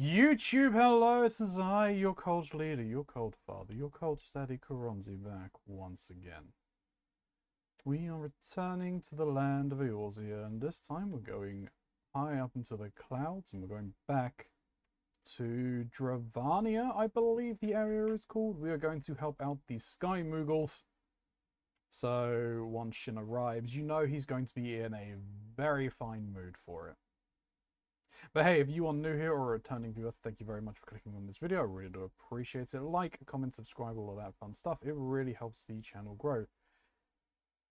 YouTube, hello, it is I, your cult leader, your cult father, your cult daddy Keronzi back once again. We are returning to the land of Eorzea, and this time we're going high up into the clouds, and we're going back to Dravania, I believe the area is called. We are going to help out the Sky Moogles. So once Shin arrives, you know he's going to be in a very fine mood for it. But hey, if you are new here or a returning viewer, thank you very much for clicking on this video. I really do appreciate it. Like, comment, subscribe, all of that fun stuff. It really helps the channel grow.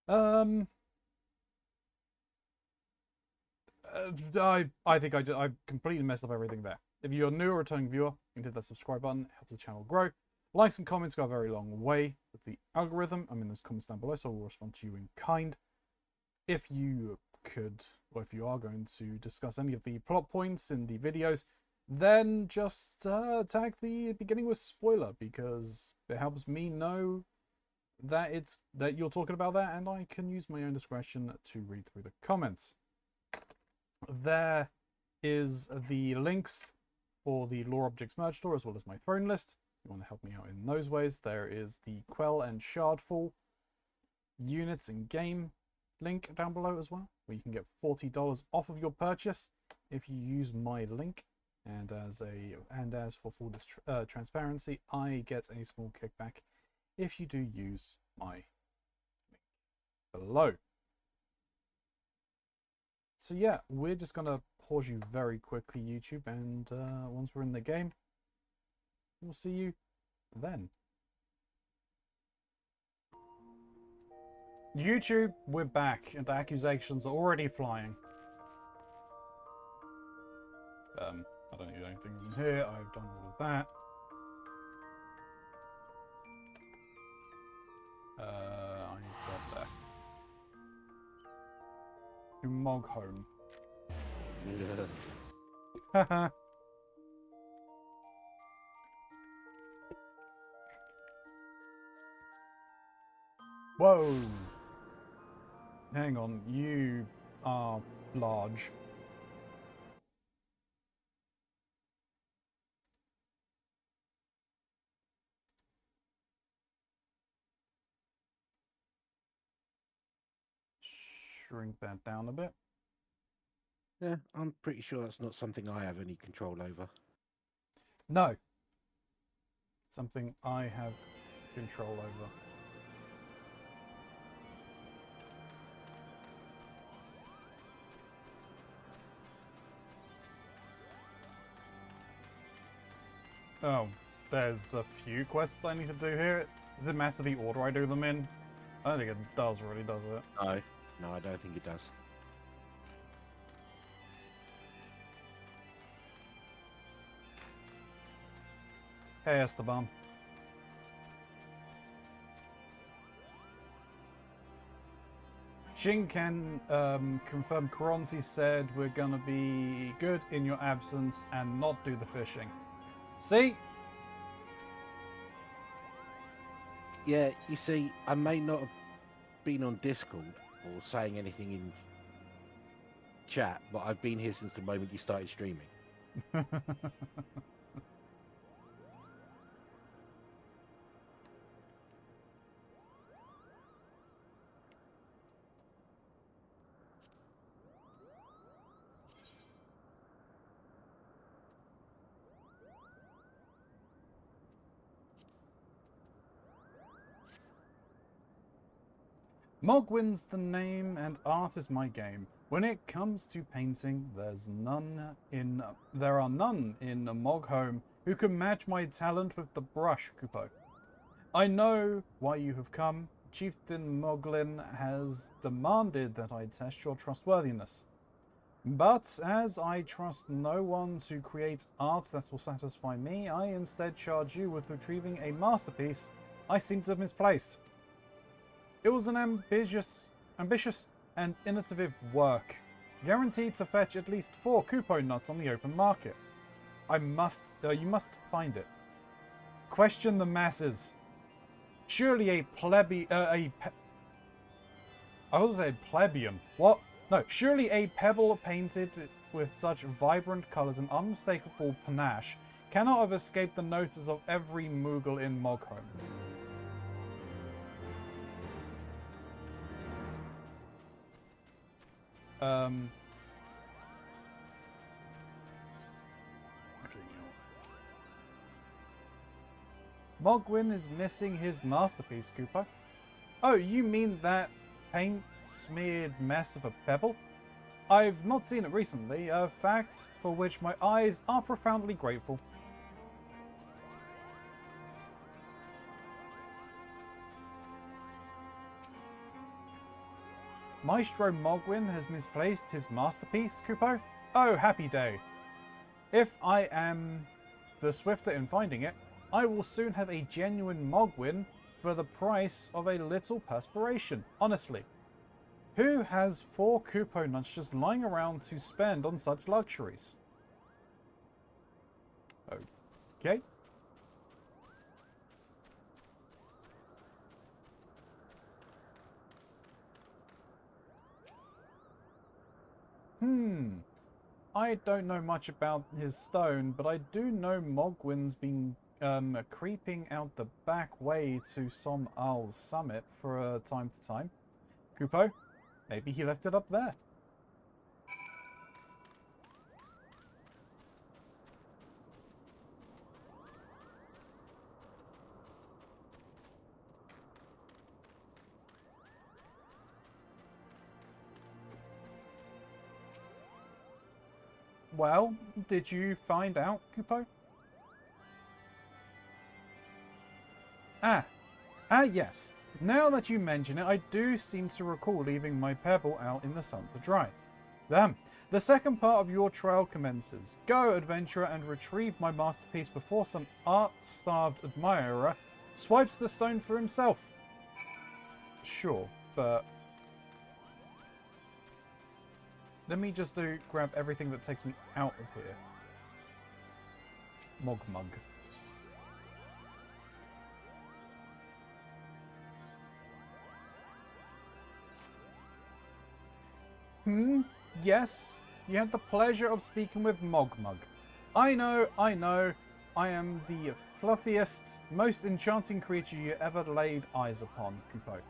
I think I completely messed up everything there. If you're a new or returning viewer, you can hit that subscribe button. It helps the channel grow. Likes and comments go a very long way with the algorithm. I mean, there's comments down below, so we'll respond to you in kind. If you could, or if you are going to discuss any of the plot points in the videos, then just tag the beginning with spoiler, because it helps me know that you're talking about that, and I can use my own discretion to read through the comments. There is the links for the Lore Objects merge store, as well as my throne list. If you want to help me out in those ways, there is the Quell and Shardfall units in game link down below as well, where you can get $40 off of your purchase if you use my link. And as for full transparency, I get a small kickback if you do use my link below. So yeah, we're just gonna pause you very quickly, YouTube, and once we're in the game, we'll see you then. YouTube, we're back, and the accusations are already flying. I don't need anything from here. I've done all of that. I need to go up there. To Mogholm. Haha. Whoa. Hang on, you are large. Shrink that down a bit. Yeah, I'm pretty sure that's not something I have any control over. No. Something I have control over. Oh, there's a few quests I need to do here. Does it matter the order I do them in? I don't think it does really, does it? No, I don't think it does. Hey, Esteban. Shin can confirm Keronzi said we're gonna be good in your absence and not do the fishing. See? Yeah, you see, I may not have been on Discord or saying anything in chat, but I've been here since the moment you started streaming. Mogwin's the name and art is my game. When it comes to painting, there are none in Mogholm who can match my talent with the brush, Kupo. I know why you have come. Chieftain Moglin has demanded that I test your trustworthiness. But as I trust no one to create art that will satisfy me, I instead charge you with retrieving a masterpiece I seem to have misplaced. It was an ambitious and innovative work, guaranteed to fetch at least 4 Kupo nuts on the open market. You must find it. Question the masses. Surely a I was say plebeian. What? No, surely a pebble painted with such vibrant colours and unmistakable panache cannot have escaped the notice of every Moogle in Mogholm. Mogwyn is missing his masterpiece, Cooper. Oh, you mean that paint-smeared mess of a pebble? I've not seen it recently, a fact for which my eyes are profoundly grateful. Maestro Mogwyn has misplaced his masterpiece, Kupo? Oh, happy day. If I am the swifter in finding it, I will soon have a genuine Mogwyn for the price of a little perspiration. Honestly, who has 4 Kupo nuts just lying around to spend on such luxuries? Okay. I don't know much about his stone, but I do know Mogwyn's been creeping out the back way to Som Al's summit for time to time. Kupo, maybe he left it up there. Well, did you find out, Kupo? Yes. Now that you mention it, I do seem to recall leaving my pebble out in the sun to dry. Damn. The second part of your trial commences. Go, adventurer, and retrieve my masterpiece before some art-starved admirer swipes the stone for himself. Sure, but let me just grab everything that takes me out of here. Mogmug. Yes, you had the pleasure of speaking with Mogmug. I know, I am the fluffiest, most enchanting creature you ever laid eyes upon, Kupo.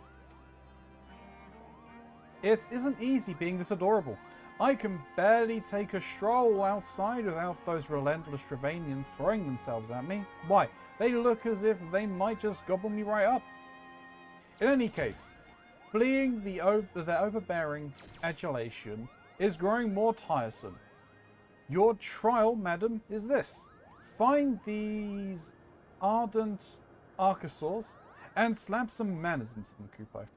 It isn't easy being this adorable. I can barely take a stroll outside without those relentless Travanians throwing themselves at me. Why, they look as if they might just gobble me right up. In any case, fleeing their overbearing adulation is growing more tiresome. Your trial, madam, is this. Find these ardent archosaurs and slap some manners into them, Kupo.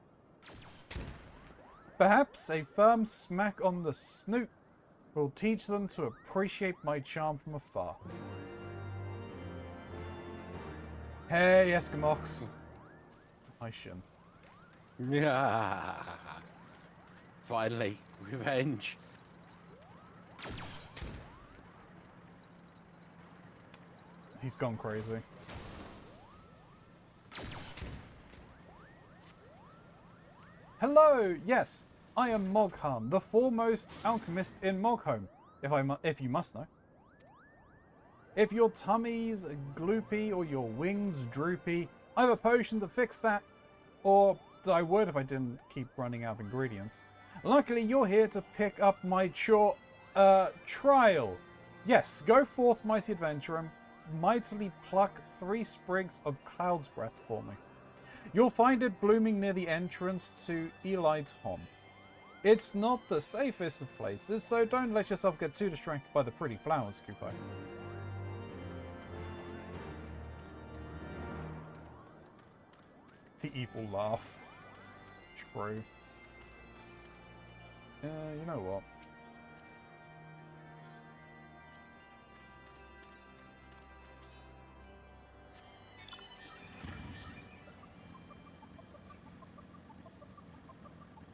Perhaps a firm smack on the snoot will teach them to appreciate my charm from afar. Hey, Eskimox. Hi, Shin. Yeah. Finally, revenge. He's gone crazy. Hello, yes, I am Mogharm, the foremost alchemist in Mogholm, if you must know. If your tummy's gloopy or your wings droopy, I have a potion to fix that, or I would if I didn't keep running out of ingredients. Luckily, you're here to pick up my trial. Yes, go forth, mighty adventurer, and mightily pluck 3 sprigs of cloud's breath for me. You'll find it blooming near the entrance to Eli Tom. It's not the safest of places, so don't let yourself get too distracted by the pretty flowers, Kupo. The evil laugh. True. You know what?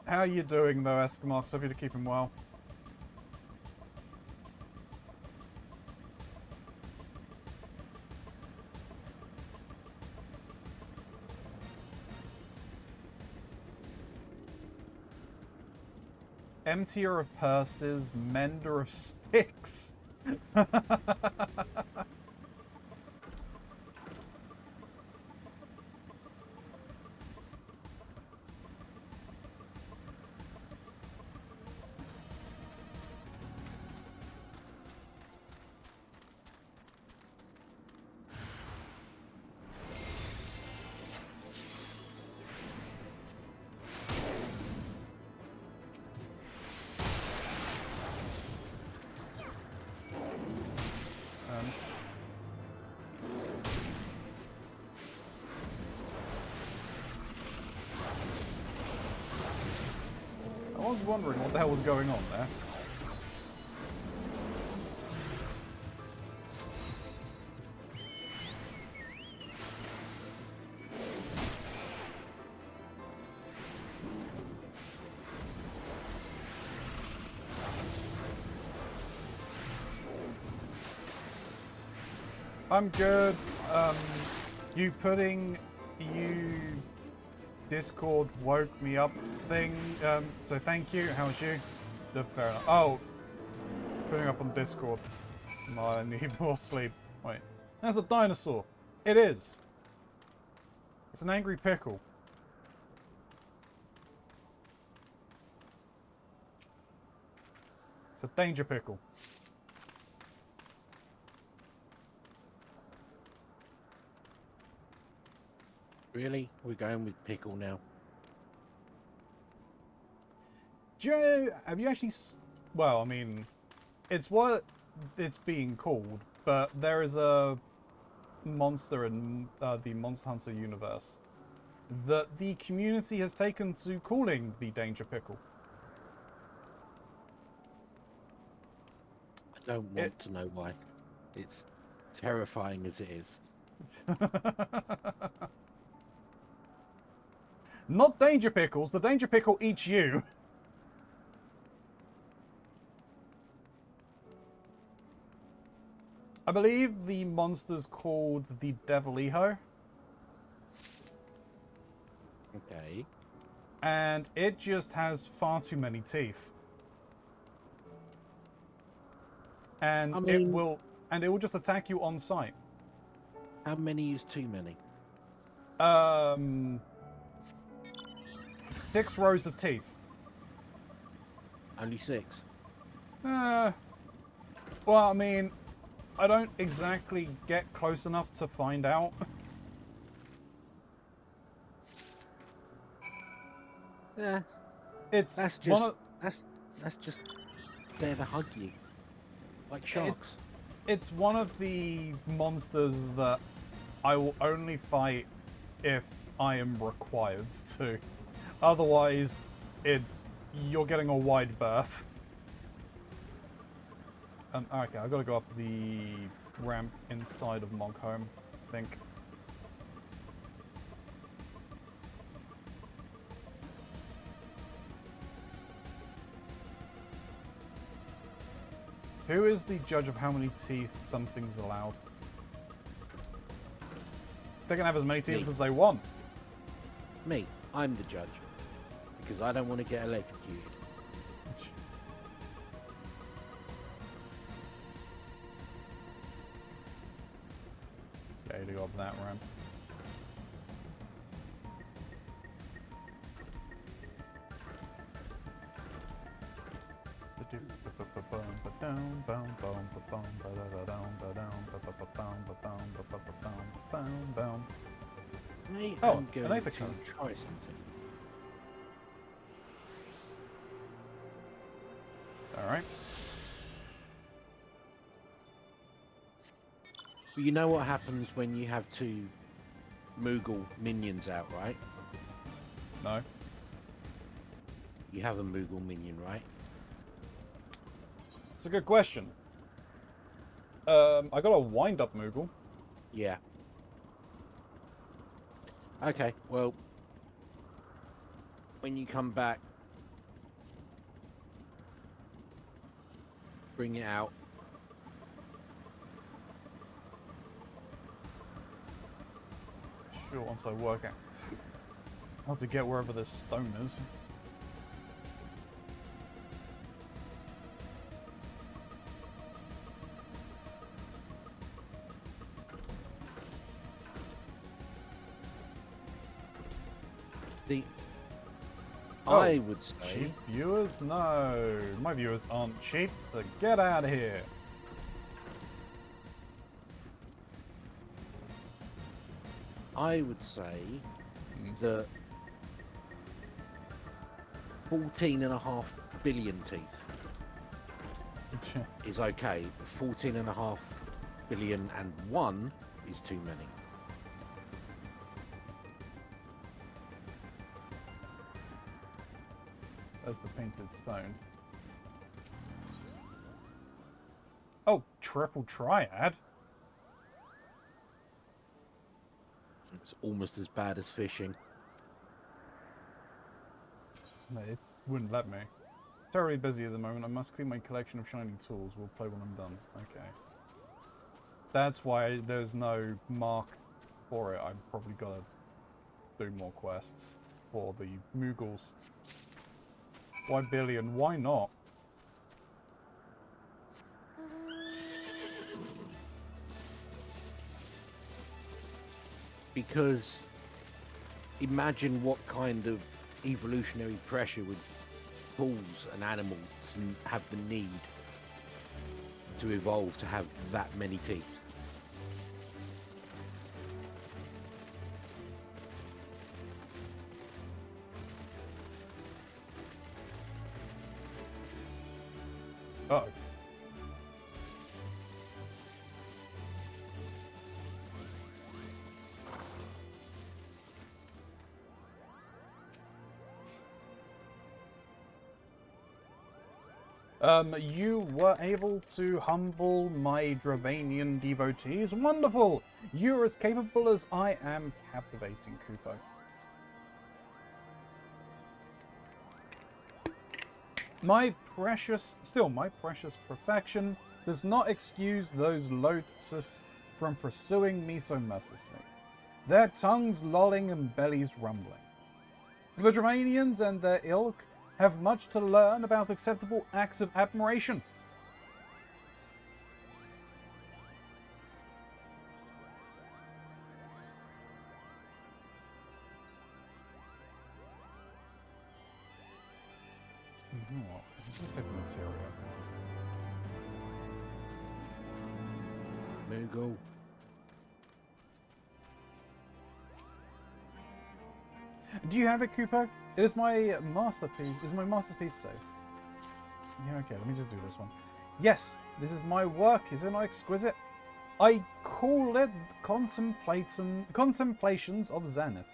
How are you doing, though, Eskimox? Hope you're keeping well. Emptier of purses, mender of sticks. I was wondering what the hell was going on there. I'm good. You Discord woke me up thing. So thank you. How's you? Fair enough. Oh, putting up on Discord. I need more sleep. Wait, that's a dinosaur. It is. It's an angry pickle. It's a danger pickle. Really? We're going with pickle now. Do you know, have you actually... Well, I mean, it's what it's being called, but there is a monster in the Monster Hunter universe that the community has taken to calling the Danger Pickle. I don't want to know why. It's terrifying as it is. Not Danger Pickles. The Danger Pickle eats you. I believe the monster's called the Deviliho. Okay. And it just has far too many teeth. And it will just attack you on sight. How many is too many? 6 rows of teeth. Only 6? Well, I mean, I don't exactly get close enough to find out. Yeah. It's That's just that's just there to hug you. Like sharks. It's one of the monsters that I will only fight if I am required to. Otherwise, you're getting a wide berth. Okay, I've got to go up the ramp inside of Monkholm, I think. Who is the judge of how many teeth something's allowed? They can have as many teeth as they want. Me. I'm the judge. Because I don't want to get electrocuted. Okay, to go up that ramp. I'm going to try something. Alright. Well, you know what happens when you have 2 Moogle minions out, right? No. You have a Moogle minion, right? It's a good question. I got a wind-up Moogle. Yeah. Okay, well, when you come back, bring it out. Sure, once I work out how to get wherever this stone is. See, Oh, I would say cheap viewers? No. My viewers aren't cheap, so get out of here. that 14.5 billion teeth is okay. 14.5 billion and 1 is too many. There's the painted stone. Oh, triple triad? It's almost as bad as fishing. No, it wouldn't let me. Terribly busy at the moment. I must clean my collection of shiny tools. We'll play when I'm done. Okay. That's why there's no mark for it. I've probably got to do more quests for the Moogles. Why billion? Why not? Because imagine what kind of evolutionary pressure would cause an animal to have the need to evolve to have that many teeth. Uh-oh. You were able to humble my Dravanian devotees. Wonderful! You're as capable as I am captivating, Kupo. My precious perfection does not excuse those lotuses from pursuing me so mercilessly. Their tongues lolling and bellies rumbling. The Dravanians and their ilk have much to learn about acceptable acts of admiration. You know what? Let's take the material. There you go. Do you have it, Cooper? It is my masterpiece. Is my masterpiece safe? Yeah, okay, let me just do this one. Yes, this is my work. Is it not exquisite? I call it Contemplations of Zenith.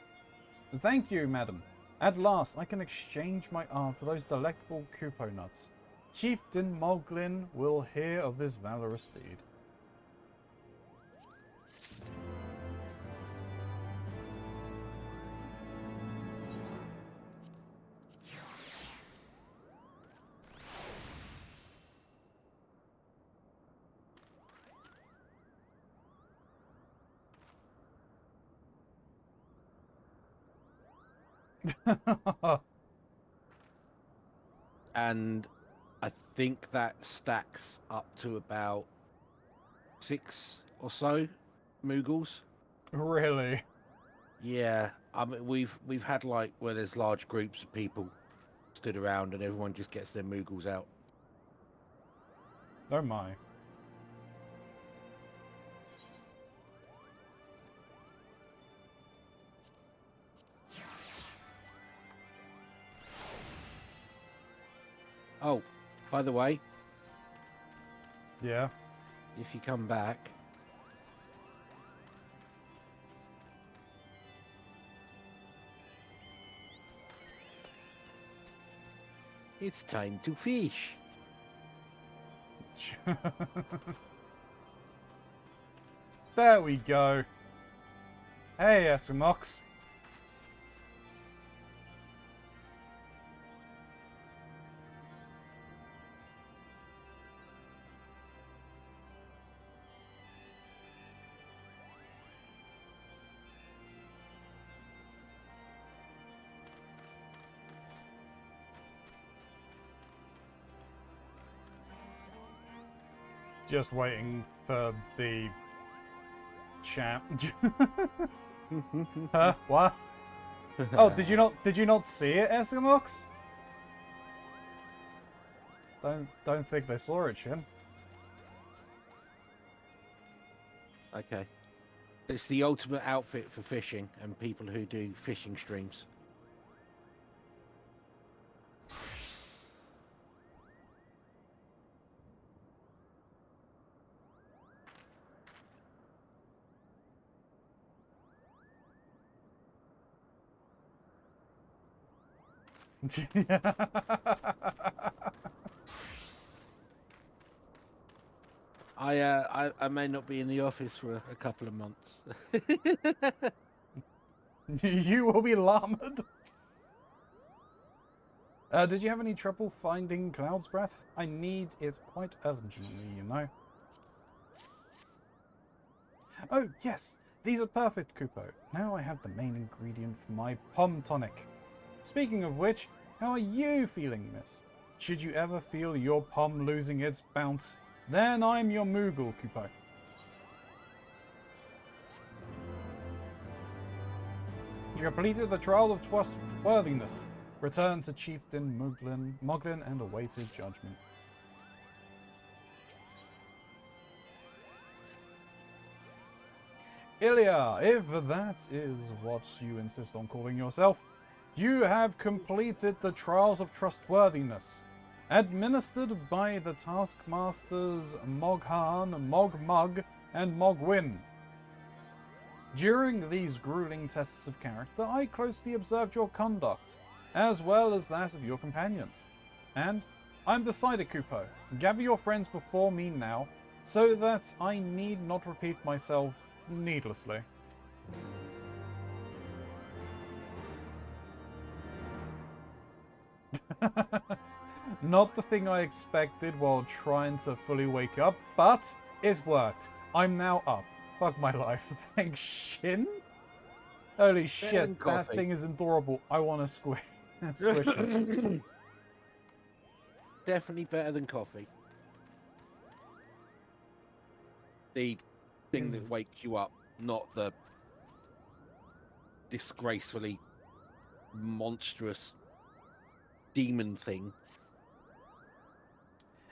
Thank you, madam. At last, I can exchange my art for those delectable Kupo nuts. Chieftain Moglin will hear of this valorous deed. And I think that stacks up to about 6 or so Moogles. Really? Yeah, I mean we've had like where there's large groups of people stood around and everyone just gets their Moogles out. Oh my. Oh, by the way, Yeah. if you come back, it's time to fish. There we go. Hey, Esimox. Just waiting for the chat. Huh? What? Oh, did you not see it, Eskimox? Don't think they saw it, Shin. Okay. It's the ultimate outfit for fishing and people who do fishing streams. I may not be in the office for a couple of months. You will be llamed. Did you have any trouble finding Cloud's Breath? I need it quite urgently, you know. Oh, yes. These are perfect, Kupo. Now I have the main ingredient for my Pom Tonic. Speaking of which, how are you feeling, miss? Should you ever feel your Pom losing its bounce, then I'm your Moogle, Kupo. You completed the trial of trustworthiness. Return to Chieftain Moglin and awaited judgment. Ilya, if that is what you insist on calling yourself, you have completed the trials of trustworthiness, administered by the taskmasters Moghan, Mogmug, and Mogwin. During these grueling tests of character, I closely observed your conduct, as well as that of your companions. And I'm decided, Kupo. Gather your friends before me now, so that I need not repeat myself needlessly. Not the thing I expected while trying to fully wake up, but it worked. I'm now up. Fuck my life. Thanks, Shin. Holy shit, that thing is adorable. I want to squish it. Definitely better than coffee. The thing that wakes you up, not the disgracefully monstrous demon thing.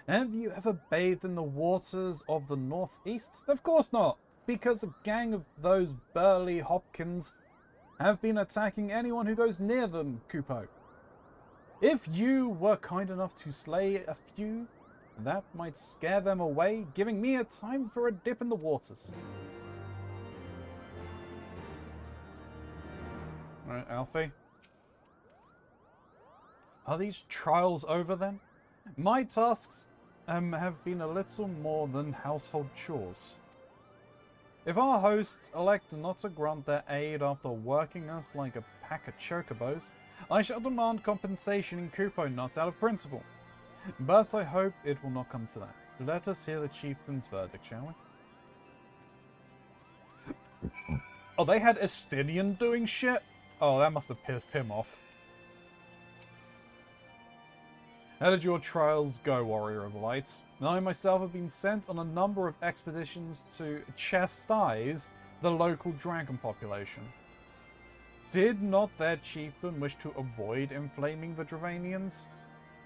Have you ever bathed in the waters of the northeast? Of course not, because a gang of those burly Hopkins have been attacking anyone who goes near them, Kupo. If you were kind enough to slay a few, that might scare them away, giving me a time for a dip in the waters. Alright, Alfie. Are these trials over then? My tasks have been a little more than household chores. If our hosts elect not to grant their aid after working us like a pack of chocobos, I shall demand compensation in Kupo nuts out of principle. But I hope it will not come to that. Let us hear the chieftain's verdict, shall we? Oh, they had Estinian doing shit? Oh, that must have pissed him off. How did your trials go, Warrior of Light? I myself have been sent on a number of expeditions to chastise the local dragon population. Did not their chieftain wish to avoid inflaming the Dravanians?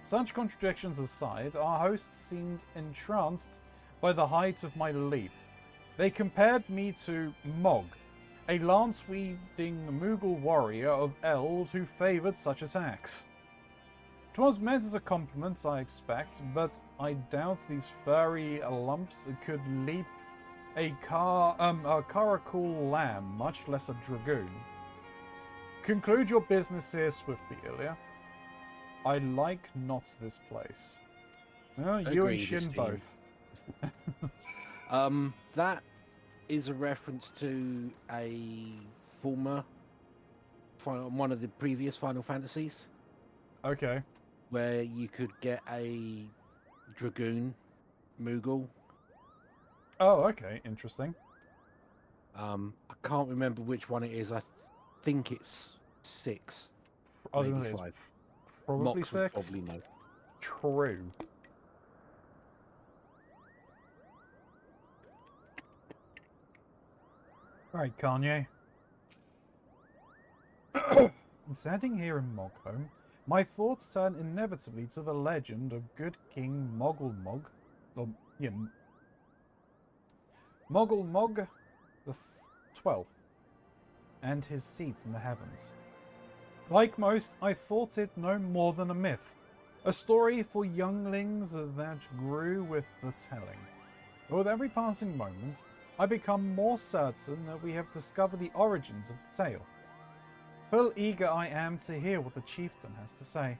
Such contradictions aside, our hosts seemed entranced by the height of my leap. They compared me to Mog, a lance-wielding Moogle warrior of Eld who favoured such attacks. 'Twas meant as a compliment, I expect, but I doubt these furry lumps could leap a caracal lamb, much less a dragoon. Conclude your business here swiftly, Ilya. I like not this place. Well, you and Shin both. That is a reference to a former one of the previous Final Fantasies. Okay. Where you could get a Dragoon Moogle. Oh, okay. Interesting. I can't remember which one it is. I think it's 6. Maybe 5. Probably Mox 6. Probably no. True. Right, Kanye. Standing here in Mogholm, my thoughts turn inevitably to the legend of good King Mogulmog, or, yeah, Mogulmog the 12th, and his seat in the heavens. Like most, I thought it no more than a myth, a story for younglings that grew with the telling. But with every passing moment, I become more certain that we have discovered the origins of the tale. Full eager I am to hear what the chieftain has to say.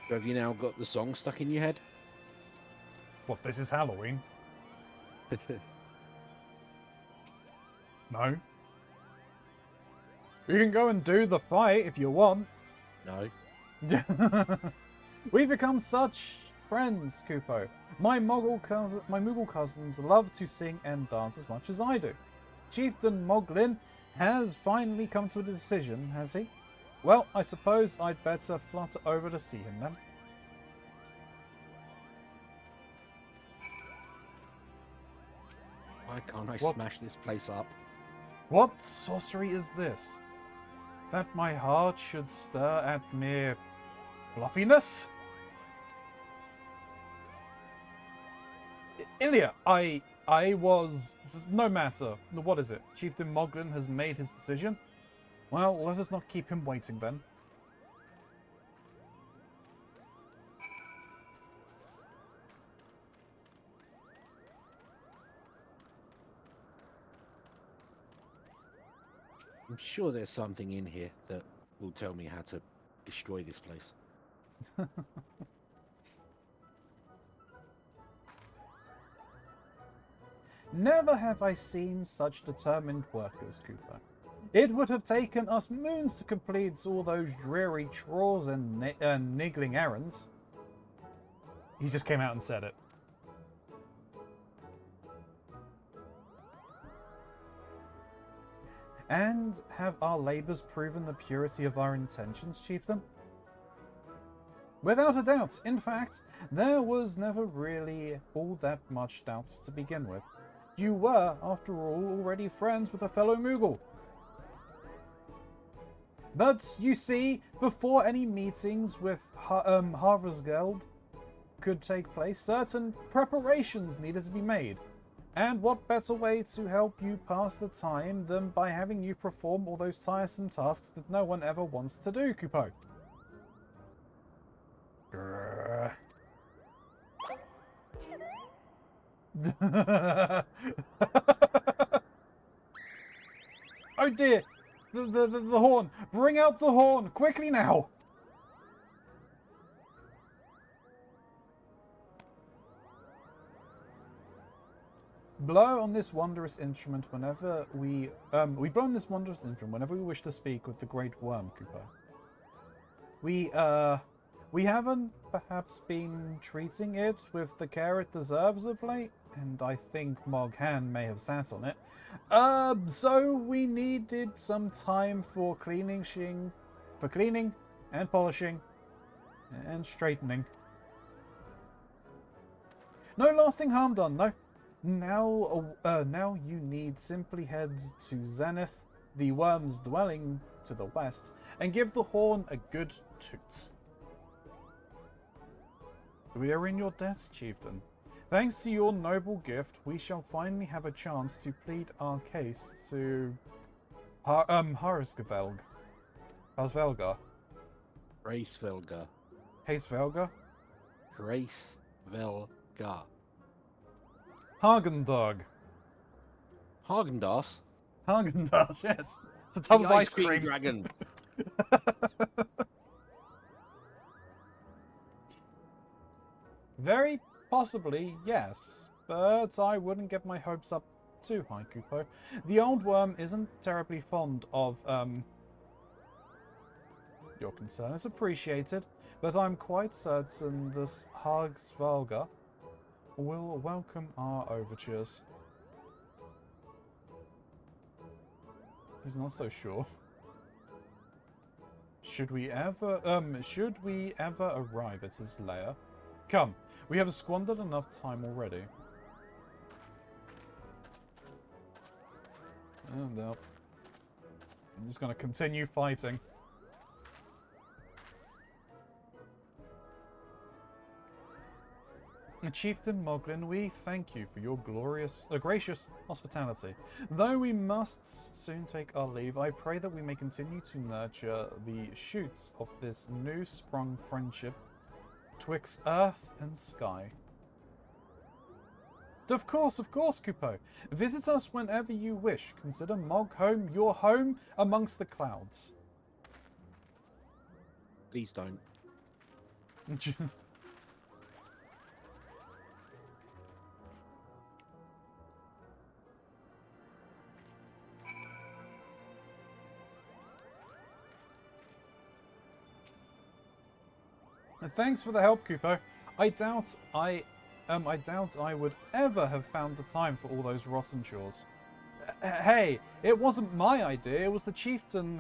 So have you now got the song stuck in your head? What, this is Halloween? No. You can go and do the fight if you want. No. We've become such friends, Kupo. My Moogle cousins love to sing and dance as much as I do. Chieftain Moglin has finally come to a decision, has he? Well, I suppose I'd better flutter over to see him then. Why can't I What? smash this place up? What sorcery is this? That my heart should stir at mere fluffiness? Ilya, I was... No matter. What is it? Chieftain Moglin has made his decision? Well, let us not keep him waiting then. I'm sure there's something in here that will tell me how to destroy this place. Never have I seen such determined workers, Cooper. It would have taken us moons to complete all those dreary chores and niggling errands. He just came out and said it. And have our labours proven the purity of our intentions, Chieftain? Without a doubt. In fact, there was never really all that much doubt to begin with. You were, after all, already friends with a fellow Moogle. But, you see, before any meetings with Harversgeld could take place, certain preparations needed to be made. And what better way to help you pass the time than by having you perform all those tiresome tasks that no one ever wants to do, Kupo? Grrr. Oh dear! The horn! Bring out the horn! Quickly now! Blow on this wondrous instrument whenever we blow on this wondrous instrument whenever we wish to speak with the Great Worm, Cooper. We haven't perhaps been treating it with the care it deserves of late, and I think Moghan may have sat on it. So we needed some time for cleaning and polishing and straightening. No lasting harm done, no. Now you need simply head to Zenith, the worm's dwelling to the west, and give the horn a good toot. We are in your debt, Chieftain. Thanks to your noble gift, we shall finally have a chance to plead our case to Harisvelga. Harisvelga. Racevelga. Harisvelga? Racevelga. Hagendog. Hagendas? Hagendas, yes. It's a tub of ice cream. Dragon. Very possibly, yes. But I wouldn't get my hopes up too high, Kupo. The old worm isn't terribly fond of, Your concern is appreciated, but I'm quite certain this Hagsvalga will welcome our overtures. He's not so sure. Should we ever arrive at his lair? Come, we have squandered enough time already. And up. I'm just going to continue fighting. Chieftain Moglin, we thank you for your gracious hospitality. Though we must soon take our leave, I pray that we may continue to nurture the shoots of this new sprung friendship twixt earth and sky. Of course, Kupo. Visit us whenever you wish. Consider Mog home your home amongst the clouds. Please don't. Thanks for the help, Kupo. I doubt I would ever have found the time for all those rotten chores. Hey, it wasn't my idea. It was the chieftain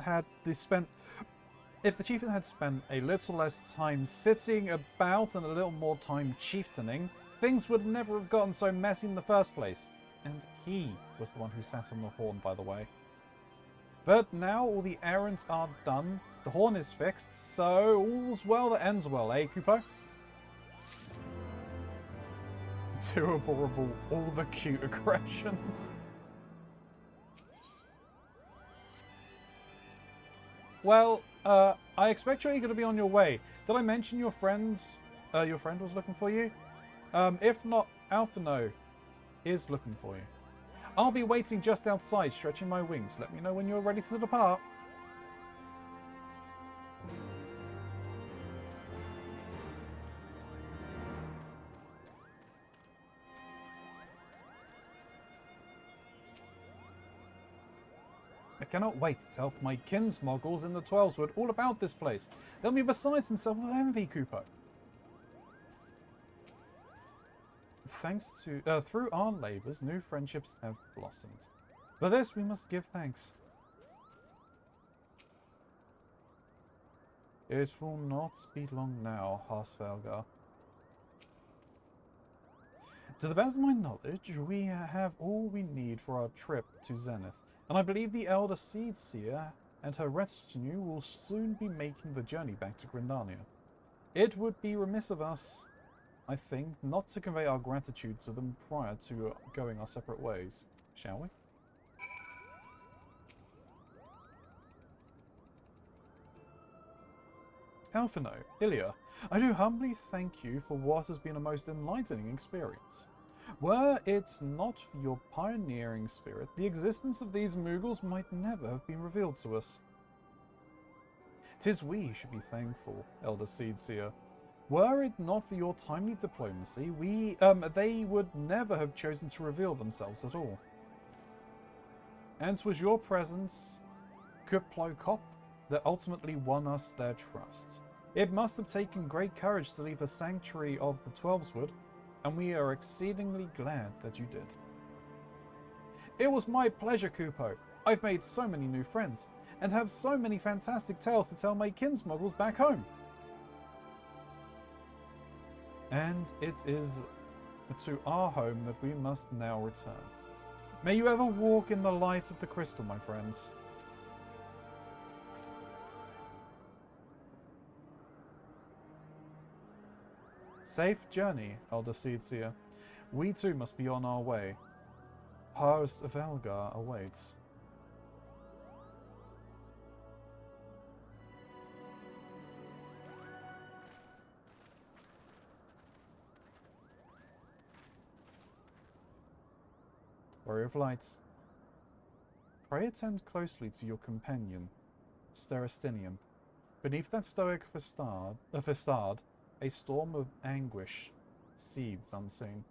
If the chieftain had spent a little less time sitting about and a little more time chieftaning, things would never have gotten so messy in the first place. And he was the one who sat on the horn, by the way. But now all the errands are done, the horn is fixed, so all's well that ends well, eh, Kupo? Too adorable, all the cute aggression. Well, I expect you're going to be on your way. Did I mention your friend was looking for you? If not, Alphino is looking for you. I'll be waiting just outside, stretching my wings. Let me know when you're ready to depart. I cannot wait to tell my kinsmoggles in the Twelveswood all about this place. They'll be beside themselves with envy, Kupo. Thanks to through our labours, new friendships have blossomed. For this, we must give thanks. It will not be long now, Harsvelgar. To the best of my knowledge, we have all we need for our trip to Zenith, and I believe the Elder Seedseer and her retinue will soon be making the journey back to Grindania. It would be remiss of us, I think, not to convey our gratitude to them prior to going our separate ways, shall we? Alphino, Ilya, I do humbly thank you for what has been a most enlightening experience. Were it not for your pioneering spirit, the existence of these Moogles might never have been revealed to us. 'Tis we who should be thankful, Elder Seedseer. Were it not for your timely diplomacy, they would never have chosen to reveal themselves at all. And 'twas your presence, Kuplokop, that ultimately won us their trust. It must have taken great courage to leave the sanctuary of the Twelveswood, and we are exceedingly glad that you did. It was my pleasure, Kupo. I've made so many new friends, and have so many fantastic tales to tell my kinsmoggles back home. And it is to our home that we must now return. May you ever walk in the light of the crystal, my friends. Safe journey, Elder Seedseer. We too must be on our way. Harsvelgar awaits. Warrior of Lights. Pray attend closely to your companion, Sterastinium. Beneath that stoic facade, a storm of anguish seethes unseen.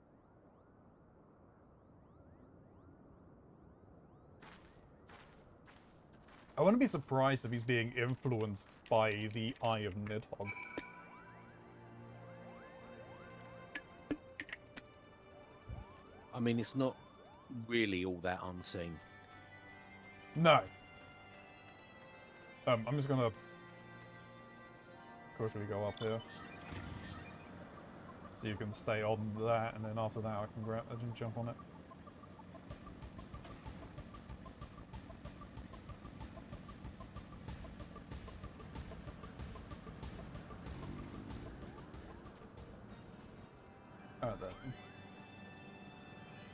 I wouldn't be surprised if he's being influenced by the Eye of Nidhogg. I mean, it's not really all that unseen. No. I'm just gonna quickly go up here. So you can stay on that, and then after that I can jump on it.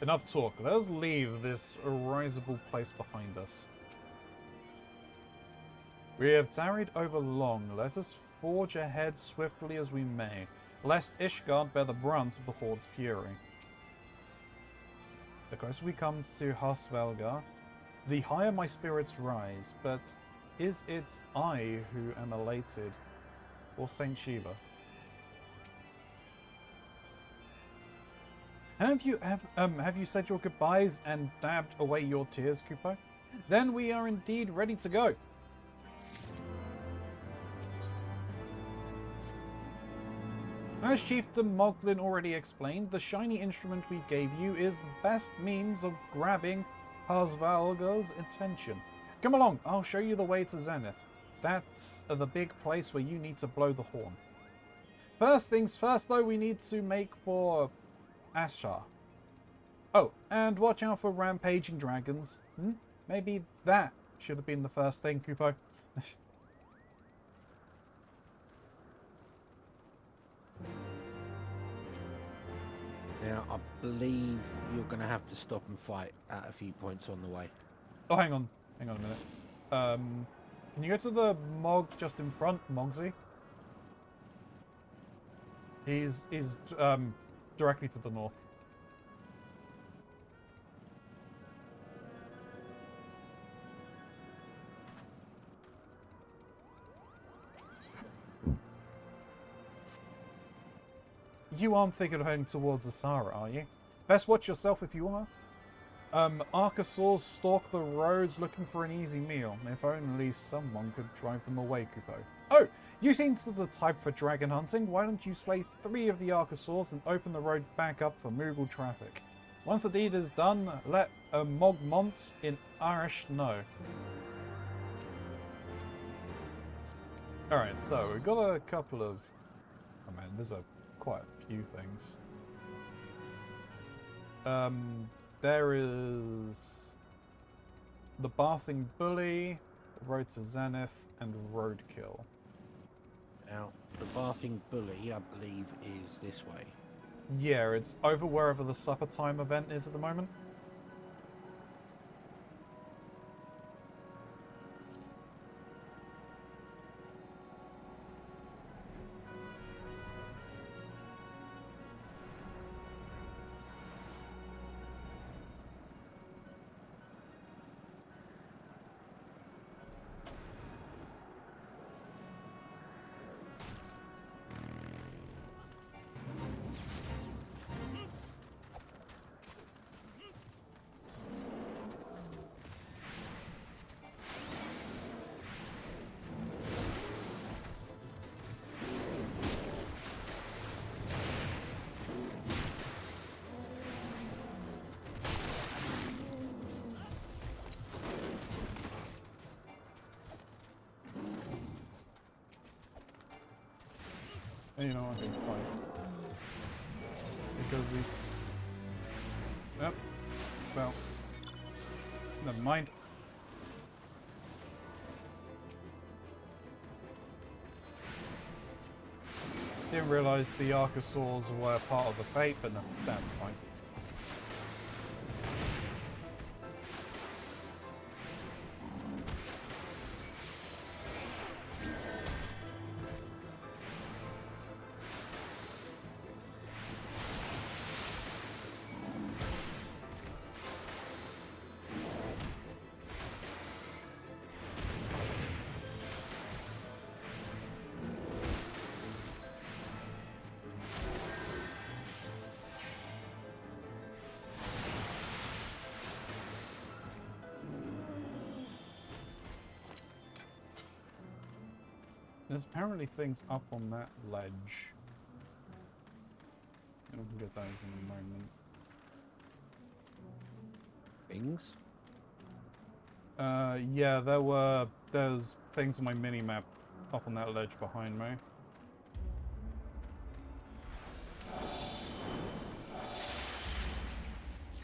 Enough talk. Let us leave this risible place behind us. We have tarried over long. Let us forge ahead swiftly as we may, lest Ishgard bear the brunt of the Horde's fury. The closer we come to Harsvelgar, the higher my spirits rise, but is it I who am elated, or Saint Shiva? Have you said your goodbyes and dabbed away your tears, Kupo? Then we are indeed ready to go. As Chieftain Moglin already explained, the shiny instrument we gave you is the best means of grabbing Harsvalgar's attention. Come along, I'll show you the way to Zenith. That's the big place where you need to blow the horn. First things first, though, we need to make for Ashar. Oh, and watch out for rampaging dragons. Maybe that should have been the first thing, Kupo. Now, I believe you're going to have to stop and fight at a few points on the way. Oh, hang on a minute. Can you go to the Mog just in front, Mogsy? He's directly to the north. You aren't thinking of heading towards Asara, are you? Best watch yourself if you are. Archosaurs stalk the roads looking for an easy meal. If only someone could drive them away, Kupo. Oh, you seem to the type for dragon hunting. Why don't you slay 3 of the Archosaurs and open the road back up for Moogle traffic? Once the deed is done, let Mogmont in Arish know. Alright, so we've got a couple of... Oh man, there's quite a few things. There is the Bathing Bully, the Road to Zenith, and Roadkill. Now, the Bathing Bully, I believe, is this way. Yeah, it's over wherever the supper time event is at the moment. You know, I think fine. Because these... Yep. Well. Never mind. Didn't realise the Archosaurs were part of the fate, but no, that's fine. There's apparently things up on that ledge. We can get those in a moment. Things? Yeah, there's things on my mini-map up on that ledge behind me.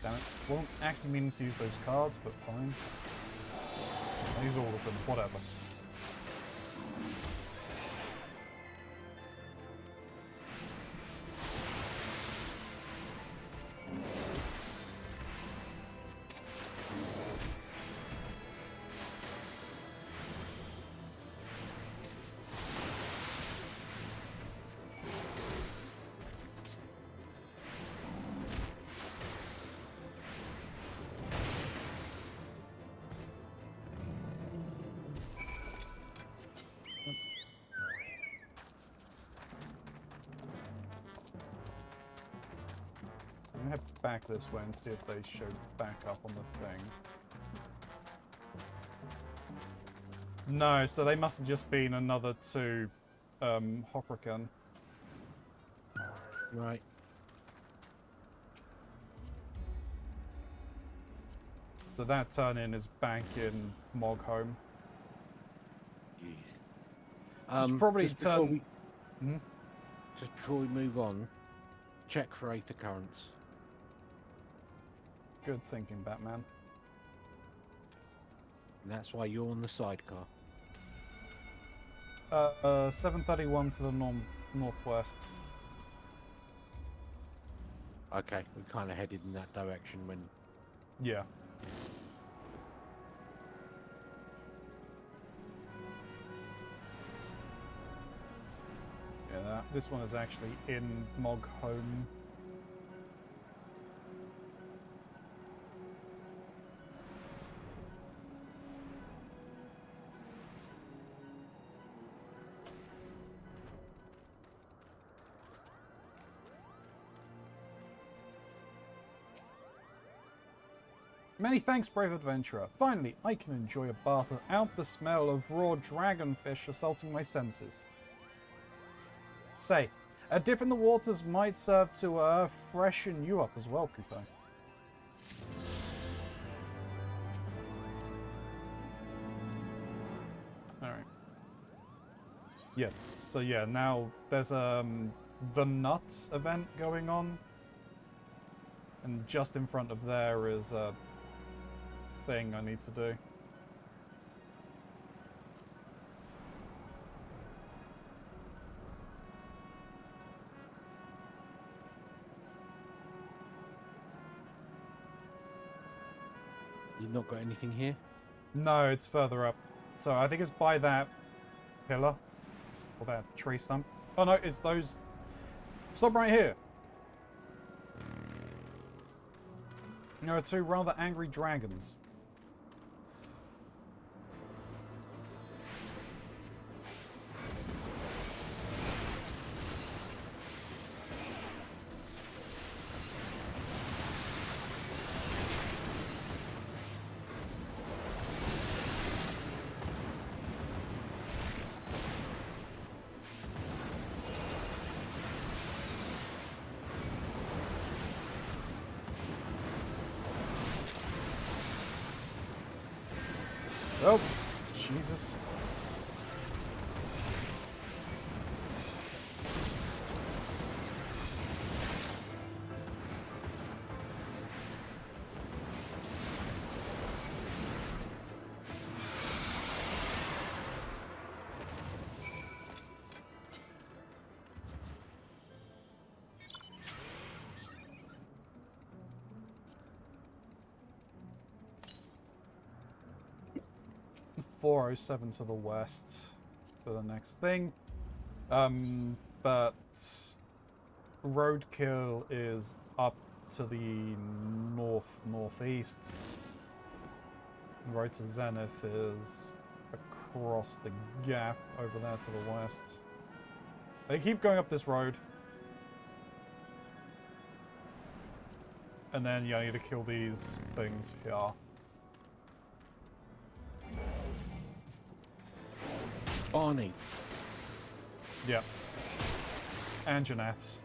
Damn it. Wasn't actually meaning to use those cards, but fine. I'll use all of them, whatever. back this way and see if they show back up on the thing. No, so they must have just been another two Hoprican. Right. So that turn-in is back in Mogholm. Yeah. Probably just before turn... we, just before we move on, check for Aether Currents. Good thinking, Batman. And that's why you're on the sidecar. 731 to the northwest. Okay, we kind of headed in that direction when... Yeah. Yeah, this one is actually in Mogholm. Many thanks, brave adventurer. Finally, I can enjoy a bath without the smell of raw dragonfish assaulting my senses. Say, a dip in the waters might serve to freshen you up as well, Kupo. Alright. Yes, so yeah, now there's the Nuts event going on. And just in front of there is a thing I need to do. You've not got anything here? No, it's further up. So I think it's by that pillar. Or that tree stump. Oh no, it's those... Stop right here! There are two rather angry dragons. Oh, Jesus. .407 to the west for the next thing. But roadkill is up to the northeast. Road to Zenith is across the gap over there to the west. They keep going up this road. And then, yeah, I need to kill these things here. Barney. Yep. And Jeanette.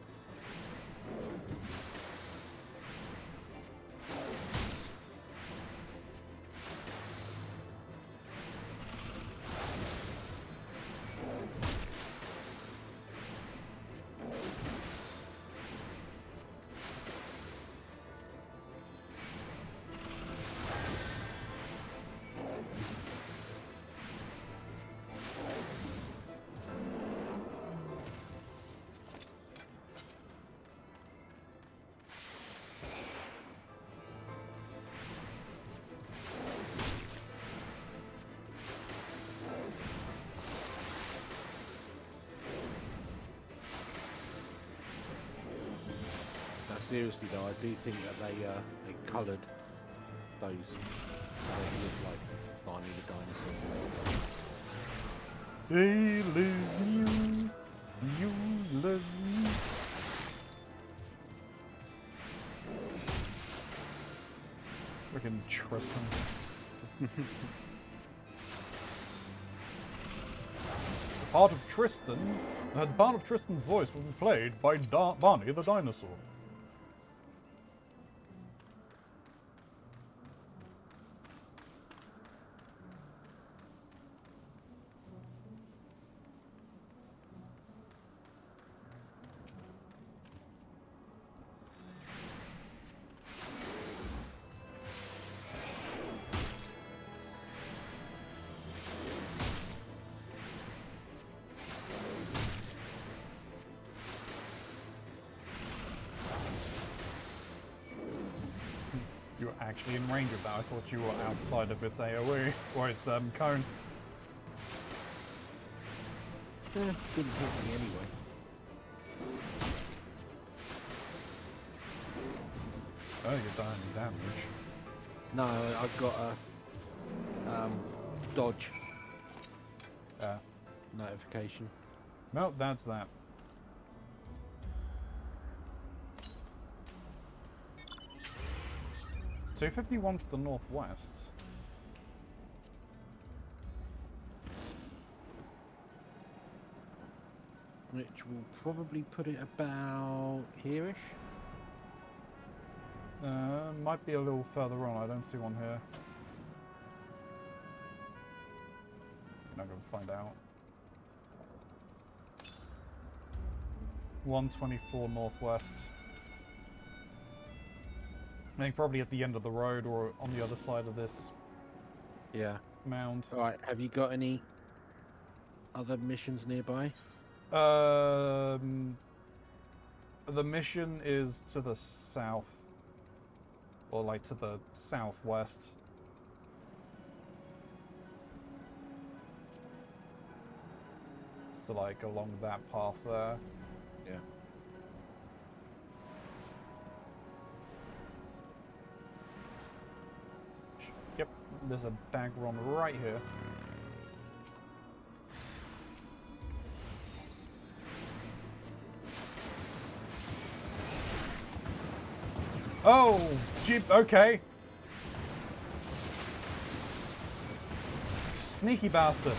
Seriously though, I do think that they coloured those so they look like Barney the dinosaur. They live you, you live me. Freaking Tristan. The part of Tristan's voice will be played by Barney the dinosaur. You were actually in range of that. I thought you were outside of its AoE, or its cone. Didn't hit me anyway. I don't get any damage. No, I've got a dodge notification. No, that's that. $251 to the northwest. Which will probably put it about here-ish. Might be a little further on. I don't see one here. I'm not going to find out. 124 northwest. I think probably at the end of the road or on the other side of this mound. Alright, have you got any other missions nearby? The mission is to the south. Or like to the southwest. So like along that path there. Yeah. Yep, there's a dagger on right here. Oh, jeep, okay. Sneaky bastard.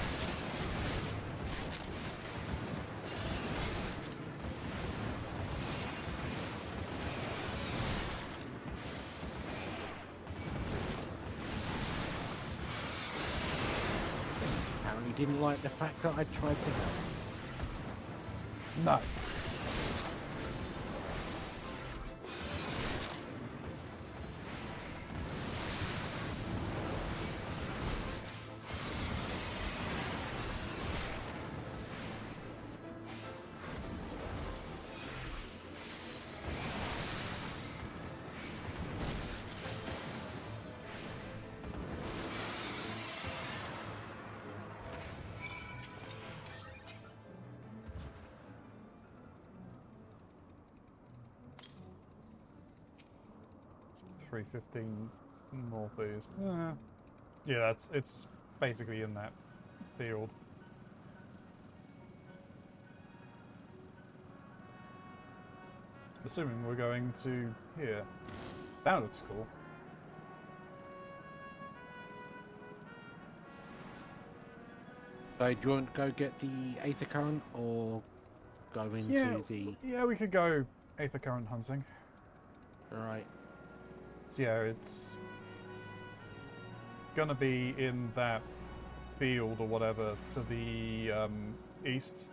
Apparently didn't like the fact that I tried to help. No. $315 northeast. Yeah, it's basically in that field. Assuming we're going to here. That looks cool. So do you want to go get the Aether Current or go into the... Yeah, we could go Aether Current hunting. Alright. So yeah, it's gonna be in that field or whatever to the east.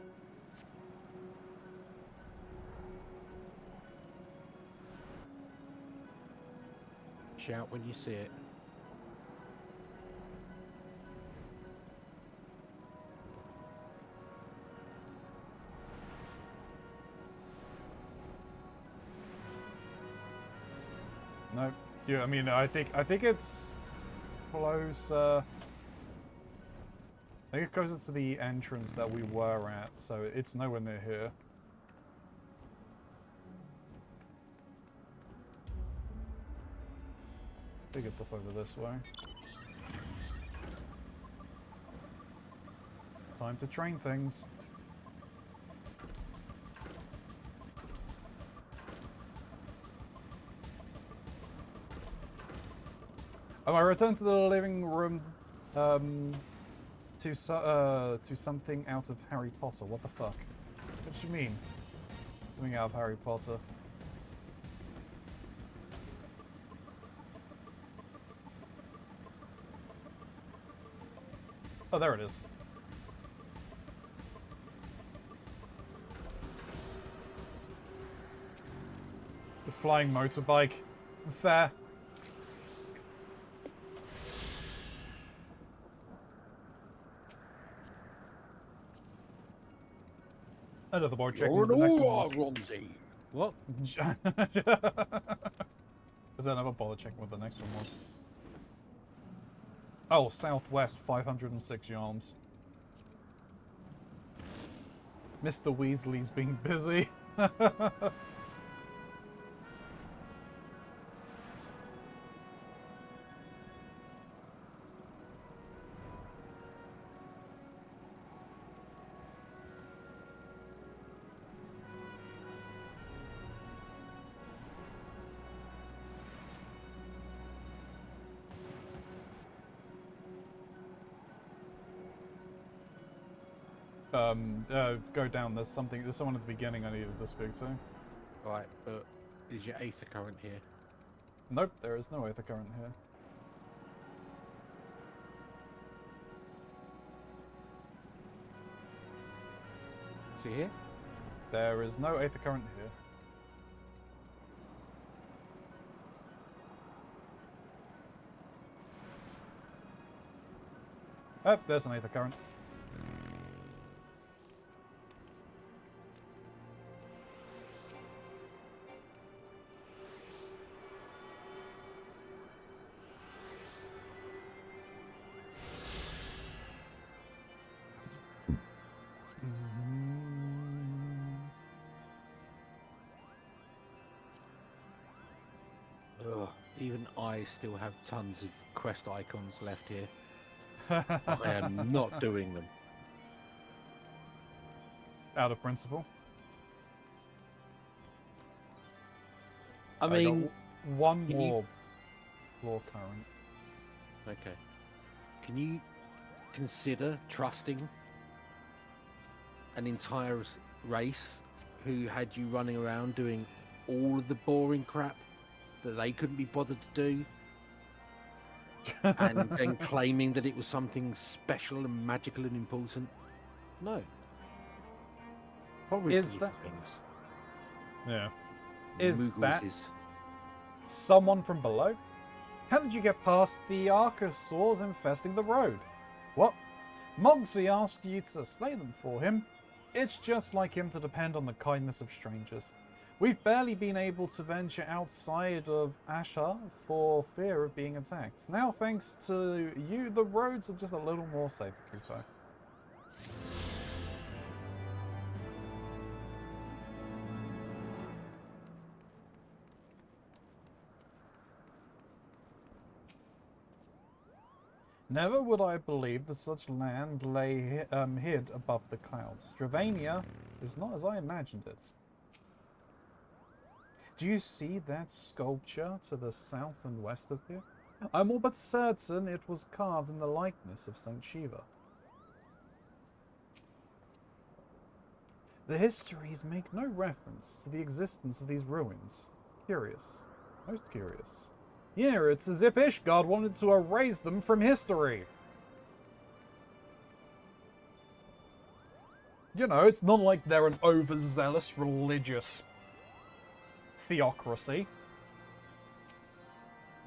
Shout when you see it. No, yeah, I mean, I think it's close. I think it's closer to the entrance that we were at, so it's nowhere near here. I think it's off over this way. Time to train things. I returned to the living room to something out of Harry Potter. What the fuck? What do you mean? Something out of Harry Potter. Oh, there it is. The flying motorbike. Fair. Another boy checking what the next one was. Keronzi. What? There's another bother checking what the next one was. Oh, southwest, 506 yards. Mr. Weasley's being busy. Go down. There's someone at the beginning I needed to speak to. Right, but is your aether current here? Nope, there is no aether current here. See here? There is no aether current here. Oh, there's an aether current. Ugh, even I still have tons of quest icons left here. I am not doing them. Out of principle. I mean, got one can more floor current. Okay. Can you consider trusting an entire race who had you running around doing all of the boring crap that they couldn't be bothered to do, and then claiming that it was something special and magical and important? No. Probably Is that things. Yeah. Is Moogles that is... someone from below? How did you get past the archosaurs infesting the road? What? Mogsy asked you to slay them for him? It's just like him to depend on the kindness of strangers. We've barely been able to venture outside of Asha for fear of being attacked. Now, thanks to you, the roads are just a little more safe, Kupo. Never would I believe that such land lay hid above the clouds. Stravania is not as I imagined it. Do you see that sculpture to the south and west of here? I'm all but certain it was carved in the likeness of Saint Shiva. The histories make no reference to the existence of these ruins. Curious. Most curious. Yeah, it's as if Ishgard wanted to erase them from history. You know, it's not like they're an overzealous religious theocracy.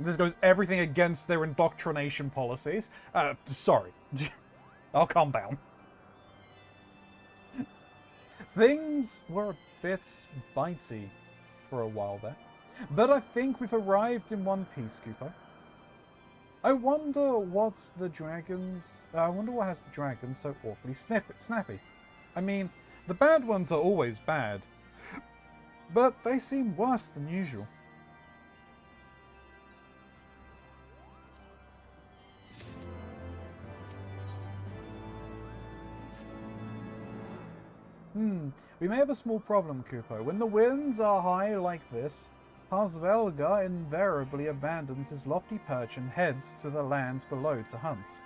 This goes everything against their indoctrination policies. Sorry. I'll calm down. Things were a bit bitey for a while there. But I think we've arrived in one piece, Cooper. I wonder what has the dragons so awfully snappy. I mean, the bad ones are always bad, but they seem worse than usual. We may have a small problem, Kupo. When the winds are high like this, Harsvelga invariably abandons his lofty perch and heads to the lands below to hunt.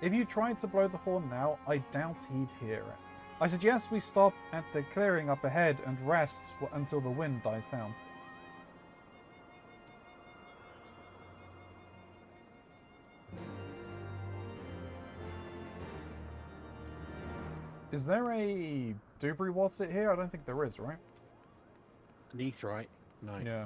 If you tried to blow the horn now, I doubt he'd hear it. I suggest we stop at the clearing up ahead and rest until the wind dies down. Is there a Dubry What's-It here? I don't think there is, right? Netherite? No. Yeah.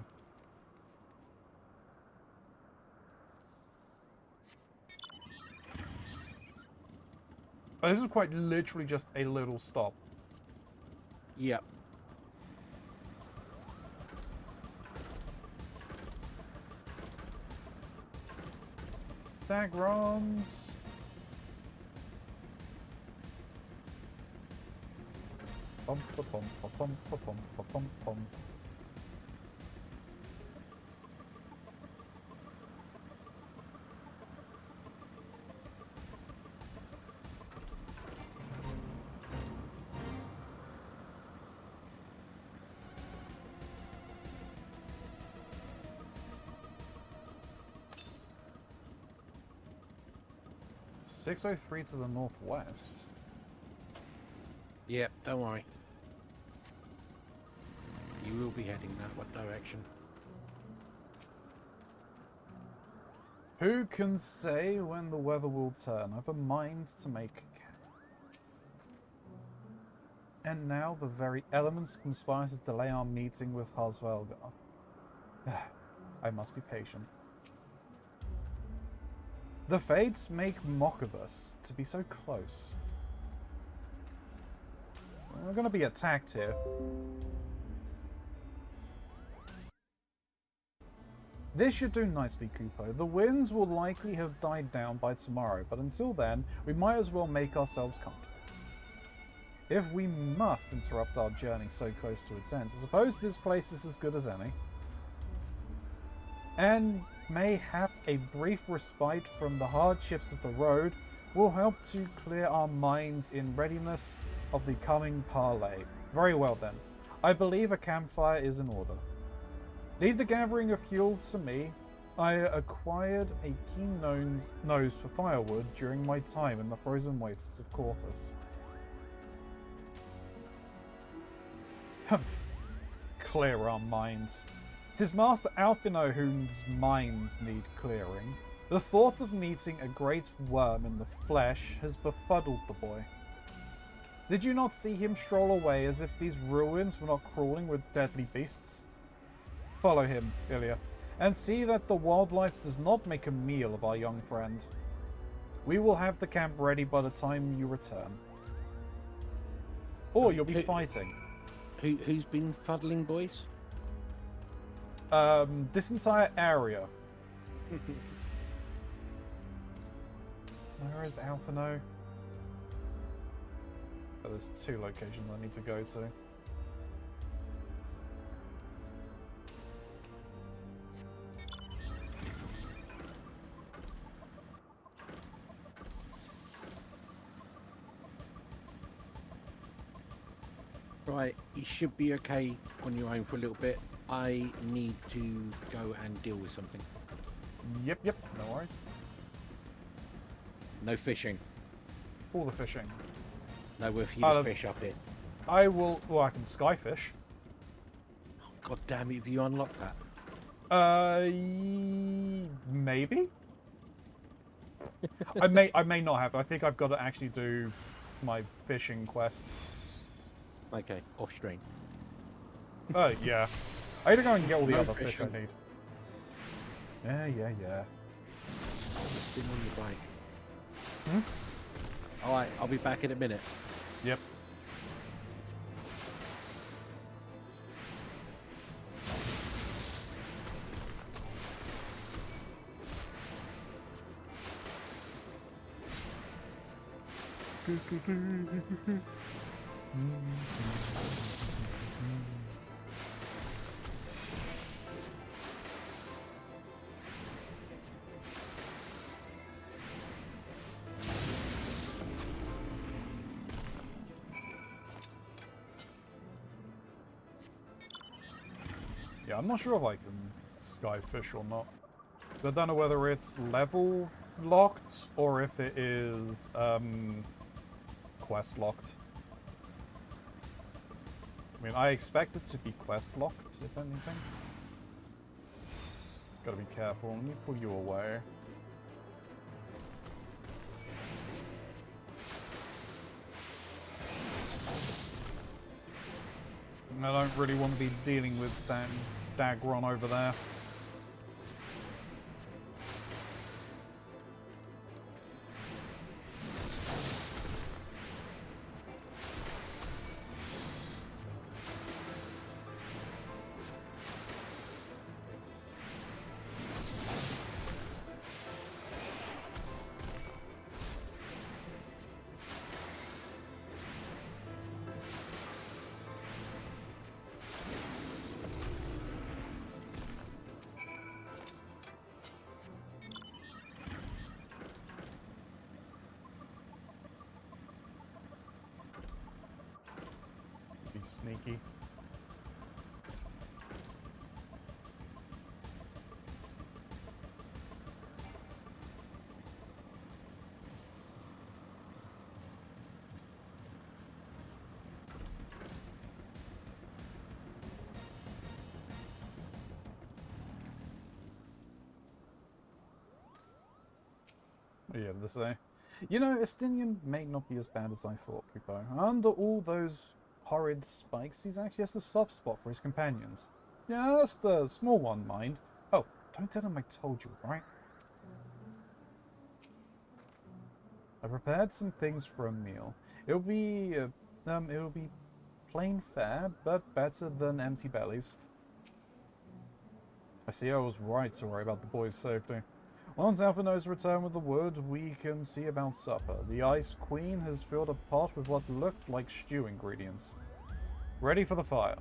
Oh, this is quite literally just a little stop. Yep. Dagrons. Pom pom pom pom pom pom pom pom. .603 to the northwest. Yep, don't worry. You will be heading that direction. Who can say when the weather will turn? I've a mind to make camp. And now the very elements conspire to delay our meeting with Harsvelgar. I must be patient. The fates make mock of us to be so close. We're going to be attacked here. This should do nicely, Kupo. The winds will likely have died down by tomorrow, but until then, we might as well make ourselves comfortable. If we must interrupt our journey so close to its end, I suppose this place is as good as any. And mayhap a brief respite from the hardships of the road will help to clear our minds in readiness of the coming parley. Very well then. I believe a campfire is in order. Leave the gathering of fuel to me. I acquired a keen nose for firewood during my time in the frozen wastes of Corthus. Humph. Clear our minds. 'Tis Master Alphino whose minds need clearing. The thought of meeting a great worm in the flesh has befuddled the boy. Did you not see him stroll away as if these ruins were not crawling with deadly beasts? Follow him, Ilya, and see that the wildlife does not make a meal of our young friend. We will have the camp ready by the time you return. Or you'll be fighting. Who's been fuddling, boys? This entire area. Where is Alphino? Oh, there's two locations I need to go to. Right, you should be okay on your own for a little bit. I need to go and deal with something. Yep, no worries. No fishing. All the fishing. No, we're for you to fish up here. I will. Well, I can skyfish. God damn it! Have you unlocked that? Maybe. I may not have. I think I've got to actually do my fishing quests. Okay, off stream. Yeah. I gotta go and get all the No other fish I fishing. need. Yeah. Spin on your bike. Hmm? Alright, I'll be back in a minute. Yep. Yeah, Yeah, I'm not sure if I can skyfish or not. I don't know whether it's level locked or if it is quest locked. I mean, I expect it to be quest locked, if anything. Gotta be careful. Let me pull you away. I don't really want to be dealing with that Dagron over there. Be sneaky. What are you able to say? You know, Estinian may not be as bad as I thought, Kupo. Under all those horrid spikes, he's actually has a soft spot for his companions. Yeah, just a small one, mind. Oh, don't tell him I told you, right? I prepared some things for a meal. It'll be plain fare, but better than empty bellies. I see I was right to worry about the boys' safety. Once Alphino's return with the wood, we can see about supper. The Ice Queen has filled a pot with what looked like stew ingredients. Ready for the fire.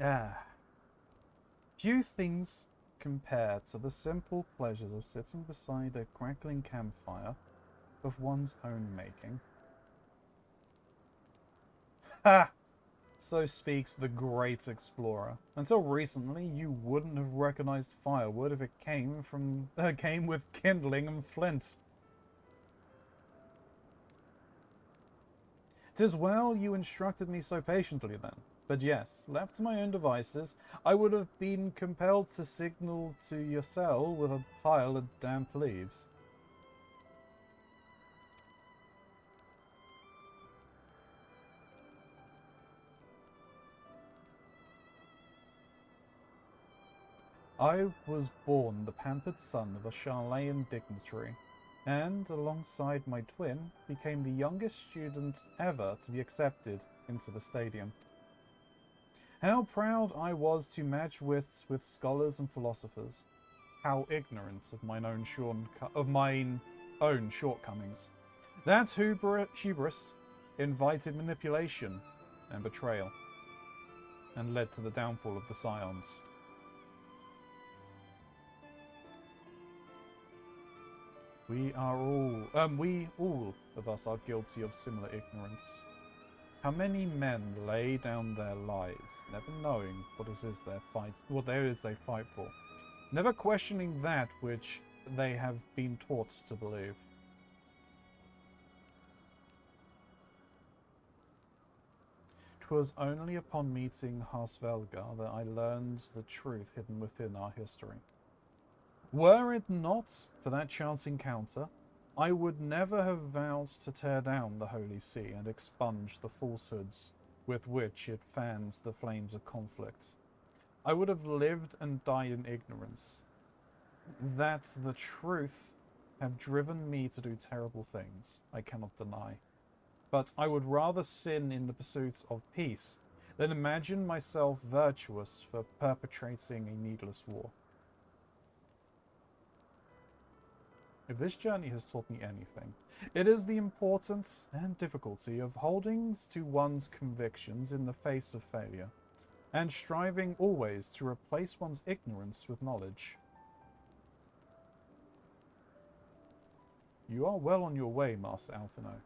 Ah. Few things compare to the simple pleasures of sitting beside a crackling campfire of one's own making. Ha! So speaks the great explorer. Until recently, you wouldn't have recognized firewood if it came with kindling and flint. 'Tis well you instructed me so patiently then. But yes, left to my own devices, I would have been compelled to signal to your cell with a pile of damp leaves. I was born the pampered son of a Charleyan dignitary, and, alongside my twin, became the youngest student ever to be accepted into the stadium. How proud I was to match wits with scholars and philosophers. How ignorant of mine own shortcomings. That hubris invited manipulation and betrayal, and led to the downfall of the Scions. We all of us are guilty of similar ignorance. How many men lay down their lives, never knowing what it is they fight for, never questioning that which they have been taught to believe. 'Twas only upon meeting Harsvelga that I learned the truth hidden within our history. Were it not for that chance encounter, I would never have vowed to tear down the Holy See and expunge the falsehoods with which it fans the flames of conflict. I would have lived and died in ignorance. That the truth have driven me to do terrible things, I cannot deny. But I would rather sin in the pursuit of peace than imagine myself virtuous for perpetrating a needless war. If this journey has taught me anything, it is the importance and difficulty of holding to one's convictions in the face of failure, and striving always to replace one's ignorance with knowledge. You are well on your way, Master Alphino.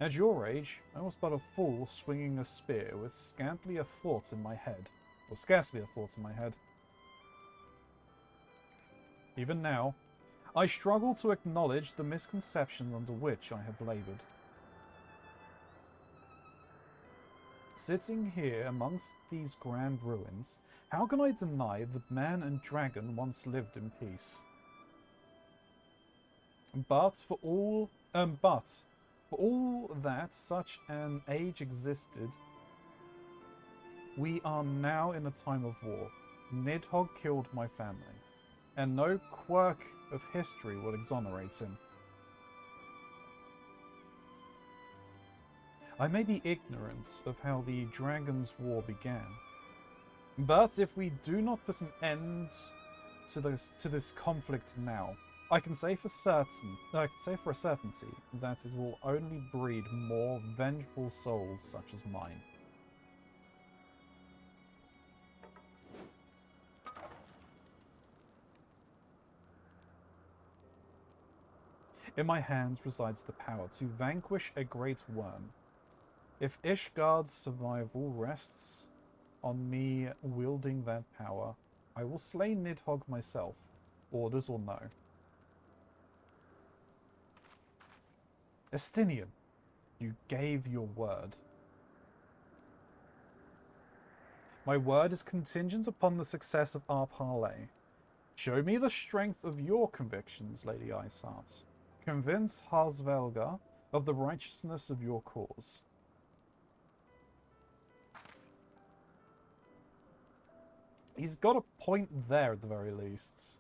At your age, I was but a fool swinging a spear with scantly a thought in my head, or scarcely a thought in my head. Even now, I struggle to acknowledge the misconceptions under which I have laboured. Sitting here amongst these grand ruins, how can I deny that man and dragon once lived in peace? But for all that such an age existed, we are now in a time of war. Nidhogg killed my family, and no quirk of history will exonerate him. I may be ignorant of how the Dragon's War began, but if we do not put an end to this conflict now, I can say for a certainty that it will only breed more vengeful souls such as mine. In my hands resides the power to vanquish a great worm. If Ishgard's survival rests on me wielding that power, I will slay Nidhogg myself, orders or no. Estinian, you gave your word. My word is contingent upon the success of our parley. Show me the strength of your convictions, Lady Iceheart. Convince Harsvelga of the righteousness of your cause. He's got a point there at the very least.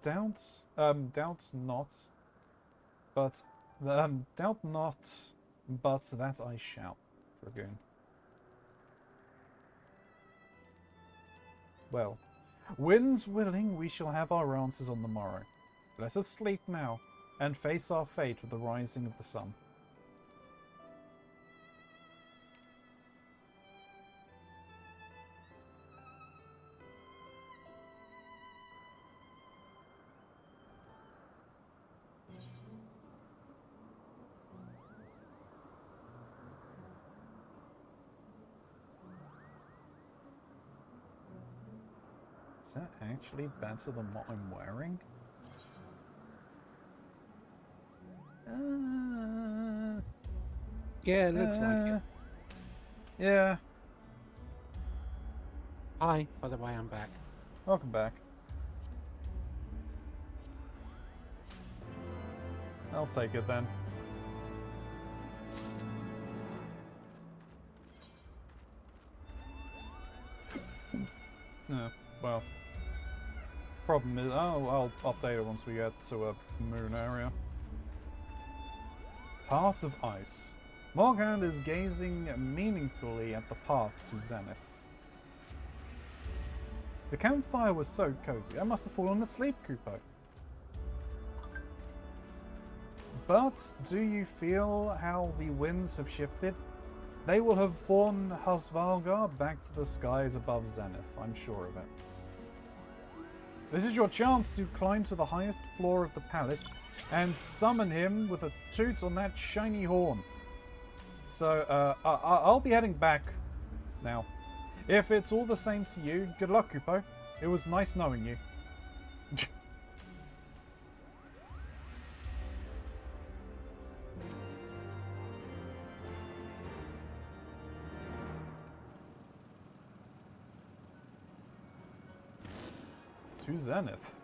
Doubt not, but that I shall, Dragoon. Well, winds willing, we shall have our answers on the morrow. Let us sleep now, and face our fate with the rising of the sun. Is that actually better than what I'm wearing? Yeah, it looks like it. Yeah. Hi, by the way, I'm back. Welcome back. I'll take it then. Yeah, well. Problem is, I'll update it once we get to a moon area. Path of Ice. Morgand is gazing meaningfully at the path to Zenith. The campfire was so cozy, I must have fallen asleep, Kupo. But do you feel how the winds have shifted? They will have borne Hasvalgar back to the skies above Zenith, I'm sure of it. This is your chance to climb to the highest floor of the palace and summon him with a toot on that shiny horn. So, I'll be heading back now. If it's all the same to you, good luck, Kupo. It was nice knowing you. to Zenith.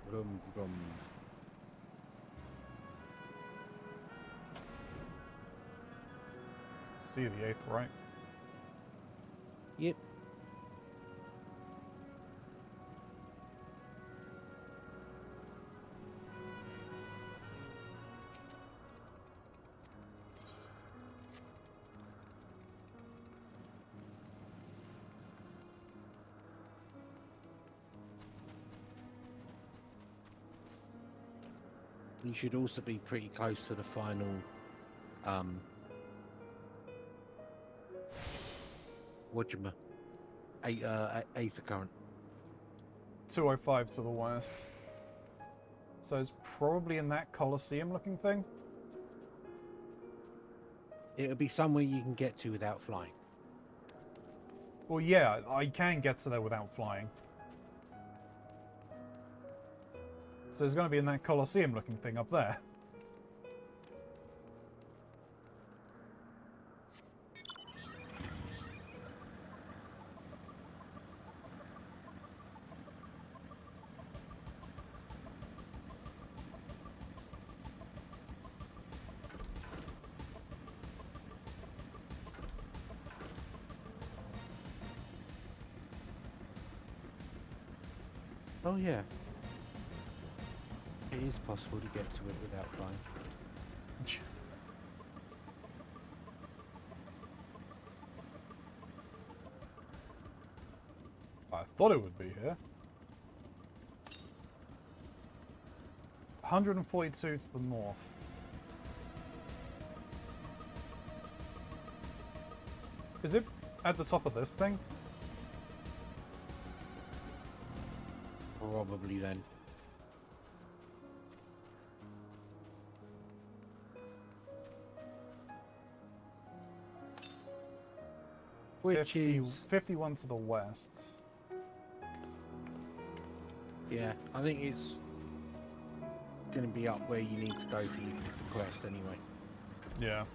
Vroom, vroom. See the 8th, right? Yep. You should also be pretty close to the final eighth current. 205 to the west. So it's probably in that Colosseum looking thing. It'll be somewhere you can get to without flying. Well, yeah, I can get to there without flying. So it's going to be in that Colosseum looking thing up there. Oh yeah. It is possible to get to it without flying. I thought it would be here. 142 to the north. Is it at the top of this thing? Probably then. Which is 51 to the west. Yeah, I think it's going to be up where you need to go for your quest anyway. Yeah.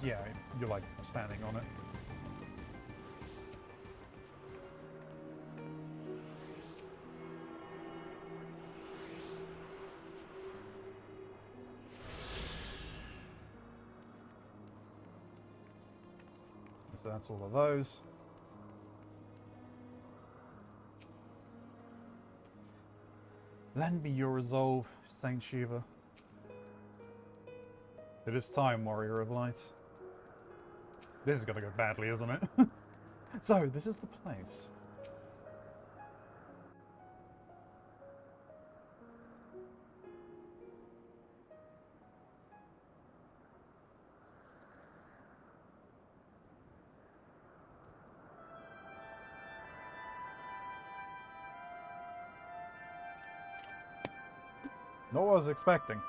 Yeah, you're like standing on it. So that's all of those. Lend me your resolve, Saint Shiva. It is time, Warrior of Light. This is gonna go badly, isn't it? So, this is the place. Not what I was expecting.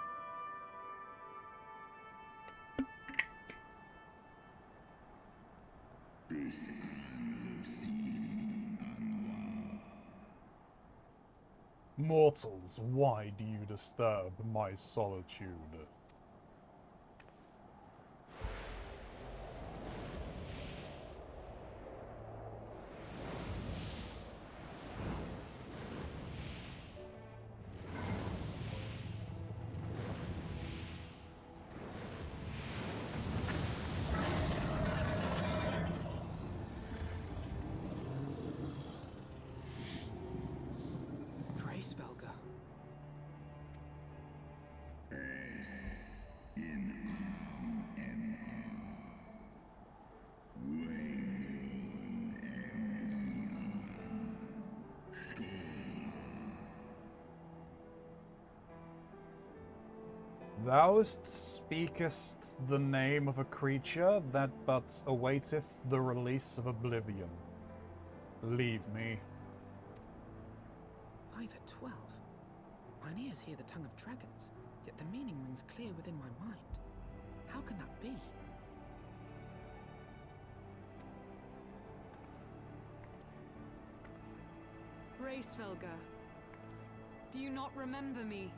Mortals, why do you disturb my solitude? Thou speakest the name of a creature that but awaiteth the release of oblivion. Leave me. By the 12. Mine ears hear the tongue of dragons, yet the meaning rings clear within my mind. How can that be? Racefelger, do you not remember me?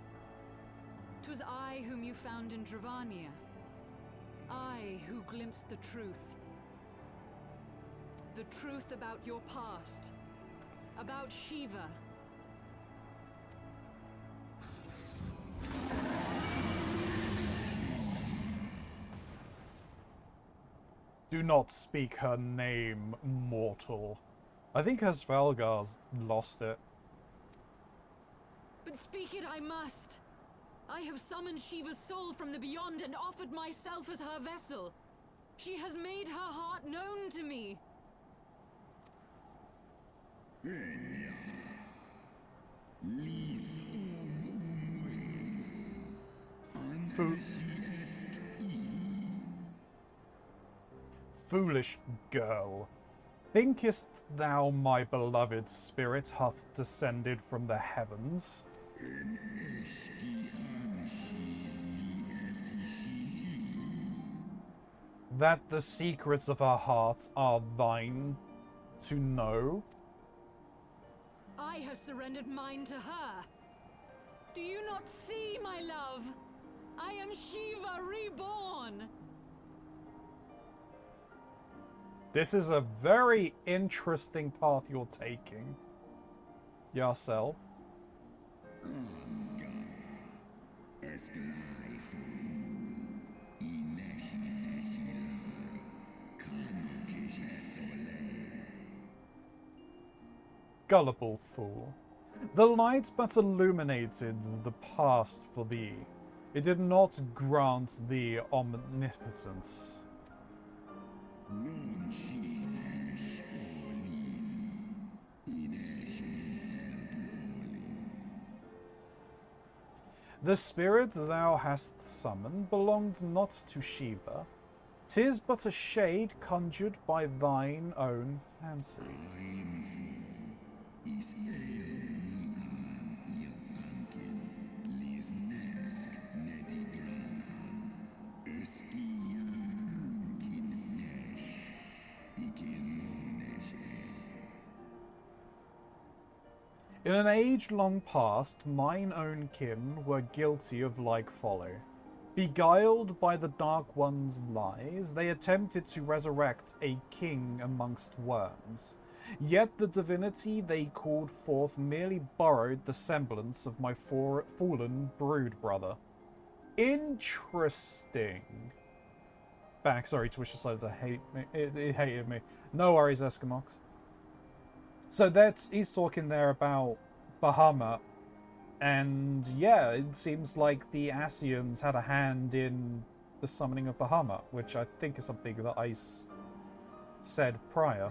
'Twas I whom you found in Dravania. I who glimpsed the truth. The truth about your past. About Shiva. Do not speak her name, mortal. I think Svelgar's lost it. But speak it I must. I have summoned Shiva's soul from the beyond and offered myself as her vessel. She has made her heart known to me. Foolish girl, thinkest thou my beloved spirit hath descended from the heavens? That the secrets of her heart are thine to know? I have surrendered mine to her. Do you not see, my love? I am Shiva reborn. This is a very interesting path you're taking, Yarcel. Gullible fool. The light but illuminated the past for thee. It did not grant thee omnipotence. The spirit thou hast summoned belonged not to Shiva. 'Tis but a shade conjured by thine own fancy. In an age long past, mine own kin were guilty of like folly. Beguiled by the Dark One's lies, they attempted to resurrect a king amongst worms. Yet the divinity they called forth merely borrowed the semblance of my fallen brood brother. Interesting. Back, sorry, Twitch decided to hate me. It hated me. No worries, Eskimox. So he's talking there about Bahamut, and yeah, it seems like the Asians had a hand in the summoning of Bahamut, which I think is something that I said prior.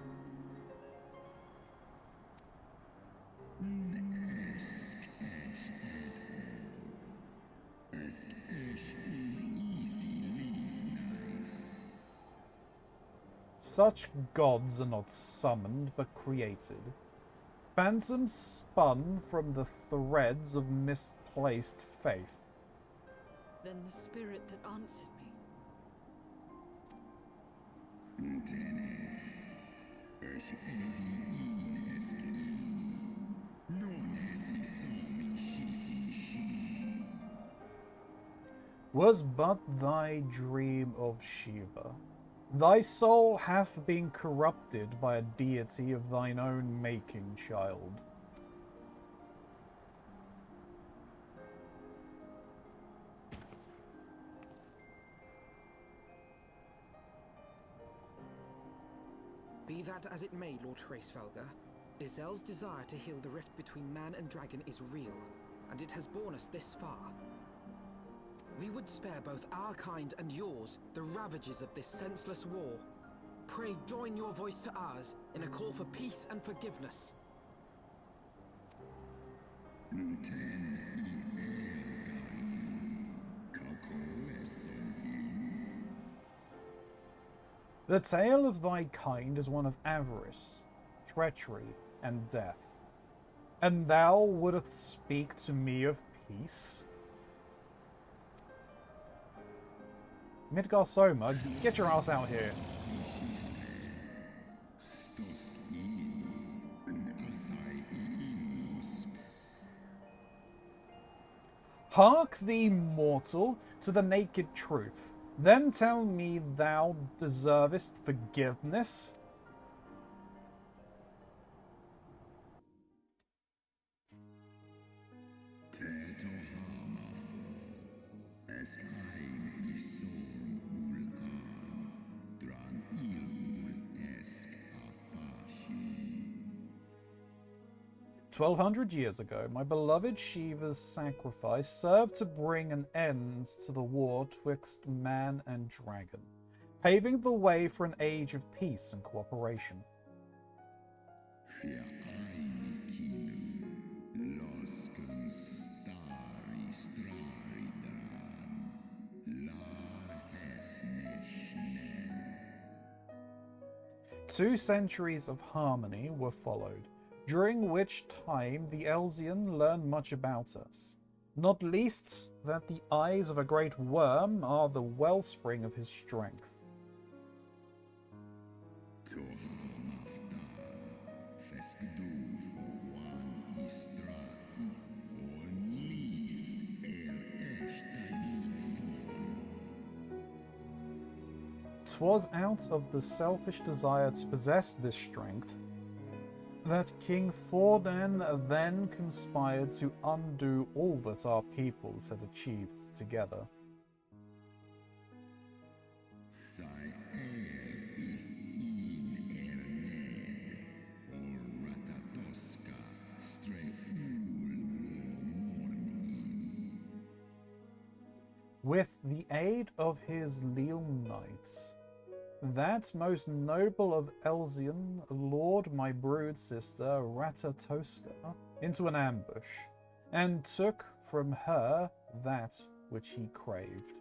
Such gods are not summoned, but created. Phantoms spun from the threads of misplaced faith. Then the spirit that answered me. Was but thy dream of Shiva. Thy soul hath been corrupted by a deity of thine own making, child. Be that as it may, Lord Hraesvelgar, Izel's desire to heal the rift between man and dragon is real, and it has borne us this far. We would spare both our kind and yours the ravages of this senseless war. Pray join your voice to ours in a call for peace and forgiveness. The tale of thy kind is one of avarice, treachery, and death. And thou wouldst speak to me of peace. Midgar Soma, get your ass out here. Hark thee, mortal, to the naked truth. Then tell me thou deservest forgiveness? Es ein isor ul a, dran il esk afashi. 1200 years ago, my beloved Shiva's sacrifice served to bring an end to the war twixt man and dragon, paving the way for an age of peace and cooperation. Two centuries of harmony were followed, during which time the Elsian learned much about us, not least that the eyes of a great worm are the wellspring of his strength. Twas out of the selfish desire to possess this strength that King Thordan then conspired to undo all that our peoples had achieved together. With the aid of his leal knights, that most noble of Elsian lured my brood sister Ratatoska into an ambush, and took from her that which he craved.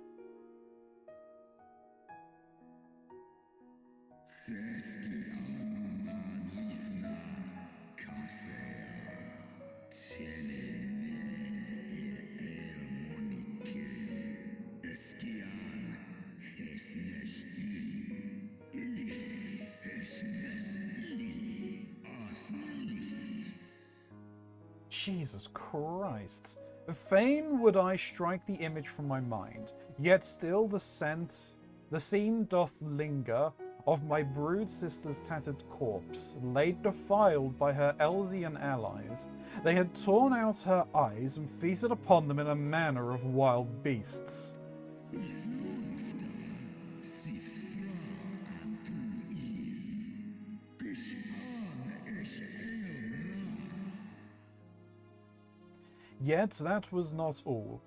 Jesus Christ. Fain would I strike the image from my mind, yet still the scene doth linger of my brood sister's tattered corpse, laid defiled by her Elsian allies. They had torn out her eyes and feasted upon them in a manner of wild beasts. Yet that was not all,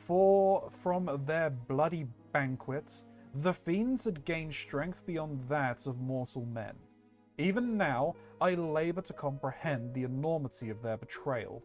for from their bloody banquets, the fiends had gained strength beyond that of mortal men. Even now, I labour to comprehend the enormity of their betrayal.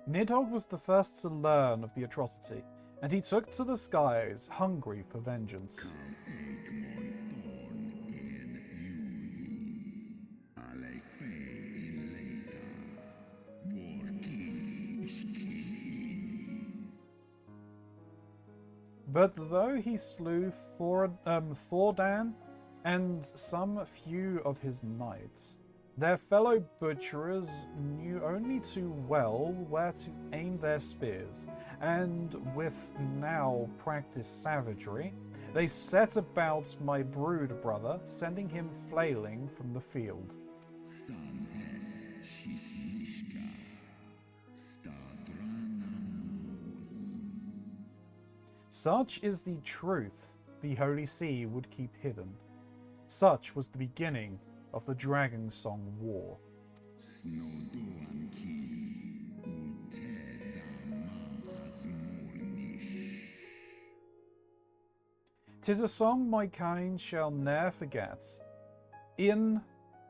Nidhogg was the first to learn of the atrocity, and he took to the skies, hungry for vengeance. But though he slew Thordan and some few of his knights, their fellow butcherers knew only too well where to aim their spears, and with now practiced savagery, they set about my brood brother, sending him flailing from the field. Such is the truth the Holy See would keep hidden. Such was the beginning of the Dragon Song War. 'Tis a song my kind shall ne'er forget. In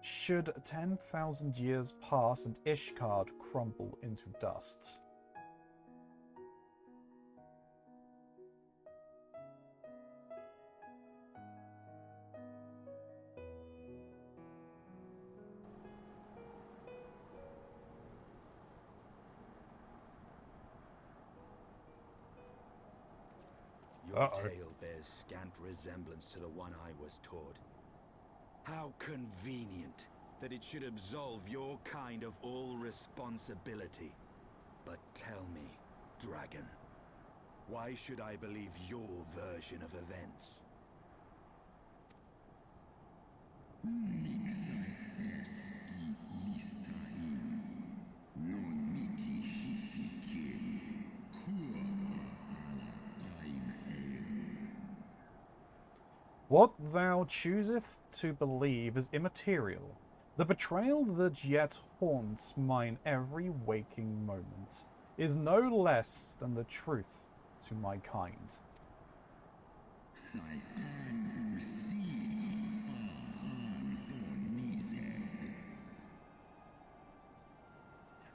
should 10,000 years pass and Ishgard crumble into dust. Your tale bears scant resemblance to the one I was taught. How convenient that it should absolve your kind of all responsibility. But tell me, dragon, why should I believe your version of events? What thou chooseth to believe is immaterial. The betrayal that yet haunts mine every waking moment is no less than the truth to my kind.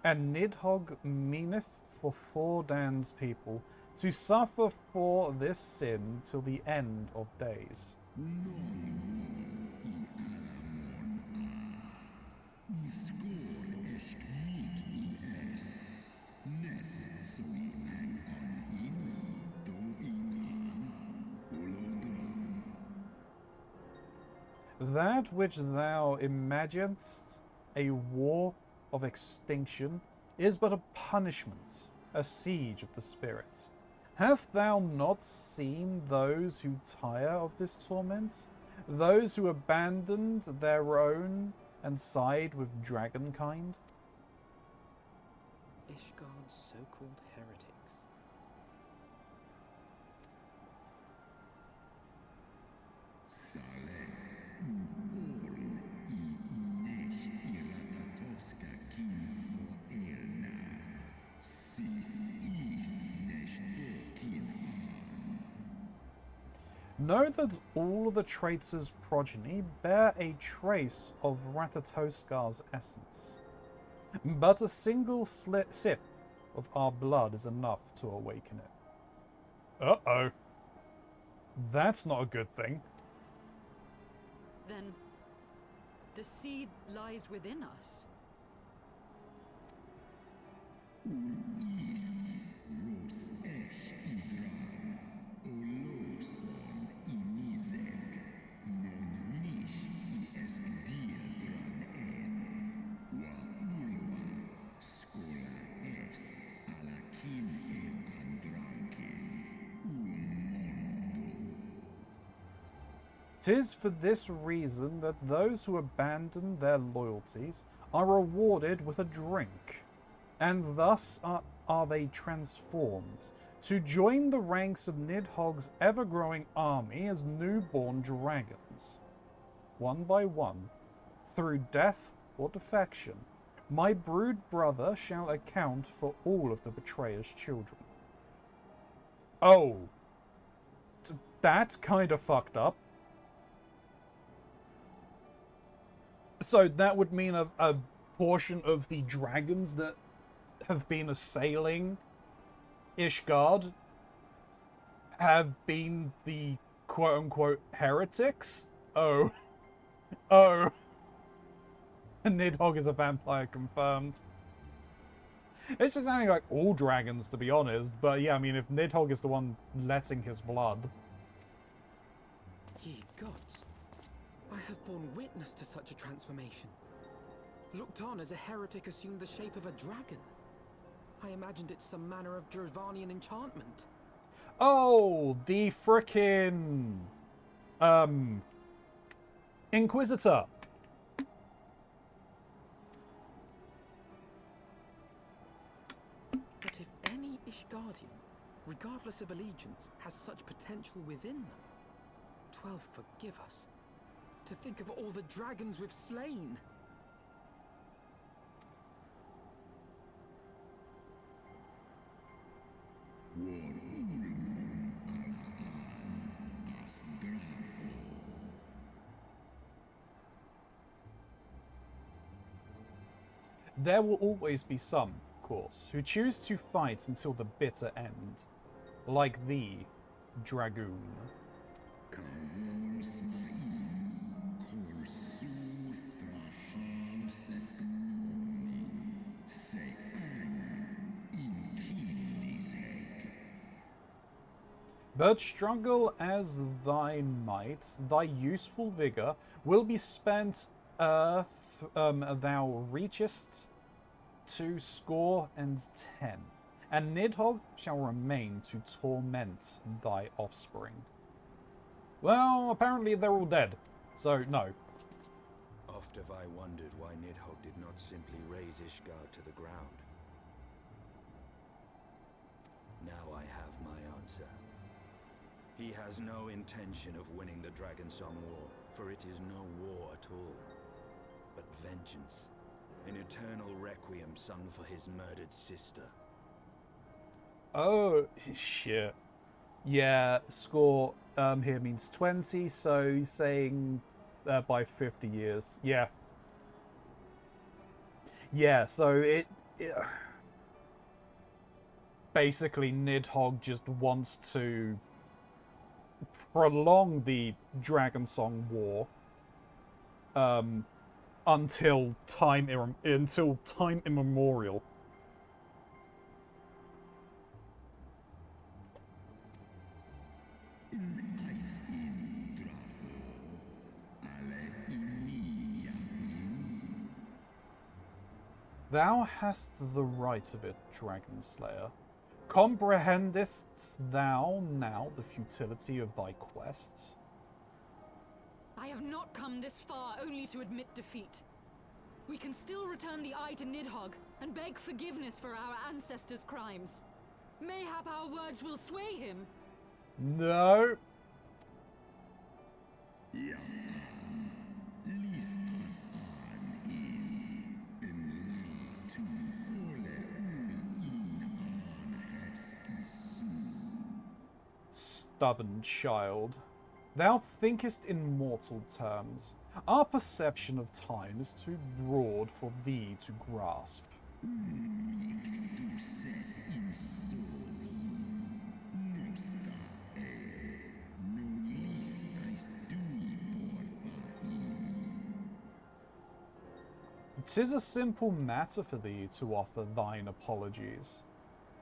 And Nidhogg meaneth for Fordan's people to suffer for this sin till the end of days. That which thou imaginest a war of extinction is but a punishment, a siege of the spirits. Hast thou not seen those who tire of this torment? Those who abandoned their own and side with dragonkind? Ishgard's so-called heretics. Know that all the traitors' progeny bear a trace of Ratatoskar's essence. But a single sip of our blood is enough to awaken it. Uh-oh. That's not a good thing. Then the seed lies within us. Tis for this reason that those who abandon their loyalties are rewarded with a drink, and thus are they transformed to join the ranks of Nidhogg's ever-growing army as newborn dragons. One by one, through death or defection, my brood brother shall account for all of the betrayer's children. Oh, that's kind of fucked up. So that would mean a portion of the dragons that have been assailing Ishgard have been the quote-unquote heretics? Oh. Oh. Nidhogg is a vampire confirmed. It's just sounding like all dragons, to be honest. But yeah, I mean, if Nidhogg is the one letting his blood. Ye gods, I have borne witness to such a transformation. Looked on as a heretic assumed the shape of a dragon. I imagined it some manner of Dravanian enchantment. Oh, the frickin' Inquisitor. But if any Ishgardian, regardless of allegiance, has such potential within them, 12 forgive us. To think of all the dragons we've slain. There will always be some, of course, who choose to fight until the bitter end. Like thee, Dragoon. But struggle as thy might, thy useful vigour will be spent thou reachest to score and 10, and Nidhogg shall remain to torment thy offspring. Well, apparently they're all dead, so no. Oft have I wondered why Nidhogg did not simply raze Ishgard to the ground. Now I have my answer. He has no intention of winning the Dragonsong War, for it is no war at all, but vengeance. An eternal requiem sung for his murdered sister. Oh, shit. Yeah, score here means 20, so saying by 50 years. Yeah. Yeah, so it basically Nidhogg just wants to prolong the Dragonsong War until time immemorial. Thou hast the right of it, Dragon Slayer. Comprehendest thou now the futility of thy quest? I have not come this far only to admit defeat. We can still return the eye to Nidhogg and beg forgiveness for our ancestors' crimes. Mayhap our words will sway him. No. Stubborn child. Thou thinkest in mortal terms. Our perception of time is too broad for thee to grasp. "'Tis a simple matter for thee to offer thine apologies.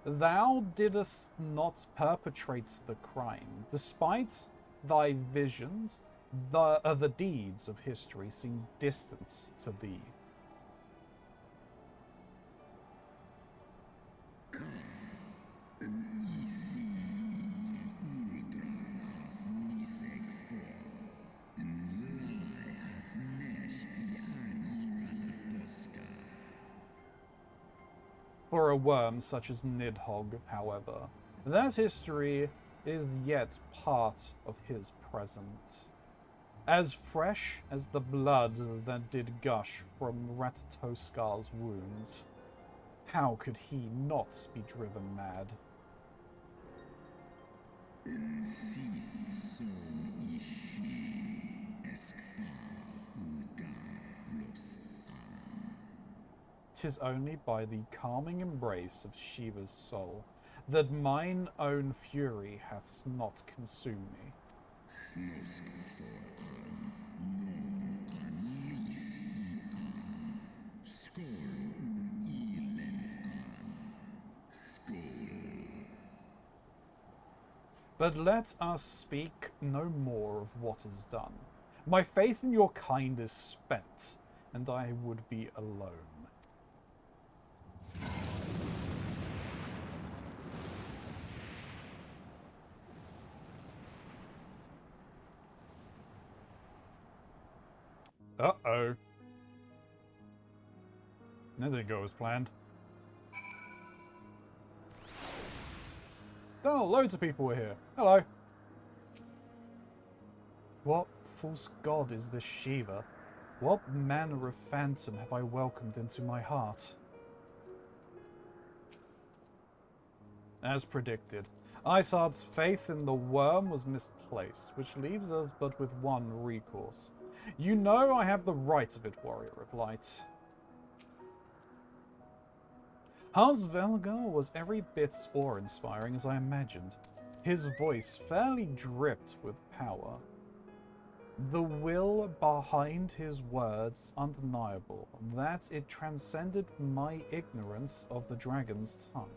Thou didst not perpetrate the crime. Despite thy visions, the deeds of history seem distant to thee. For a worm such as Nidhogg, however, that history is yet part of his present. As fresh as the blood that did gush from Ratatoskar's wounds. How could he not be driven mad? "'Tis only by the calming embrace of Shiva's soul that mine own fury hath not consumed me. But let us speak no more of what is done. My faith in your kind is spent, and I would be alone. Uh-oh. That didn't go as planned. Oh, loads of people are here. Hello. What false god is this Shiva? What manner of phantom have I welcomed into my heart? As predicted, Isard's faith in the worm was misplaced, which leaves us but with one recourse. You know I have the right of it, Warrior of Light. Harsvelgar was every bit as awe-inspiring as I imagined. His voice fairly dripped with power. The will behind his words undeniable, that it transcended my ignorance of the dragon's tongue.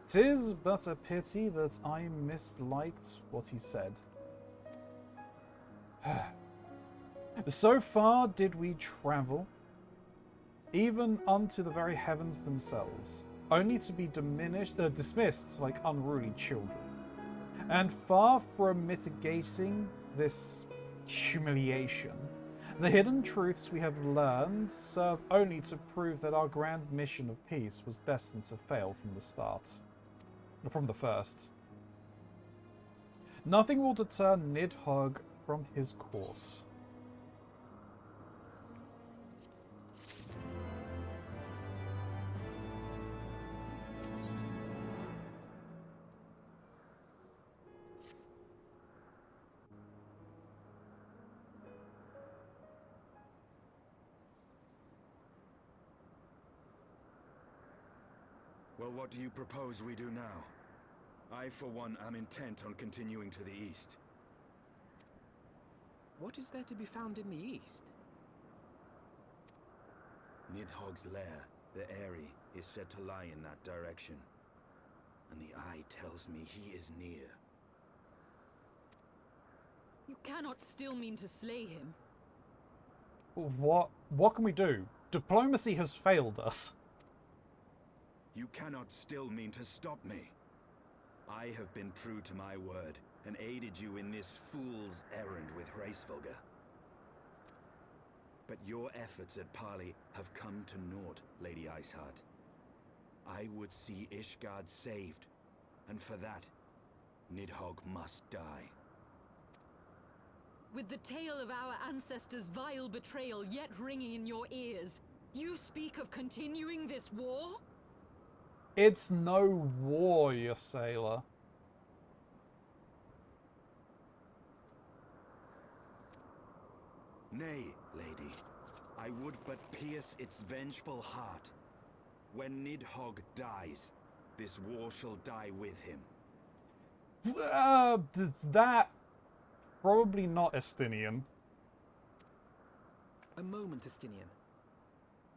'Tis but a pity that I misliked what he said. So far did we travel, even unto the very heavens themselves, only to be dismissed like unruly children. And far from mitigating this humiliation, the hidden truths we have learned serve only to prove that our grand mission of peace was destined to fail from the start. From the first. Nothing will deter Nidhogg from his course. Well, what do you propose we do now? I, for one, am intent on continuing to the east. What is there to be found in the east? Nidhogg's lair, the Eyrie, is said to lie in that direction. And the eye tells me he is near. You cannot still mean to slay him. What can we do? Diplomacy has failed us. You cannot still mean to stop me. I have been true to my word, and aided you in this fool's errand with Hraesvelgr. But your efforts at parley have come to naught, Lady Iceheart. I would see Ishgard saved, and for that, Nidhogg must die. With the tale of our ancestors' vile betrayal yet ringing in your ears, you speak of continuing this war? It's no war, you sailor. Nay, lady. I would but pierce its vengeful heart. When Nidhogg dies, this war shall die with him. That... Probably not Estinian. A moment, Estinian.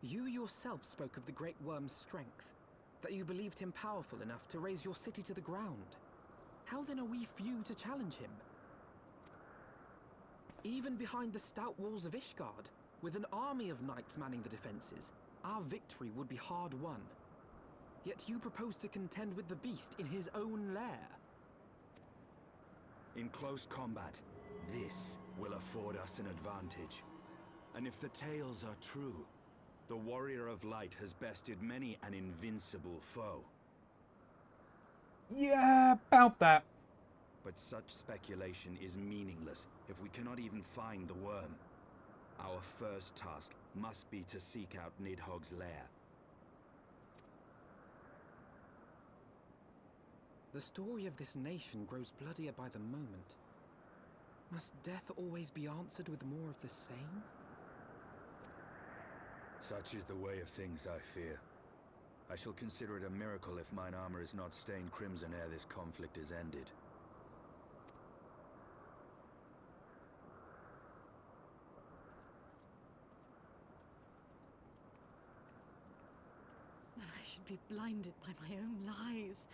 You yourself spoke of the Great Worm's strength, that you believed him powerful enough to raise your city to the ground. How then are we few to challenge him? Even behind the stout walls of Ishgard, with an army of knights manning the defenses, our victory would be hard won. Yet you propose to contend with the beast in his own lair. In close combat, this will afford us an advantage. And if the tales are true, the Warrior of Light has bested many an invincible foe. Yeah, about that. But such speculation is meaningless if we cannot even find the worm. Our first task must be to seek out Nidhogg's lair. The story of this nation grows bloodier by the moment. Must death always be answered with more of the same? Such is the way of things, I fear. I shall consider it a miracle if mine armor is not stained crimson ere this conflict is ended. That I should be blinded by my own lies.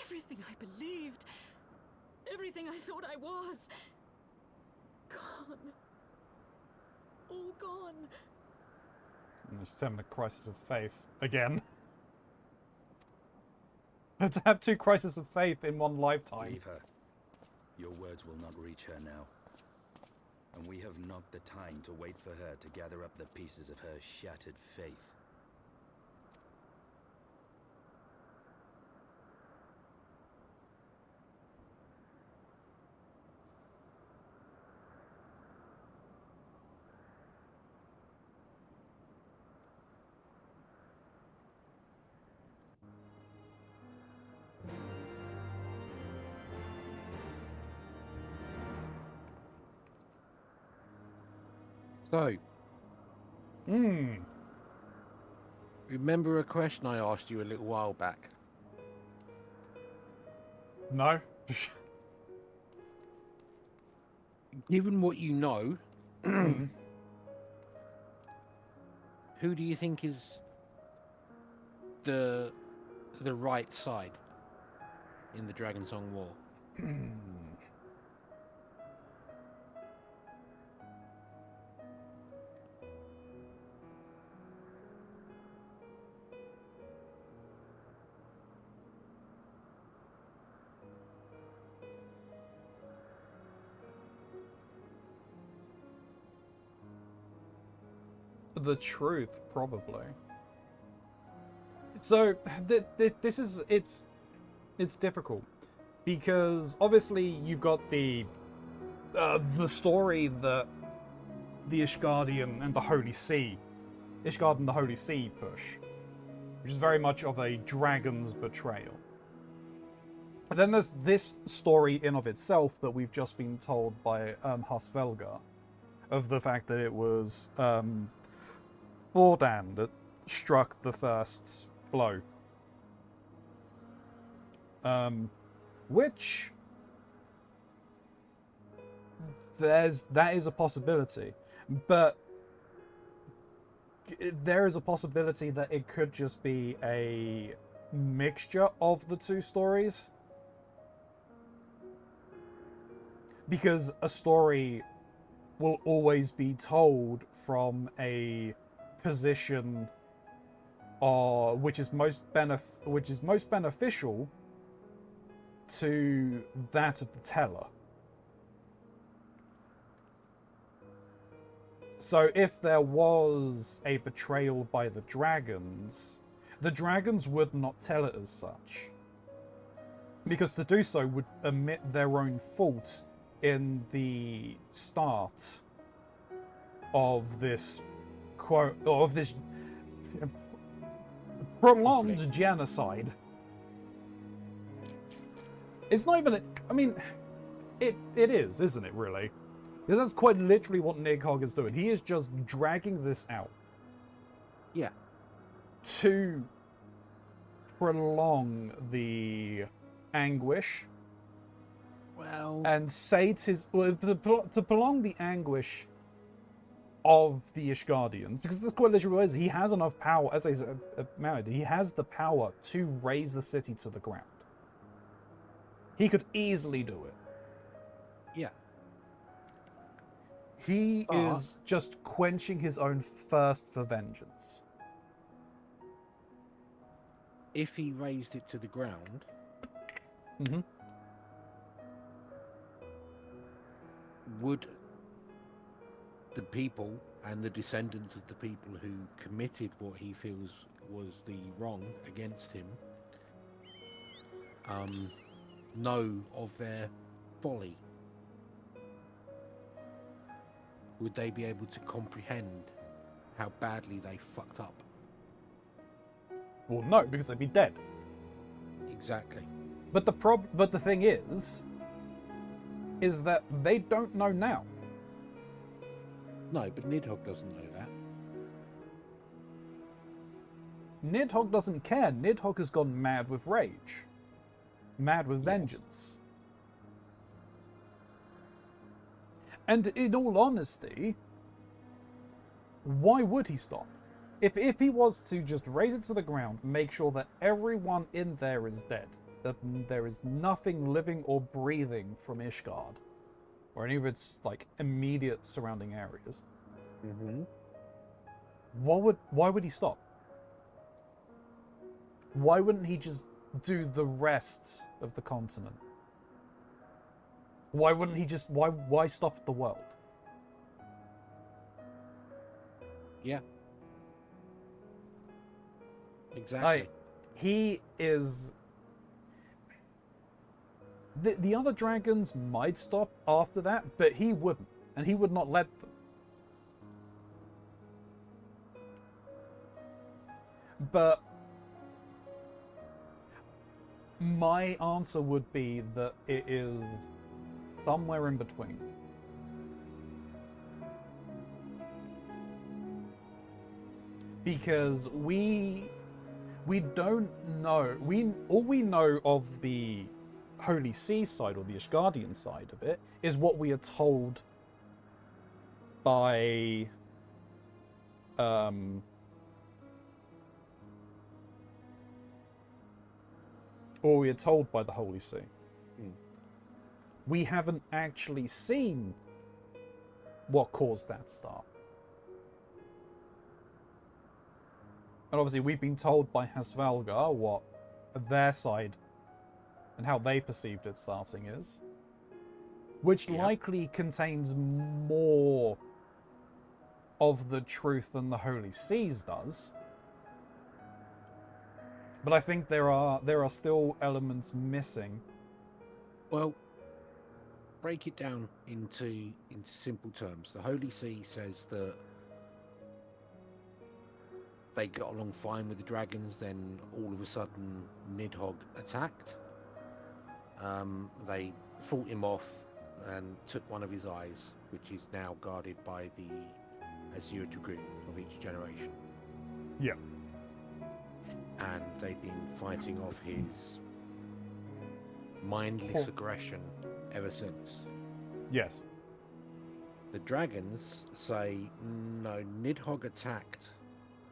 Everything I believed, everything I thought I was, gone. All gone. She's having a crisis of faith again. To have two crises of faith in one lifetime. Leave her. Your words will not reach her now. And we have not the time to wait for her to gather up the pieces of her shattered faith. So, remember a question I asked you a little while back? No. Given what you know, who do you think is the the right side in the Dragon Song War? The truth, probably. So this is it's difficult because obviously you've got the story that the Ishgardian and the Holy See, Ishgard and the Holy See push, which is very much of a dragon's betrayal. And then there's this story in of itself that we've just been told by Hasvelga, of the fact that it was Thordan that struck the first blow. Which that is a possibility, but there is a possibility that it could just be a mixture of the two stories, because a story will always be told from a position which is most beneficial to that of the teller. So if there was a betrayal by the dragons would not tell it as such, because to do so would admit their own fault in the start of this prolonged genocide. It's not even I mean, it is, isn't it, really? Because that's quite literally what Nidhogg is doing. He is just dragging this out. Yeah. To prolong the anguish. Well, and to prolong the anguish of the Ishgardians, because that's quite literally what it is. He has enough power, as I said, he has the power to raise the city to the ground. He could easily do it. Yeah. He is just quenching his own thirst for vengeance. If he raised it to the ground, would the people and the descendants of the people who committed what he feels was the wrong against him know of their folly? Would they be able to comprehend how badly they fucked up? Well, no, because they'd be dead. Exactly. But the thing is that they don't know now. No, but Nidhogg doesn't know that. Nidhogg doesn't care. Nidhogg has gone mad with rage. Mad with vengeance. And in all honesty, why would he stop? If he was to just raise it to the ground, make sure that everyone in there is dead, that there is nothing living or breathing from Ishgard, or any of its like immediate surrounding areas, why would he stop? Why wouldn't he just do the rest of the continent? Why wouldn't he just why stop at the world? Yeah. Exactly. He is... The other dragons might stop after that, but he wouldn't. And he would not let them. But my answer would be that it is somewhere in between. Because we don't know. All we know of the Holy See side, or the Ishgardian side of it, is what we are told by or we are told by the Holy See. Mm. We haven't actually seen what caused that start. And obviously we've been told by Hasvalga what their side and how they perceived it starting is, which likely contains more of the truth than the Holy Seas does. But I think there are still elements missing. Well, break it down into simple terms. The Holy See says that they got along fine with the dragons, then all of a sudden Nidhogg attacked. They fought him off and took one of his eyes, which is now guarded by the Azure Dragoon of each generation. Yeah. And they've been fighting off his mindless aggression ever since. Yes. The dragons say, no, Nidhogg attacked.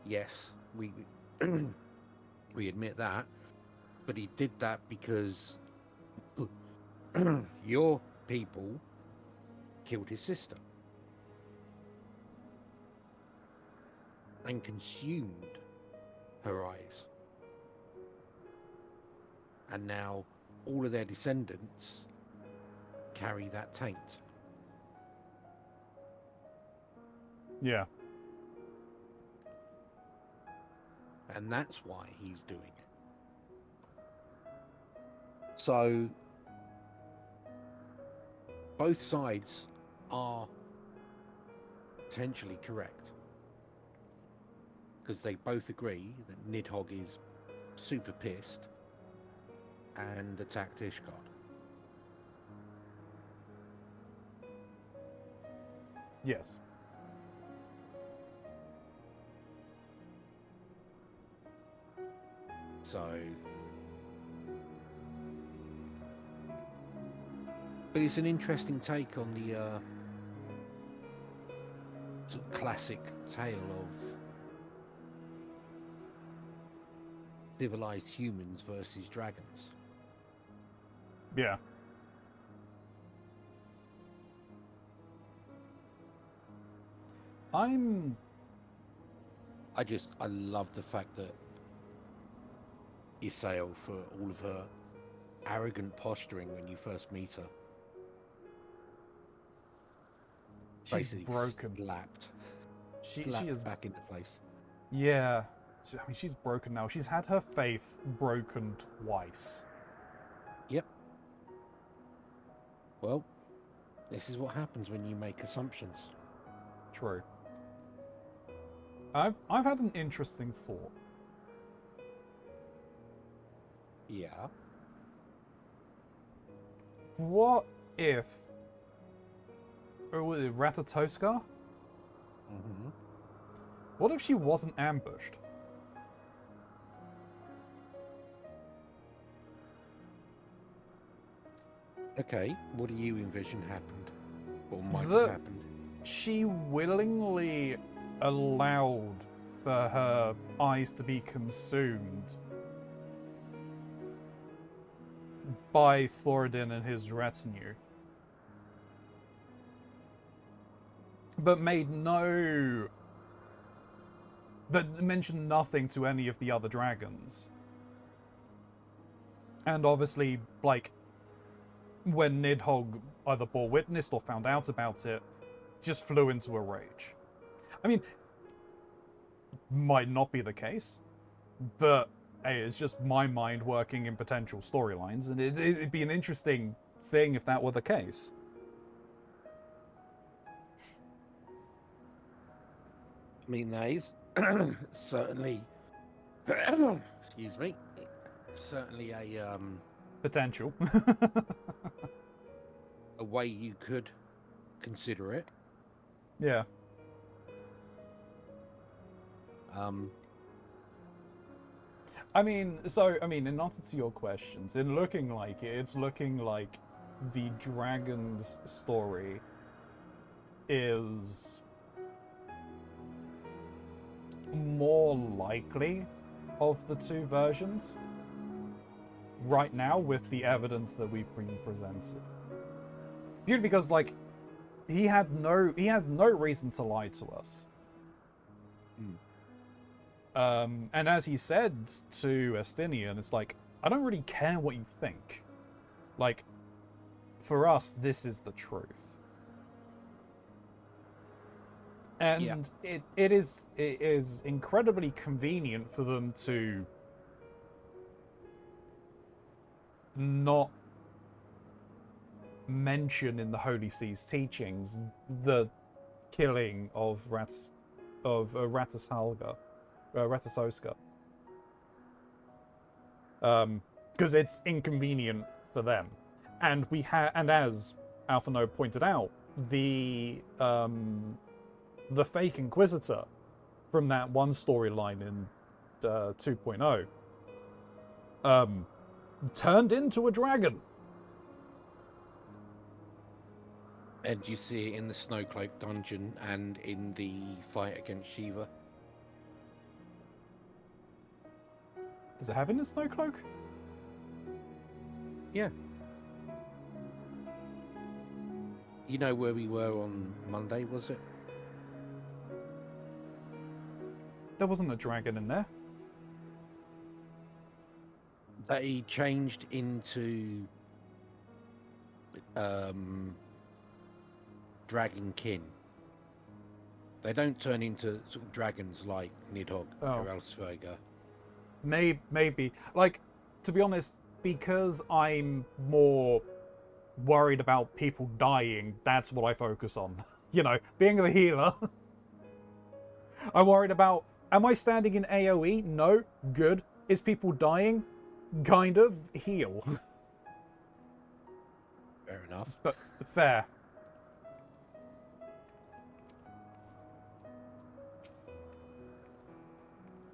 Yes, we we admit that, but he did that because your people killed his sister and consumed her eyes. And now all of their descendants carry that taint. Yeah. And that's why he's doing it. So both sides are potentially correct, because they both agree that Nidhogg is super pissed and attacked Ishgard. Yes. So, but it's an interesting take on the sort of classic tale of civilized humans versus dragons. Yeah. I love the fact that Isael, for all of her arrogant posturing when you first meet her, she's basically broken. She is back into place. Yeah. I mean, she's broken now. She's had her faith broken twice. Yep. Well, this is what happens when you make assumptions. True. I've had an interesting thought. Yeah. What if... Or was it Ratatoskar? Mm-hmm. What if she wasn't ambushed? Okay, what do you envision happened? Or might have happened? She willingly allowed for her eyes to be consumed by Thoradin and his retinue. But mentioned nothing to any of the other dragons. And obviously, like, when Nidhogg either bore witness or found out about it, just flew into a rage. I mean, might not be the case, but hey, it's just my mind working in potential storylines, and it'd be an interesting thing if that were the case. I mean, that is certainly, excuse me, certainly a Potential. a way you could consider it. Yeah. I mean, in answer to your questions, it's looking like the dragon's story is more likely of the two versions. right now with the evidence that we've been presented. Purely because, like, he had no reason to lie to us. And as he said to Estinian, it's like, I don't really care what you think. Like, for us, this is the truth. And it is incredibly convenient for them to not mention in the Holy See's teachings the killing of Ratasoska. Because it's inconvenient for them. And and as Alpha No pointed out, the fake Inquisitor from that one storyline in 2.0 turned into a dragon. And you see it in the Snowcloak dungeon and in the fight against Shiva. Does it have it in Snowcloak? Yeah. You know where we were on Monday, was it? There wasn't a dragon in there. That he changed into dragonkin. They don't turn into sort of dragons like Nidhogg or Elsverga. Maybe. Like, to be honest, because I'm more worried about people dying, that's what I focus on. You know, being the healer. I'm worried about, am I standing in AoE? No. Good. Is people dying? Kind of. Heal. Fair enough. But fair.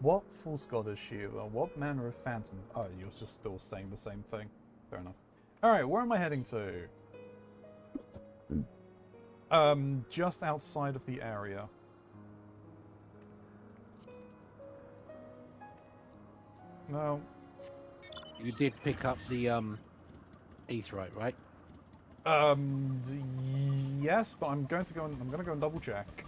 What false god is Shiva? What manner of phantom? Oh, you're just still saying the same thing. Fair enough. Alright, where am I heading to? Just outside of the area. No. You did pick up the aetheryte, right? Yes, but I'm going to go and double check.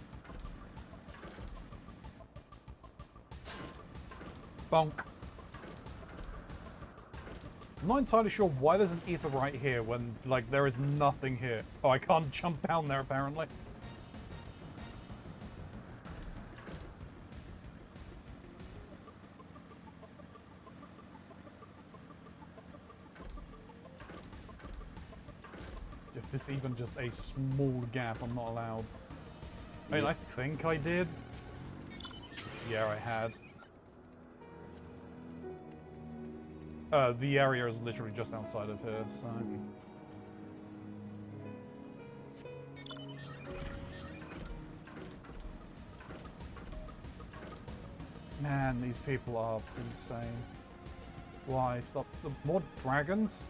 Bonk. I'm not entirely sure why there's an ether right here when, like, there is nothing here. Oh, I can't jump down there, apparently. If this even just a small gap, I'm not allowed. I mean, I think I did. Yeah, I had. The area is literally just outside of here, so... Man, these people are insane. Why? Stop. More dragons?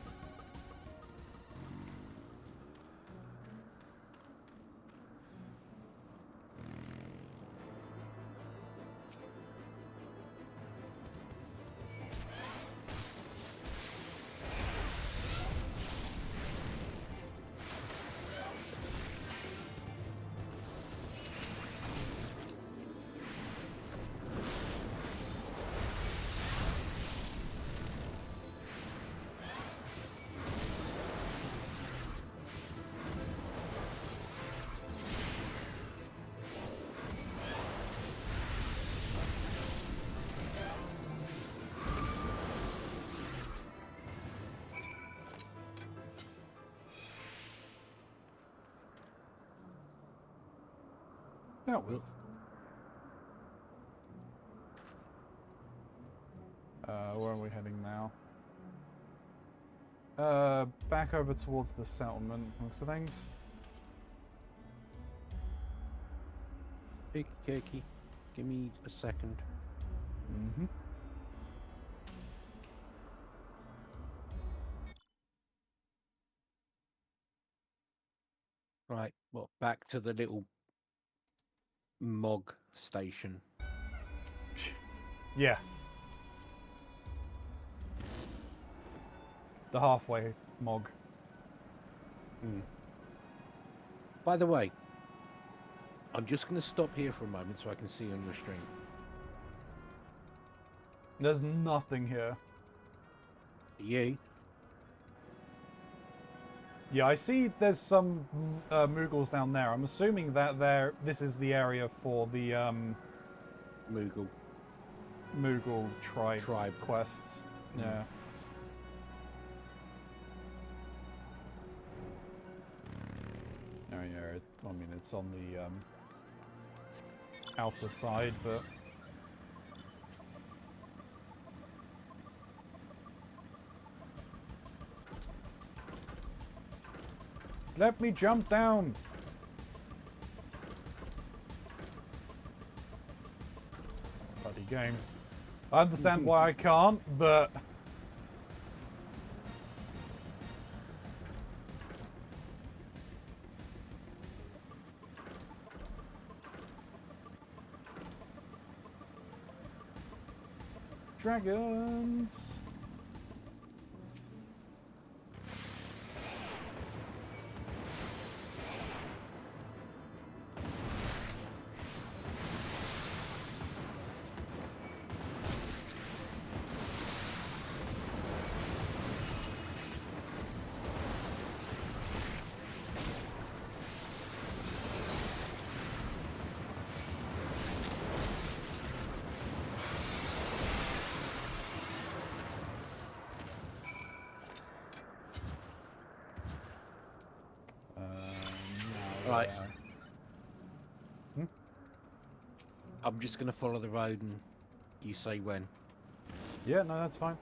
Dealt with. Where are we heading now? Back over towards the settlement, amongst the things. Okie dokie. Give me a second. Mm-hmm. Right, well, back to the little Mog station. Yeah. The halfway mog. By the way, I'm just going to stop here for a moment so I can see on your stream. There's nothing here. You? Yeah, I see there's some Moogles down there. I'm assuming that this is the area for the Moogle tribe quests. Yeah. Oh yeah, I mean it's on the outer side, but let me jump down. Bloody game. I understand why I can't, but dragons. Right. I'm just going to follow the road and you say when. Yeah, no, that's fine.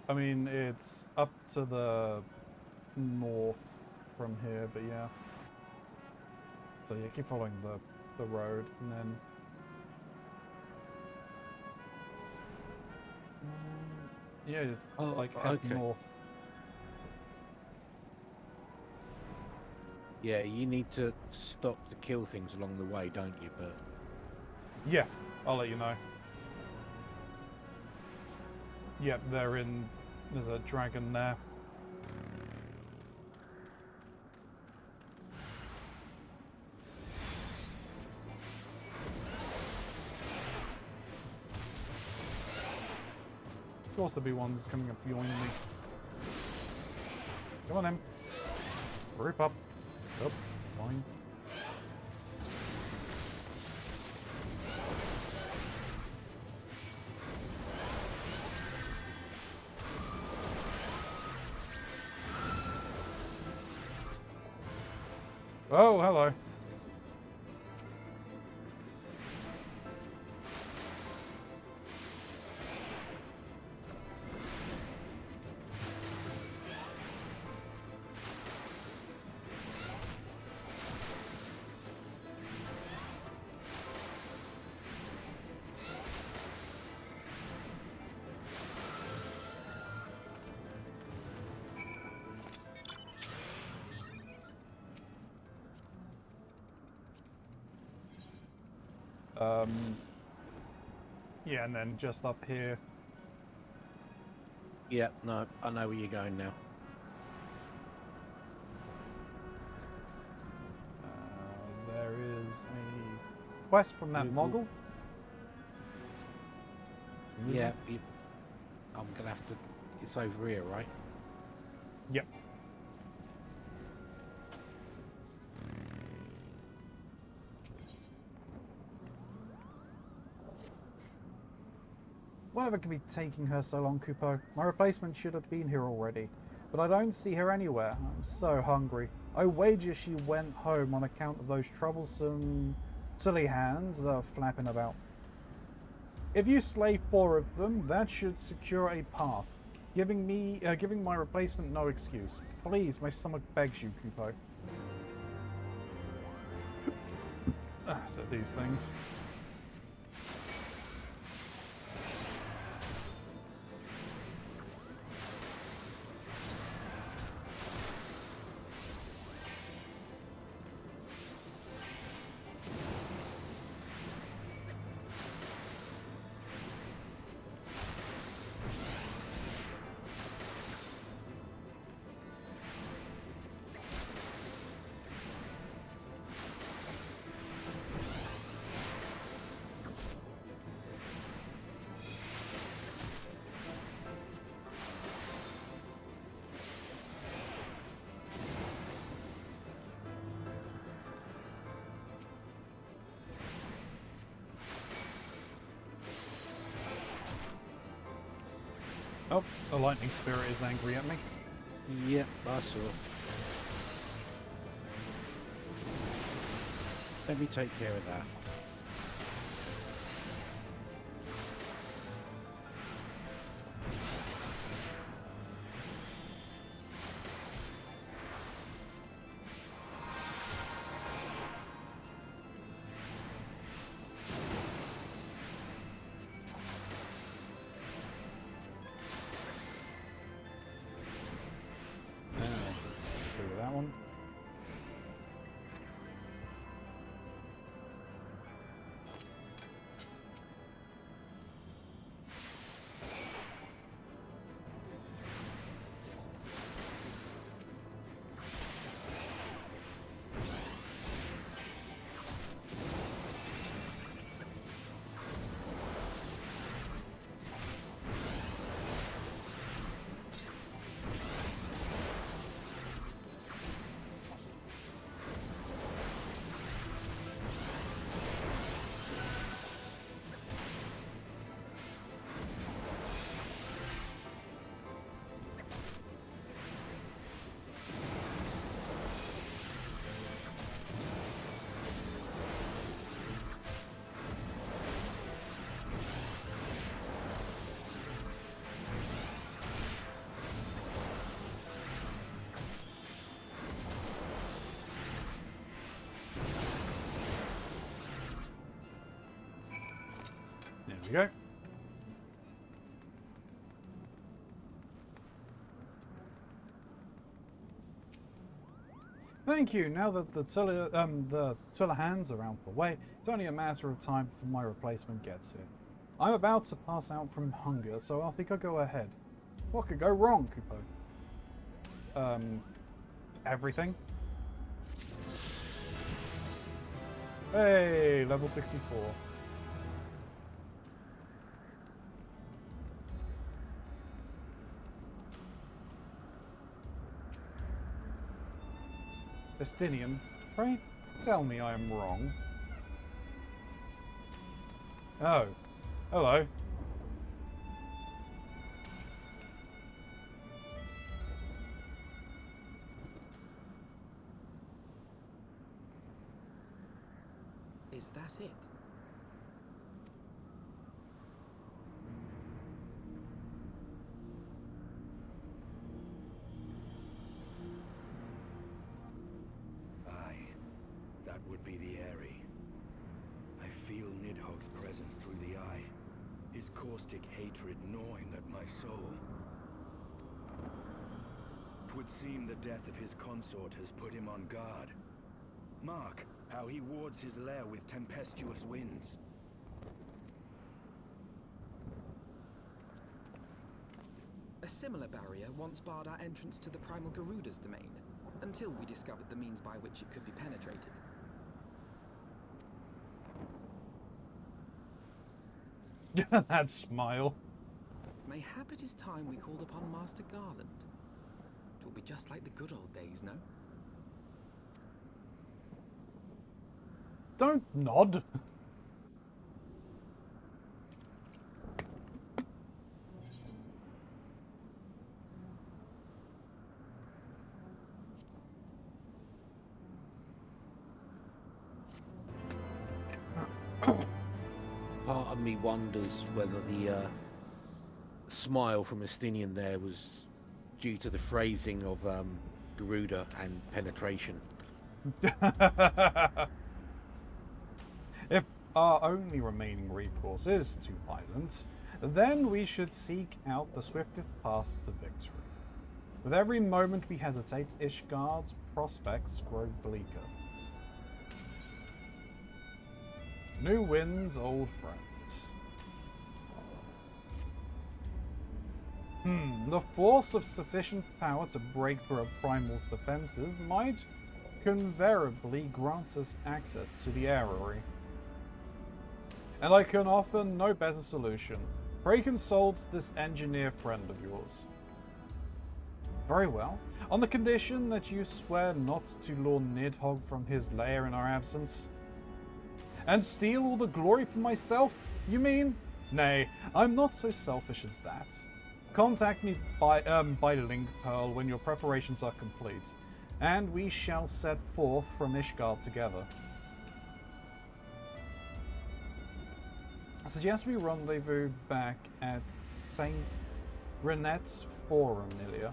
I mean, it's up to the north from here, but yeah. So yeah, keep following the road, and then yeah, just like head north. Yeah, you need to stop to kill things along the way, don't you, Bert? Yeah, I'll let you know. Yep, there's a dragon there. Could also be ones coming up behind me. Come on then. Group up. Oh, fine. Oh, hello. Yeah, and then just up here. Yeah, no, I know where you're going now. There is a quest from that Moggle. Yeah, I'm gonna have to. It's over here, right? Yep. Whatever could be taking her so long, Kupo? My replacement should have been here already, but I don't see her anywhere. I'm so hungry. I wager she went home on account of those troublesome silly hands that are flapping about. If you slay 4 of them, that should secure a path, giving my replacement no excuse. Please, my stomach begs you, Kupo. So these things. Oh, a lightning spirit is angry at me. Yep, I saw. Let me take care of that. Do that one. There we go. Thank you. Now that the Tiller hands are out the way, it's only a matter of time before my replacement gets here. I'm about to pass out from hunger, so I think I'll go ahead. What could go wrong, Kupo? Everything. Hey, level 64. Estinian, pray tell me I am wrong. Oh, hello. Is that it? That would be the Airy. I feel Nidhogg's presence through the eye, his caustic hatred gnawing at my soul. 'Twould seem the death of his consort has put him on guard. Mark how he wards his lair with tempestuous winds. A similar barrier once barred our entrance to the primal Garuda's domain, until we discovered the means by which it could be penetrated. That smile. Mayhap it is time we called upon Master Garland. It will be just like the good old days, no? Don't nod. Part of me wonders whether the smile from Estinian there was due to the phrasing of Garuda and penetration. If our only remaining recourse is to violence, then we should seek out the swiftest path to victory. With every moment we hesitate, Ishgard's prospects grow bleaker. New winds, old friends. The force of sufficient power to break through a primal's defenses might convenably grant us access to the Aerie. And I can offer no better solution. Pray consult this engineer friend of yours. Very well. On the condition that you swear not to lure Nidhogg from his lair in our absence. And steal all the glory for myself, you mean? Nay, I'm not so selfish as that. Contact me by link pearl when your preparations are complete, and we shall set forth from Ishgard together. I suggest we rendezvous back at Saint Renette's Forum, Ilia.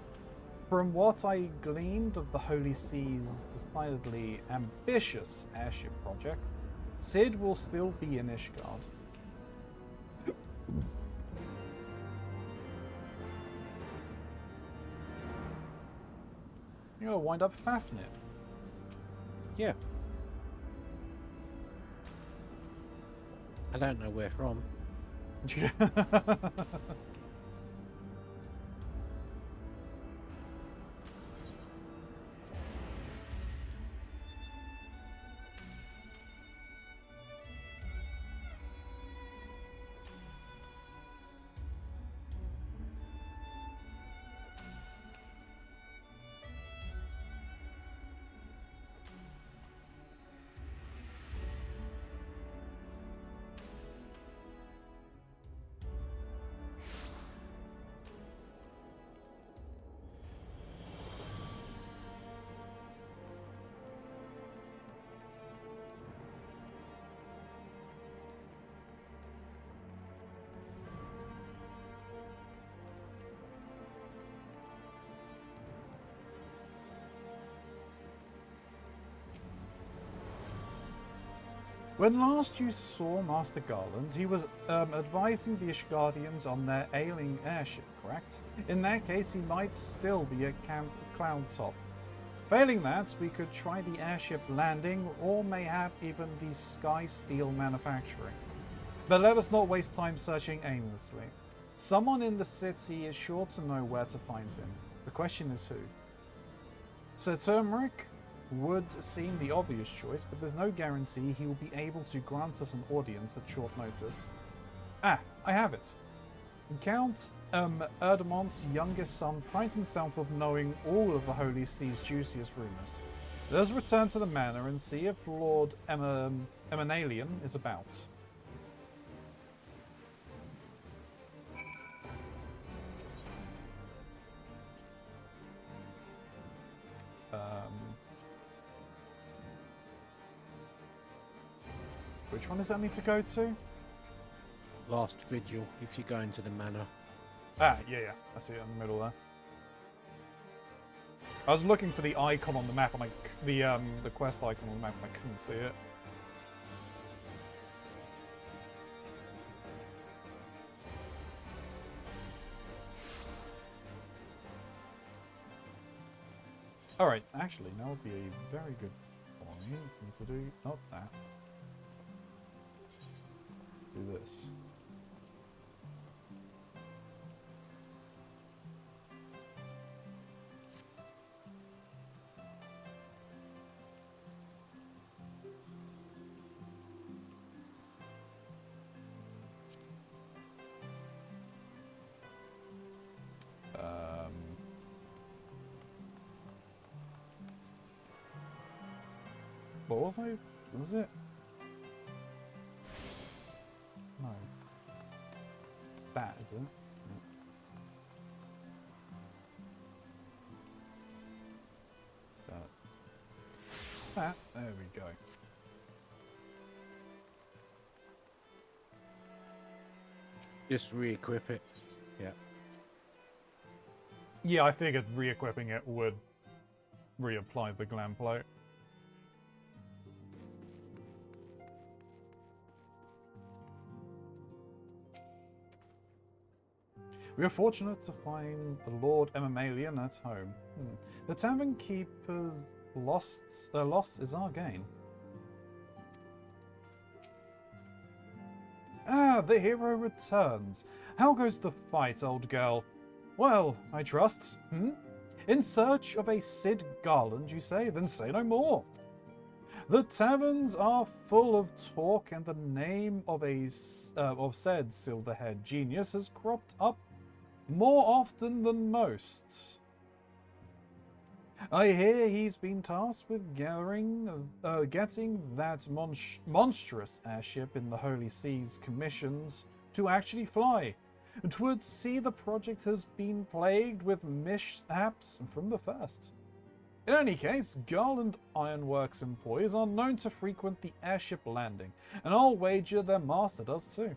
From what I gleaned of the Holy Sea's decidedly ambitious airship project, Cid will still be in Ishgard. You're gonna wind up Fafnir. Yeah. I don't know where from. When last you saw Master Garland, he was advising the Ishgardians on their ailing airship, correct? In that case, he might still be at Camp Cloudtop. Failing that, we could try the airship landing, or mayhap even the Sky Steel manufacturing. But let us not waste time searching aimlessly. Someone in the city is sure to know where to find him. The question is who? Sir Turmeric would seem the obvious choice, but there's no guarantee he will be able to grant us an audience at short notice. Ah, I have it. Count Erdemont's youngest son prides himself of knowing all of the Holy Sea's juiciest rumours. Let us return to the manor and see if Lord Emanalian is about. Which one does that need to go to? Last vigil, if you go into the manor. Ah, yeah, I see it in the middle there. I was looking for the icon on the map, and the quest icon on the map, and I couldn't see it. Alright, actually, now would be a very good point to do, not that. Do this. What was I? Was it? No. That is it. Yeah. That. There we go. Just re-equip it. Yeah. Yeah, I figured re-equipping it would reapply the glam plate. We are fortunate to find the Lord Emanalian at home. The tavern keeper's loss is our gain. Ah, the hero returns. How goes the fight, old girl? Well, I trust. In search of a Cid Garland, you say? Then say no more. The taverns are full of talk, and the name of said silver-haired genius has cropped up more often than most. I hear he's been tasked with getting that monstrous airship in the Holy Sea's commissions to actually fly. 'Twould see the project has been plagued with mishaps from the first. In any case, Garland Ironworks employees are known to frequent the airship landing, and I'll wager their master does too.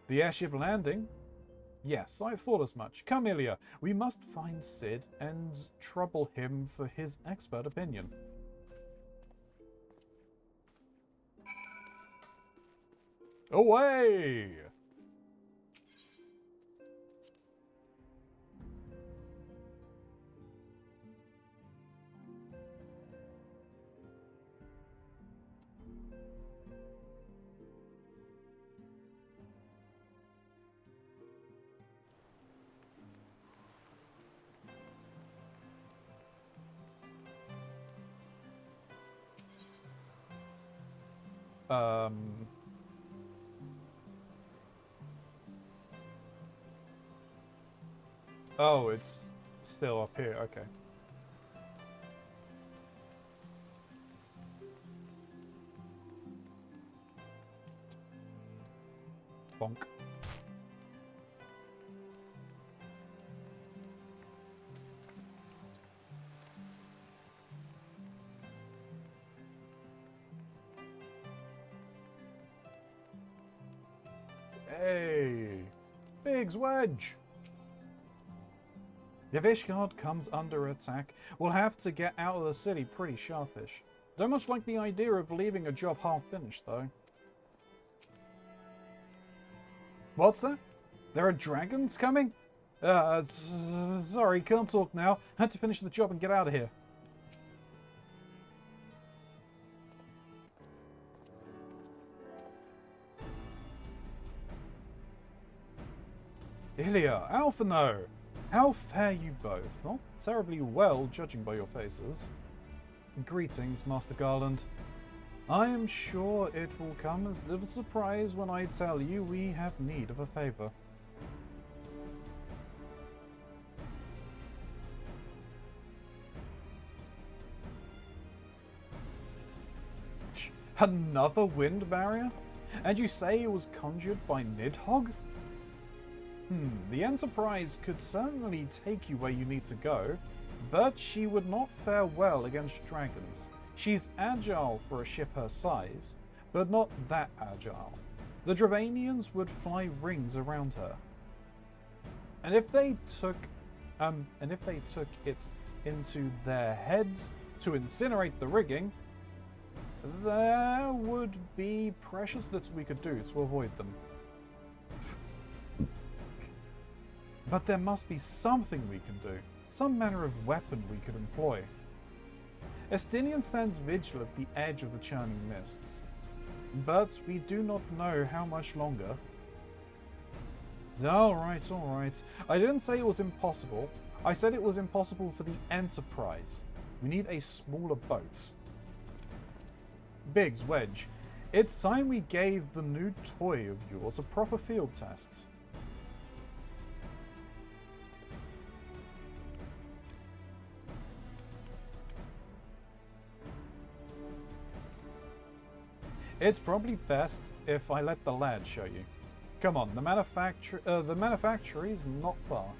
The airship landing? Yes, I thought as much. Come, Ilya, we must find Sid and trouble him for his expert opinion. Away! Oh, it's still up here, okay. Bonk. Hey! Biggs wedge! If Ishgard comes under attack, we'll have to get out of the city pretty sharpish. Don't much like the idea of leaving a job half finished, though. What's that? There are dragons coming? Sorry, can't talk now. Had to finish the job and get out of here. Ilya, Alphino! How fare you both? Not terribly well, judging by your faces. Greetings, Master Garland. I am sure it will come as little surprise when I tell you we have need of a favor. Another wind barrier? And you say it was conjured by Nidhogg? The Enterprise could certainly take you where you need to go, but she would not fare well against dragons. She's agile for a ship her size, but not that agile. The Dravanians would fly rings around her. And if they took it into their heads to incinerate the rigging, there would be precious little we could do to avoid them. But there must be something we can do, some manner of weapon we could employ. Estinian stands vigil at the edge of the churning mists, but we do not know how much longer. Alright. I didn't say it was impossible. I said it was impossible for the Enterprise. We need a smaller boat. Biggs, Wedge, it's time we gave the new toy of yours a proper field test. It's probably best if I let the lad show you. Come on, the manufactory is not far.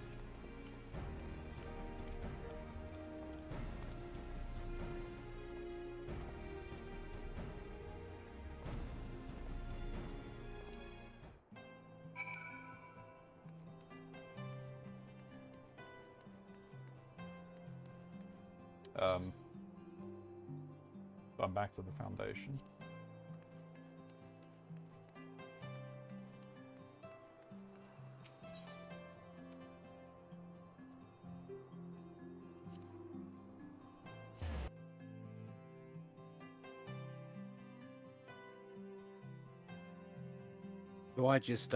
I'm back to the Foundation. So I just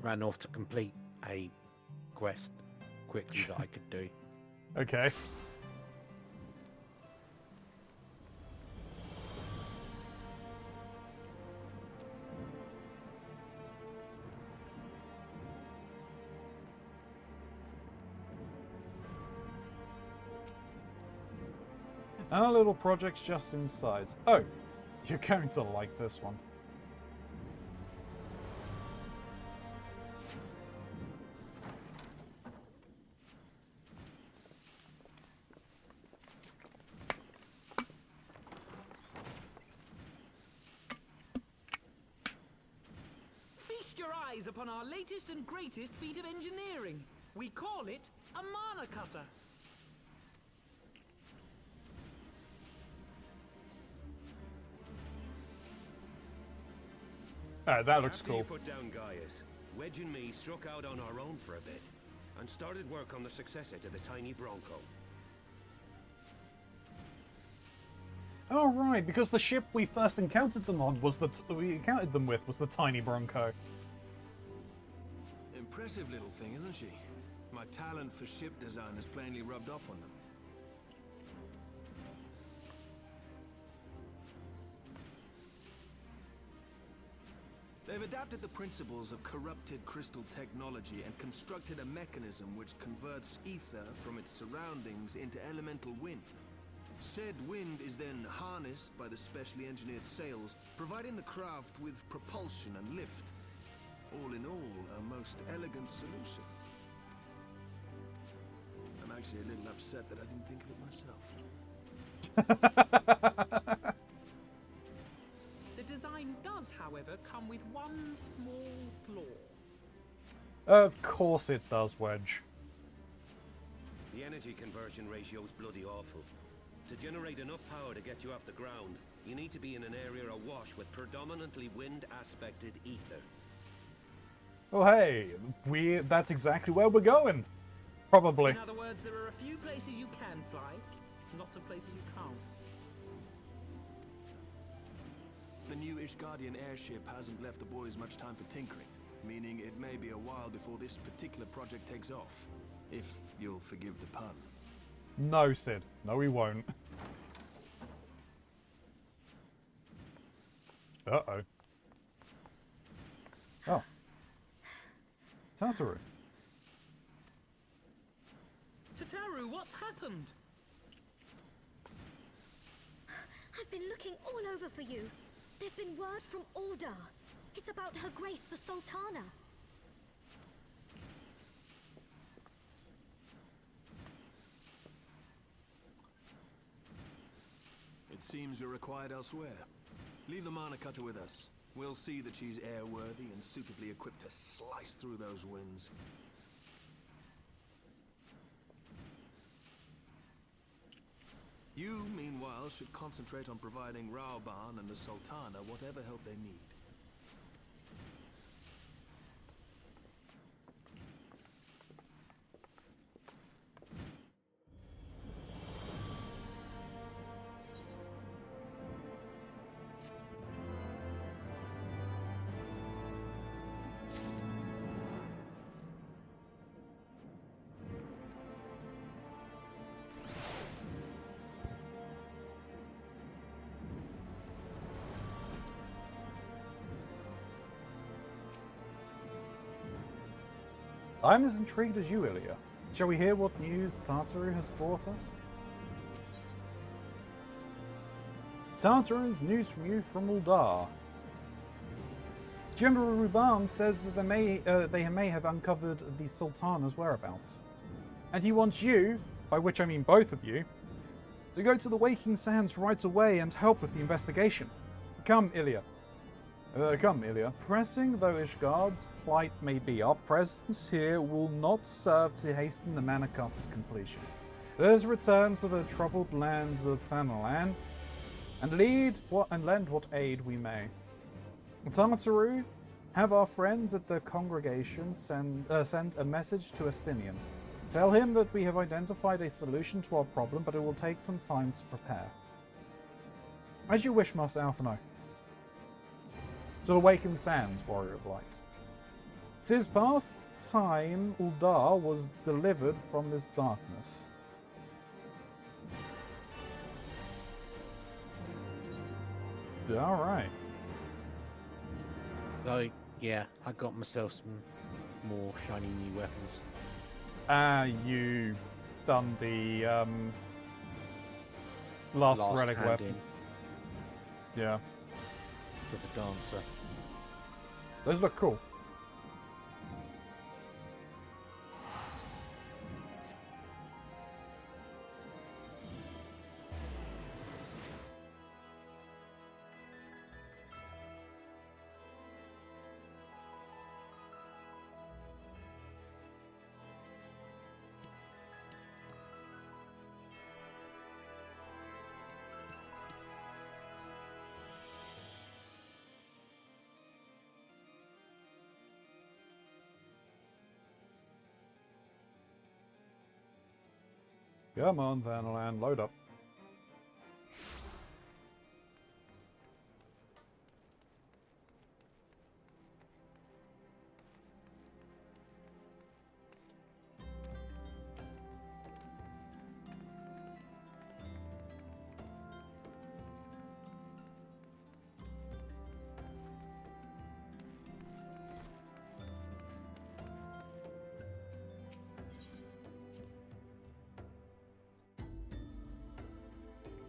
ran off to complete a quest quickly that I could do. Okay. Our little project's just inside. Oh, you're going to like this one. relies upon our latest and greatest feat of engineering. We call it a mana cutter. That looks After cool. you put down Gaius, Wedge and me struck out on our own for a bit, and started work on the successor to the tiny Bronco. Oh right, because the ship we first encountered them on was the tiny Bronco. Impressive little thing, isn't she? My talent for ship design has plainly rubbed off on them. They've adapted the principles of corrupted crystal technology and constructed a mechanism which converts ether from its surroundings into elemental wind. Said wind is then harnessed by the specially engineered sails, providing the craft with propulsion and lift. All in all, a most elegant solution. I'm actually a little upset that I didn't think of it myself. The design does, however, come with one small flaw. Of course it does, Wedge. The energy conversion ratio is bloody awful. To generate enough power to get you off the ground, you need to be in an area awash with predominantly wind-aspected ether. Oh hey, that's exactly where we're going. Probably. In other words, there are a few places you can fly, lots of places you can't. The new Ishgardian airship hasn't left the boys much time for tinkering, meaning it may be a while before this particular project takes off. If you'll forgive the pun. No, Sid. No, we won't. Uh-oh. Oh. Tataru. Tataru, what's happened? I've been looking all over for you. There's been word from Aldar. It's about Her Grace, the Sultana. It seems you're required elsewhere. Leave the mana cutter with us. We'll see that she's airworthy and suitably equipped to slice through those winds. You, meanwhile, should concentrate on providing Raoban and the Sultana whatever help they need. I'm as intrigued as you, Ilya. Shall we hear what news Tataru has brought us? Tataru's news from you from Uldar. General Ruban says that they may have uncovered the Sultana's whereabouts. And he wants you, by which I mean both of you, to go to the Waking Sands right away and help with the investigation. Come, Ilya. Pressing though Ishgard's plight may be, our presence here will not serve to hasten the Mana Cutter's completion. Let us return to the troubled lands of Thanalan and lend what aid we may. Tamateru, have our friends at the congregation send a message to Estinian. Tell him that we have identified a solution to our problem, but it will take some time to prepare. As you wish, Master Alphino. To the Wakened Sands, Warrior of Light. 'Tis past time Uldar was delivered from this darkness. Alright. So, yeah, I got myself some more shiny new weapons. You done the last relic hand weapon. in Yeah. for the dancer. Those look cool. Come on, Vanland, load up.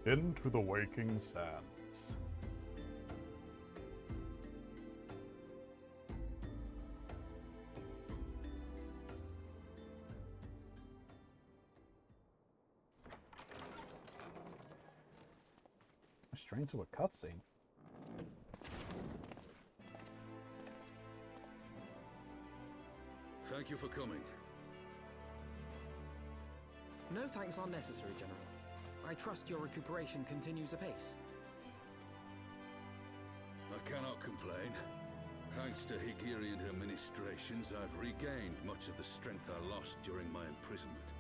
Into the waking sands. Straight into a cutscene. Thank you for coming. No thanks are necessary, General. I trust your recuperation continues apace. I cannot complain. Thanks to Higiri and her ministrations, I've regained much of the strength I lost during my imprisonment.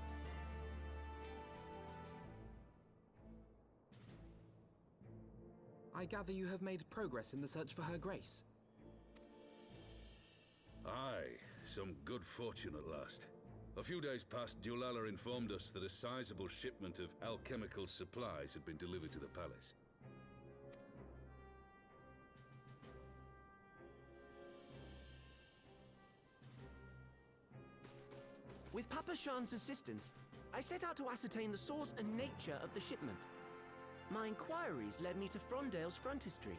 I gather you have made progress in the search for Her Grace. Aye, some good fortune at last. A few days past, Dulala informed us that a sizable shipment of alchemical supplies had been delivered to the palace. With Papa Shan's assistance, I set out to ascertain the source and nature of the shipment. My inquiries led me to Frondale's frontistery.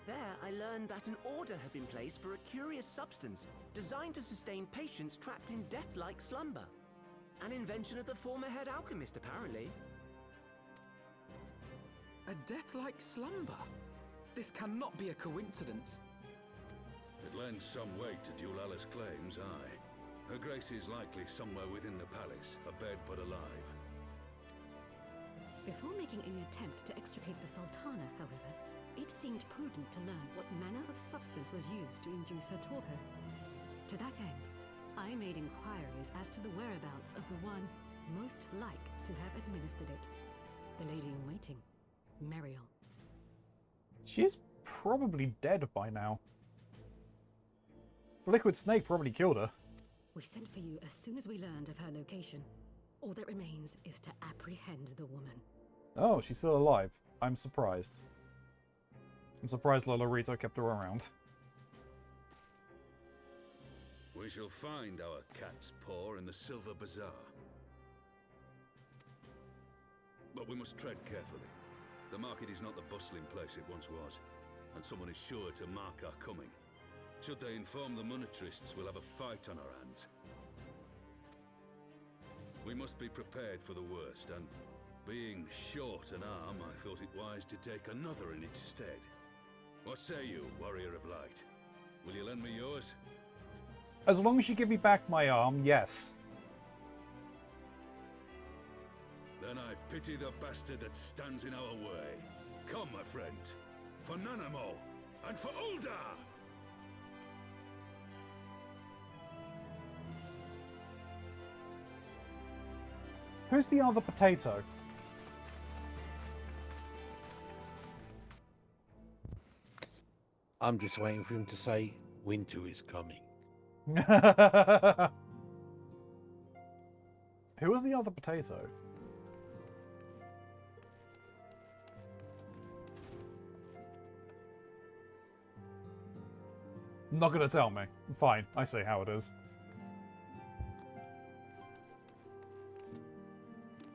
There, I learned that an order had been placed for a curious substance designed to sustain patients trapped in death-like slumber. An invention of the former head alchemist, apparently. A death-like slumber? This cannot be a coincidence. It lends some weight to Dulala's claims, aye. Her Grace is likely somewhere within the palace, abed but alive. Before making any attempt to extricate the Sultana, however, it seemed prudent to learn what manner of substance was used to induce her torpor. To that end, I made inquiries as to the whereabouts of the one most like to have administered it. The lady-in-waiting, Meriel. She's probably dead by now. The Liquid Snake probably killed her. We sent for you as soon as we learned of her location. All that remains is to apprehend the woman. Oh, she's still alive. I'm surprised. I'm surprised Lolorito kept her around. We shall find our cat's paw in the Silver Bazaar. But we must tread carefully. The market is not the bustling place it once was, and someone is sure to mark our coming. Should they inform the monetarists, we'll have a fight on our hands. We must be prepared for the worst, and being short an arm, I thought it wise to take another in its stead. What say you, Warrior of Light? Will you lend me yours? As long as you give me back my arm, yes. Then I pity the bastard that stands in our way. Come, my friends, for Nanamo and for Uldar! Who's the other potato? I'm just waiting for him to say, winter is coming. Who was the other potato? Not gonna tell me. Fine, I see how it is.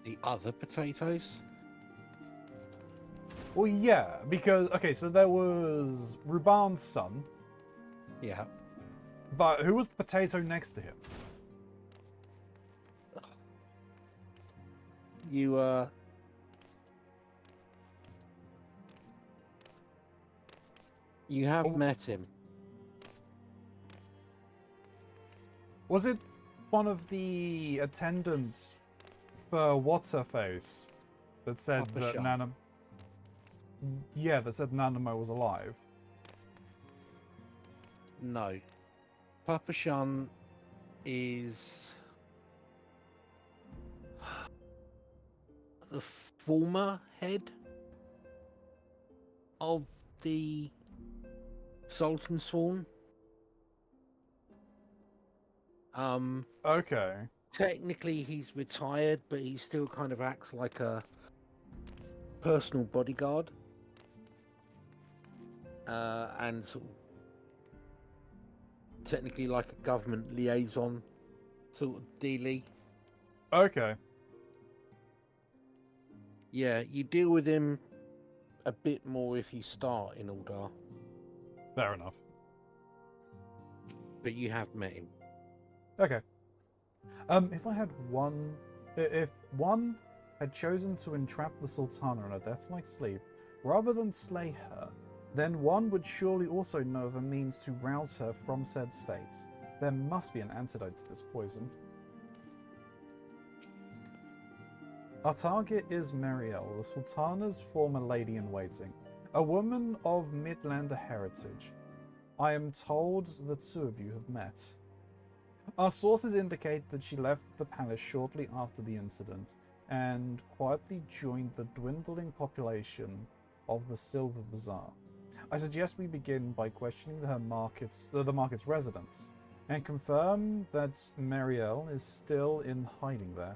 The other potatoes? Well, yeah, because, okay, so there was Ruban's son. Yeah. But who was the potato next to him? You, You have met him. Was it one of the attendants for What's-Her-Face that said Papa that Shan. Nanamo... Yeah, that said Nanamo was alive? No. Papa Shan is... the former head of the Sultan Sworn. Okay. Technically he's retired, but he still kind of acts like a personal bodyguard. And sort of technically like a government liaison sort of dealy. Okay. Yeah, you deal with him a bit more if you start in Uldar, Fair enough. but you have met him. Okay. If I had one... If one had chosen to entrap the Sultana in a death-like sleep, rather than slay her, then one would surely also know of a means to rouse her from said state. There must be an antidote to this poison. Our target is Marielle, the Sultana's former lady-in-waiting, a woman of Midlander heritage. I am told the two of you have met. Our sources indicate that she left the palace shortly after the incident and quietly joined the dwindling population of the Silver Bazaar. I suggest we begin by questioning the market's residents and confirm that Marielle is still in hiding there.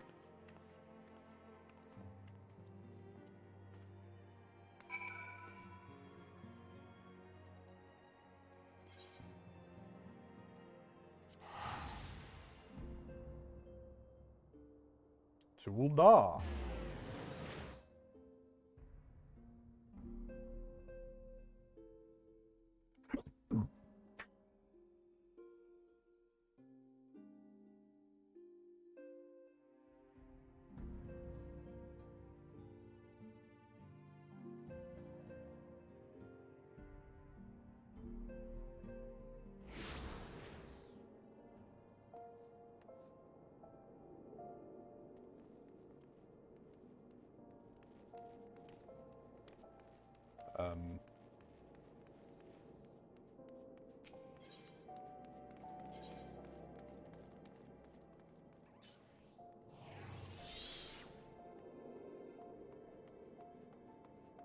To Uldar.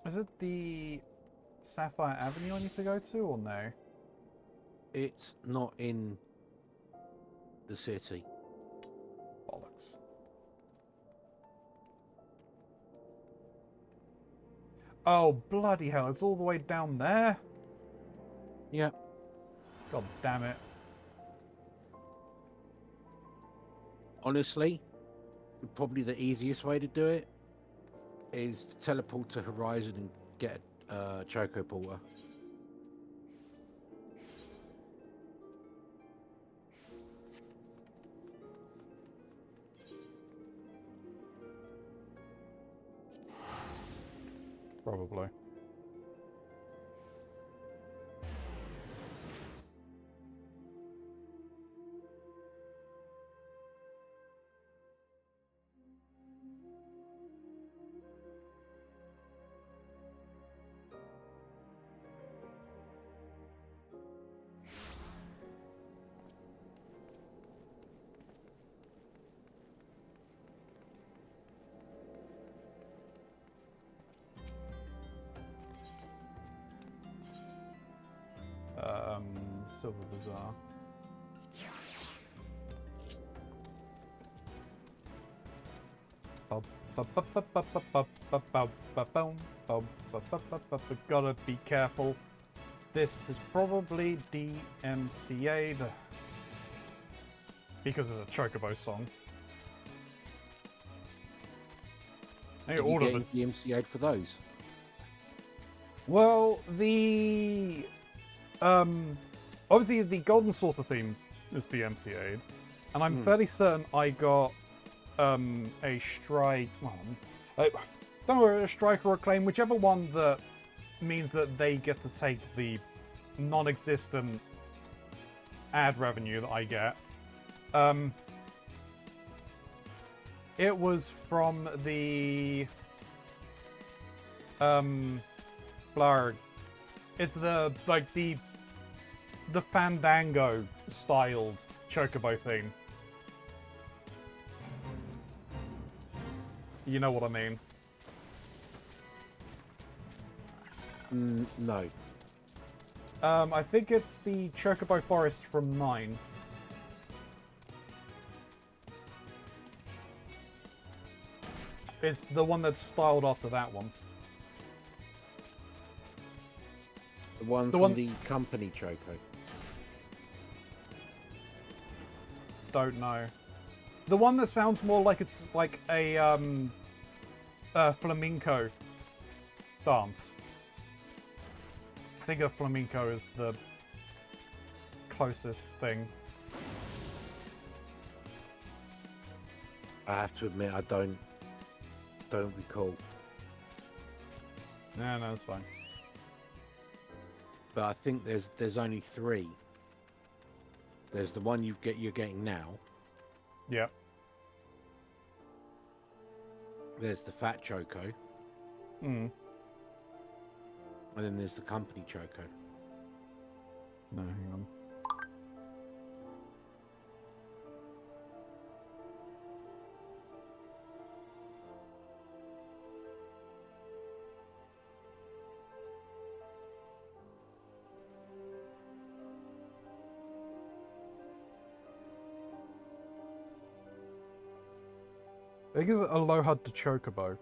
Is it the Sapphire Avenue I need to go to, or no? It's not in the city. Bollocks. Oh, bloody hell, it's all the way down there? Yeah. God damn it. Honestly, probably the easiest way to do it is to teleport to Horizon and get a Choco Porter. Probably. Silver Bazaar. Gotta be careful. This is probably DMCA'd because it's a Chocobo song. Hey, Are you all of getting DMCA'd for those? Well, the obviously the Golden Saucer theme is DMCA'd, and I'm fairly certain I got a strike. I don't know, a strike or a claim, whichever one that means that they get to take the non-existent ad revenue that I get. It was from the Blarg. It's the the Fandango style Chocobo theme. You know what I mean. No. I think it's the Chocobo Forest from 9. It's the one that's styled after that one. The one from the company Choco. Don't know. The one that sounds more like it's like a flamenco dance. I think a flamenco is the closest thing. I have to admit, I don't recall. No, it's fine. But I think there's only 3. There's the one you're getting now. Yeah. There's the Fat Choco. Mm. And then there's the company Choco. No, hang on. I think it's Aloha de Chocobo.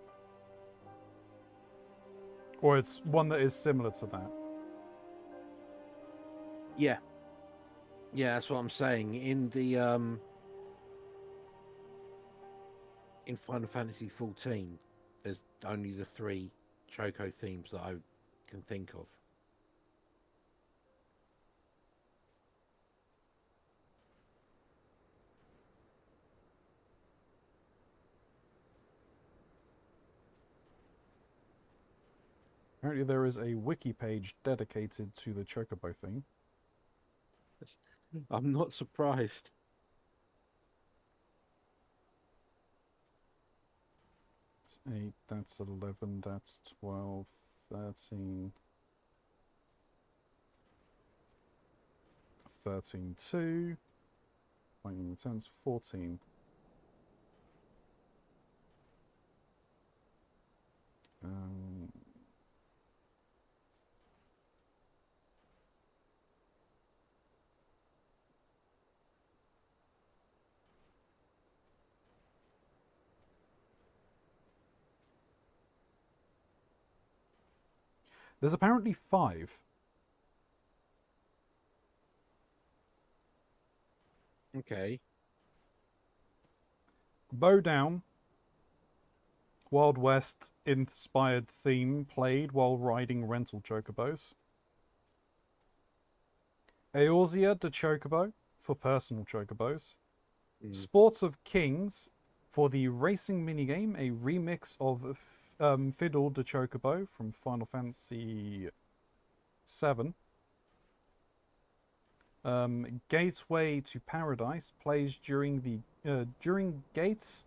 Or it's one that is similar to that. Yeah. Yeah, that's what I'm saying. In the in Final Fantasy XIV, there's only the 3 Choco themes that I can think of. Apparently there is a wiki page dedicated to the Chocobo thing. I'm not surprised. That's 8, that's 11, that's 12, 13... 13, 2. Lightning returns 14. There's apparently 5. Okay. Bow Down. Wild West inspired theme played while riding rental chocobos. Eorzea de Chocobo for personal chocobos. Sports of Kings for the racing minigame, a remix of Fiddle de Chocobo from Final Fantasy VII. Gateway to Paradise plays during gates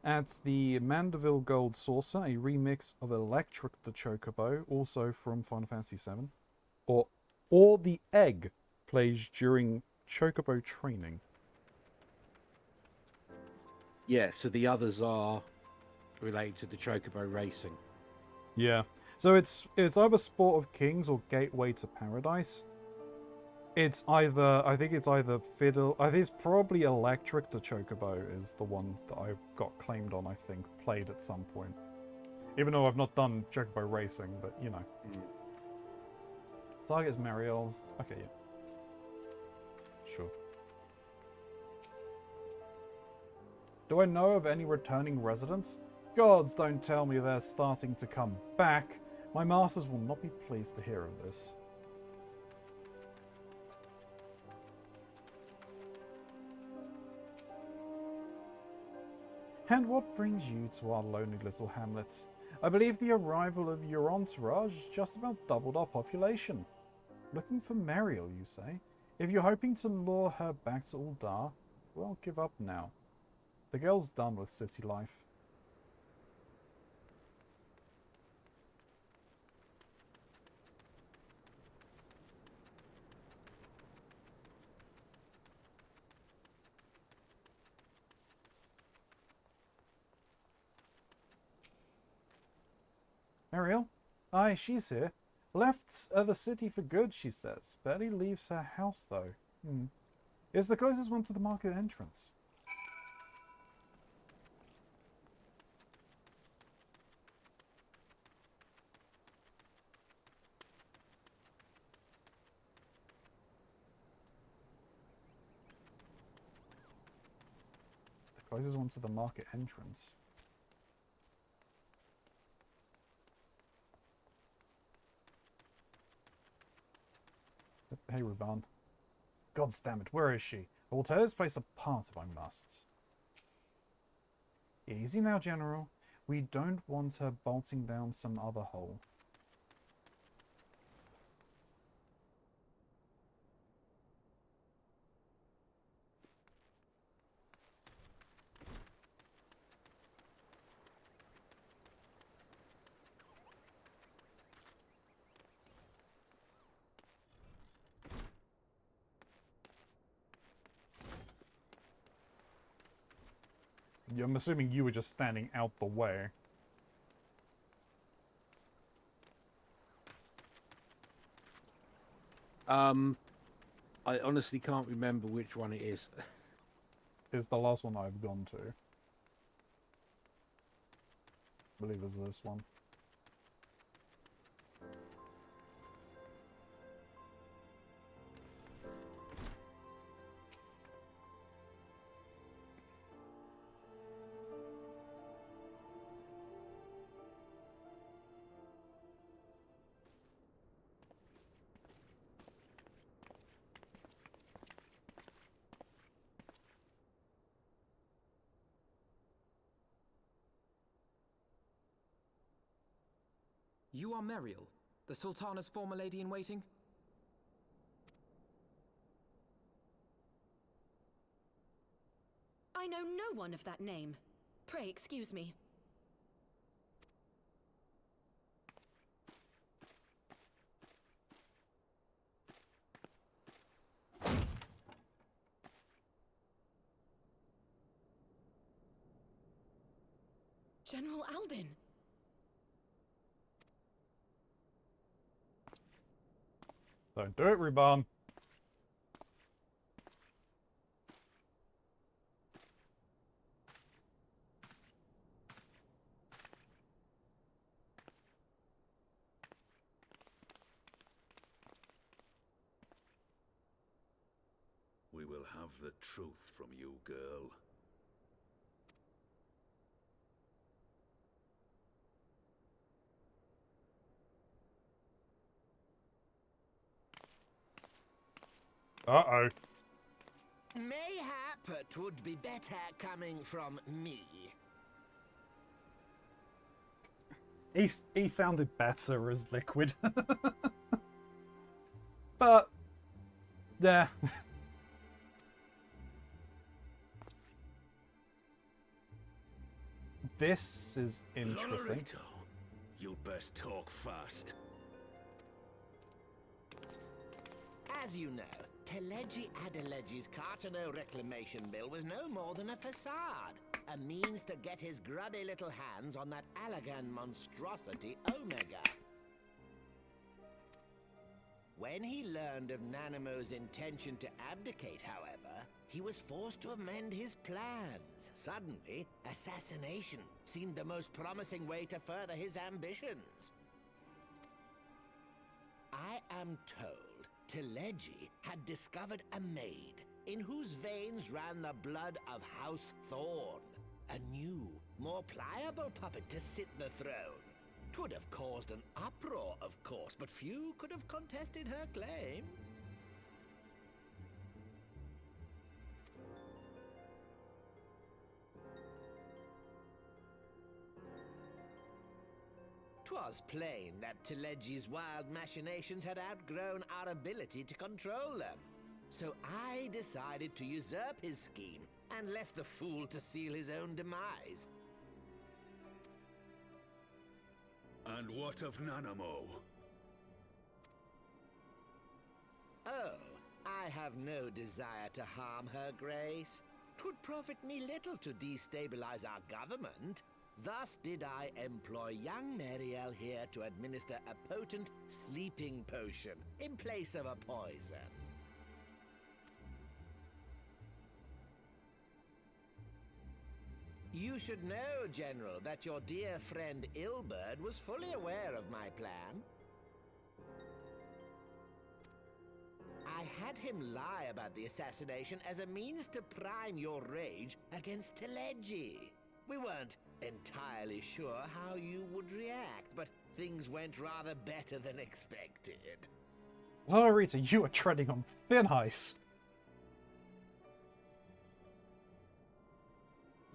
at the Mandeville Gold Saucer, a remix of Electric the Chocobo, also from Final Fantasy VII. Or the Egg plays during Chocobo training. Yeah, so the others are related to the Chocobo racing. Yeah. So it's either Sport of Kings or Gateway to Paradise. It's either, I think it's either Fiddle, I think it's probably Electric the Chocobo is the one that I got claimed on, I think, played at some point. Even though I've not done Chocobo racing, but you know. Target is Mariel's. Okay, yeah. Sure. Do I know of any returning residents? Gods, don't tell me they're starting to come back. My masters will not be pleased to hear of this. And what brings you to our lonely little hamlet? I believe the arrival of your entourage just about doubled our population. Looking for Mariel, you say? If you're hoping to lure her back to Uldar, well, give up now. The girl's done with city life. Mariel? Aye, she's here. Left the city for good, she says. Barely leaves her house, though. It's the closest one to the market entrance. The closest one to the market entrance. Hey, Ruban. God's damn it, where is she? I will tear this place apart if I must. Easy now, General. We don't want her bolting down some other hole. I'm assuming you were just standing out the way. I honestly can't remember which one it is. It's the last one I've gone to. I believe it's this one. You are Meriel, the Sultana's former lady-in-waiting? I know no one of that name. Pray excuse me. General Alden. Don't do it, Ruban. We will have the truth from you, girl. Uh-oh. Mayhap it would be better coming from me. He sounded better as Liquid. But, yeah. This is interesting. Loreto, you'd best talk fast. As you know, Teleji Adeleji's Cartano reclamation bill was no more than a facade. A means to get his grubby little hands on that Allagan monstrosity Omega. When he learned of Nanamo's intention to abdicate, however, he was forced to amend his plans. Suddenly, assassination seemed the most promising way to further his ambitions. I am told Teleji had discovered a maid in whose veins ran the blood of House Thorn. A new, more pliable puppet to sit the throne. 'Twould have caused an uproar, of course, but few could have contested her claim. 'Twas plain that Teleji's wild machinations had outgrown our ability to control them. So I decided to usurp his scheme and left the fool to seal his own demise. And what of Nanamo? Oh, I have no desire to harm her grace. 'Twould profit me little to destabilize our government. Thus did I employ young Mariel here to administer a potent sleeping potion in place of a poison. You should know, General, that your dear friend Ilberd was fully aware of my plan. I had him lie about the assassination as a means to prime your rage against Teleji. We weren't entirely sure how you would react, but things went rather better than expected. Lorita, you are treading on thin ice.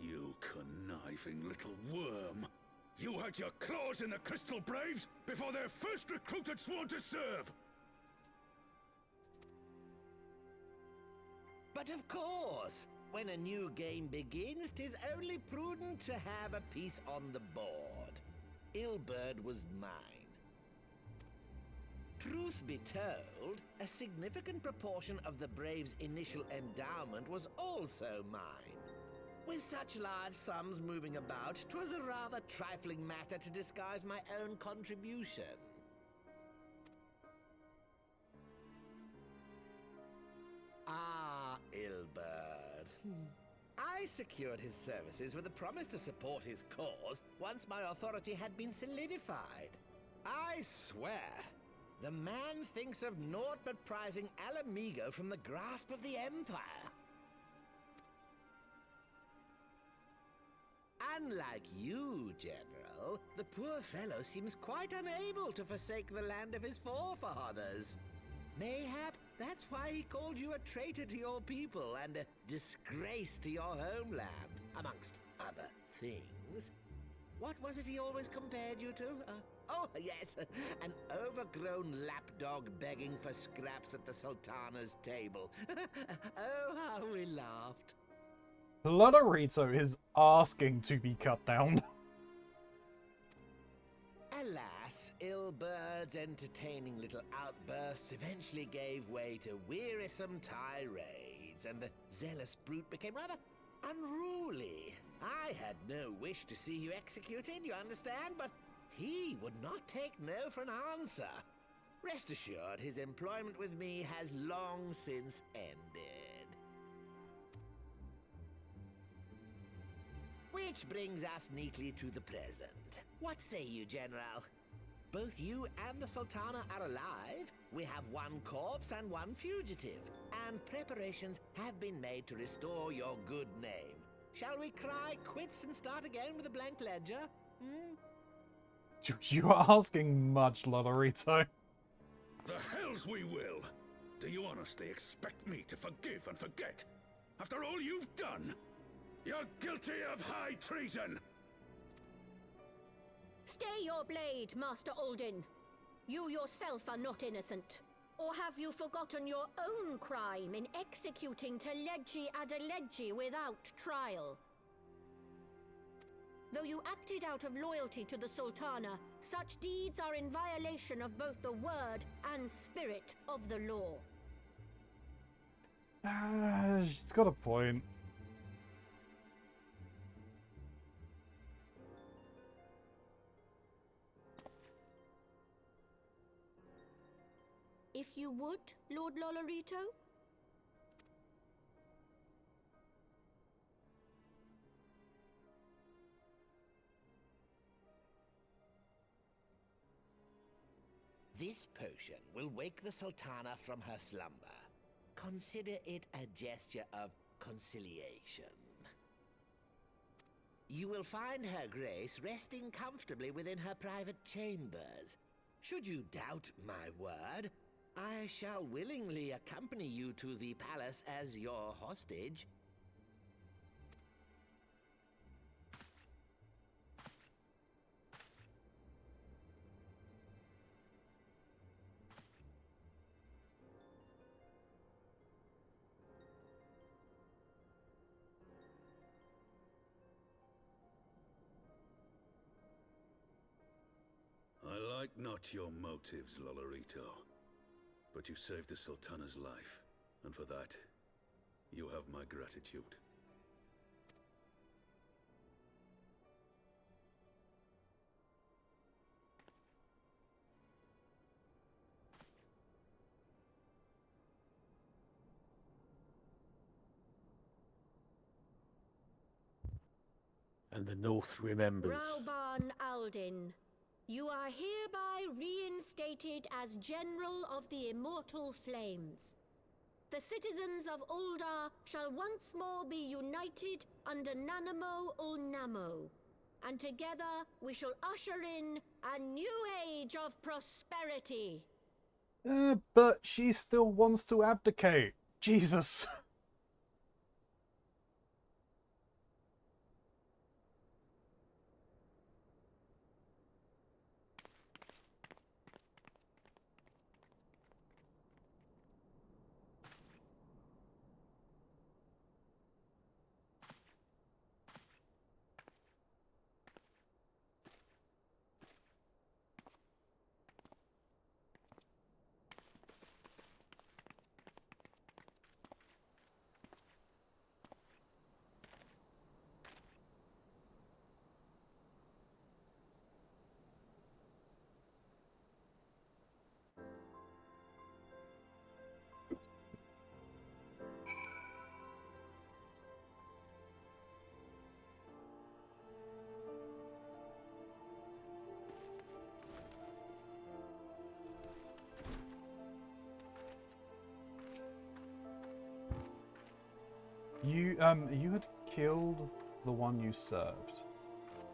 You conniving little worm! You had your claws in the Crystal Braves before their first recruit had sworn to serve! But of course, when a new game begins, 'tis only prudent to have a piece on the board. Ilberd was mine. Truth be told, a significant proportion of the Braves' initial endowment was also mine. With such large sums moving about, 'twas a rather trifling matter to disguise my own contribution. Ah, Ilberd. I secured his services with a promise to support his cause once my authority had been solidified. I swear, the man thinks of naught but prizing Alamigo from the grasp of the Empire. Unlike you, General, the poor fellow seems quite unable to forsake the land of his forefathers. Mayhap that's why he called you a traitor to your people and a disgrace to your homeland, amongst other things. What was it he always compared you to? Oh, yes, an overgrown lapdog begging for scraps at the Sultana's table. Oh, how we laughed. Lodorito is asking to be cut down. Alas, Ilberd's entertaining little outbursts eventually gave way to wearisome tirades, and the zealous brute became rather unruly. I had no wish to see you executed, you understand, but he would not take no for an answer. Rest assured, his employment with me has long since ended. Which brings us neatly to the present. What say you, General? Both you and the Sultana are alive. We have one corpse and one fugitive, and preparations have been made to restore your good name. Shall we cry quits and start again with a blank ledger? You are asking much, Lodorito. The hells we will! Do you honestly expect me to forgive and forget? After all you've done? You're guilty of high treason! Stay your blade, Master Alden. You yourself are not innocent. Or have you forgotten your own crime in executing Teleji Adeleji without trial? Though you acted out of loyalty to the Sultana, such deeds are in violation of both the word and spirit of the law. She's got a point. If you would, Lord Lolorito? This potion will wake the Sultana from her slumber. Consider it a gesture of conciliation. You will find her grace resting comfortably within her private chambers. Should you doubt my word, I shall willingly accompany you to the palace as your hostage. I like not your motives, Lolorito. But you saved the Sultana's life, and for that, you have my gratitude. And the North remembers. Rauban Aldin, you are hereby reinstated as General of the Immortal Flames. The citizens of Uldar shall once more be united under Nanamo Ulnamo, and together we shall usher in a new age of prosperity. But she still wants to abdicate. Jesus. You had killed the one you served.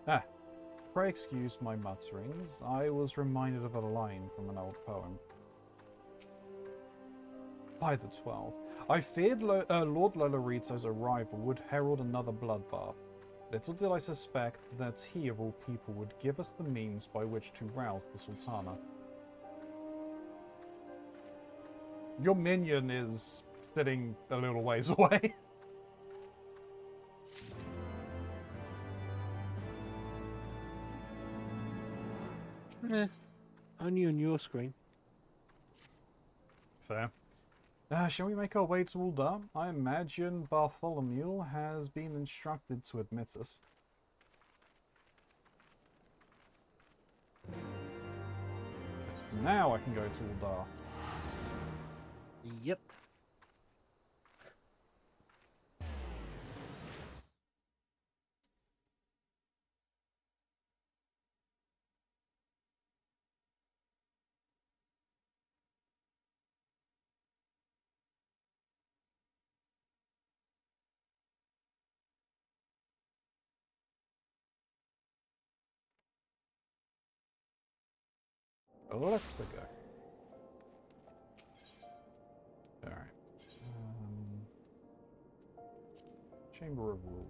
Ah, pray excuse my mutterings. I was reminded of a line from an old poem. By the 12, I feared Lord Lolorito's arrival would herald another bloodbath. Little did I suspect that he of all people would give us the means by which to rouse the Sultana. Your minion is sitting a little ways away. Only on your screen. Fair. Shall we make our way to Uldar? I imagine Bartholomew has been instructed to admit us. Now I can go to Uldar. Yep. Let's go. Alright. Chamber of Rule.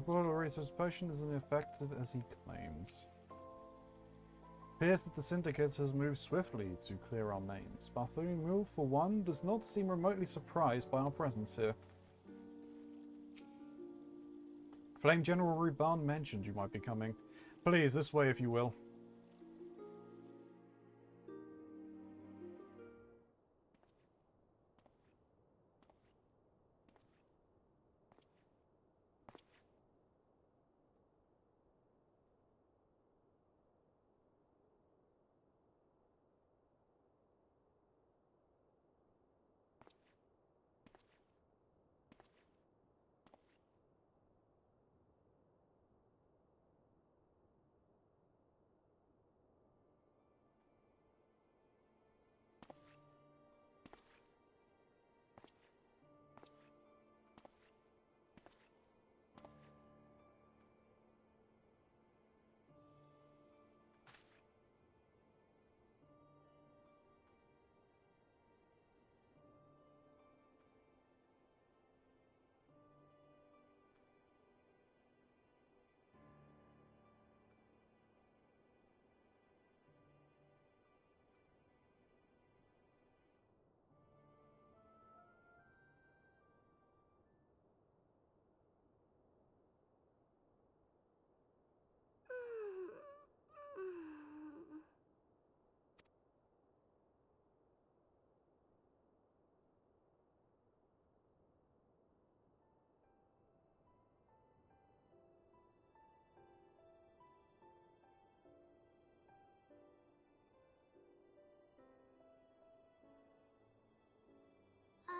Lolorito's potion isn't effective as he claims. Appears that the Syndicate has moved swiftly to clear our names. Bartholomew, for one, does not seem remotely surprised by our presence here. Flame General Ruban mentioned you might be coming. Please, this way if you will.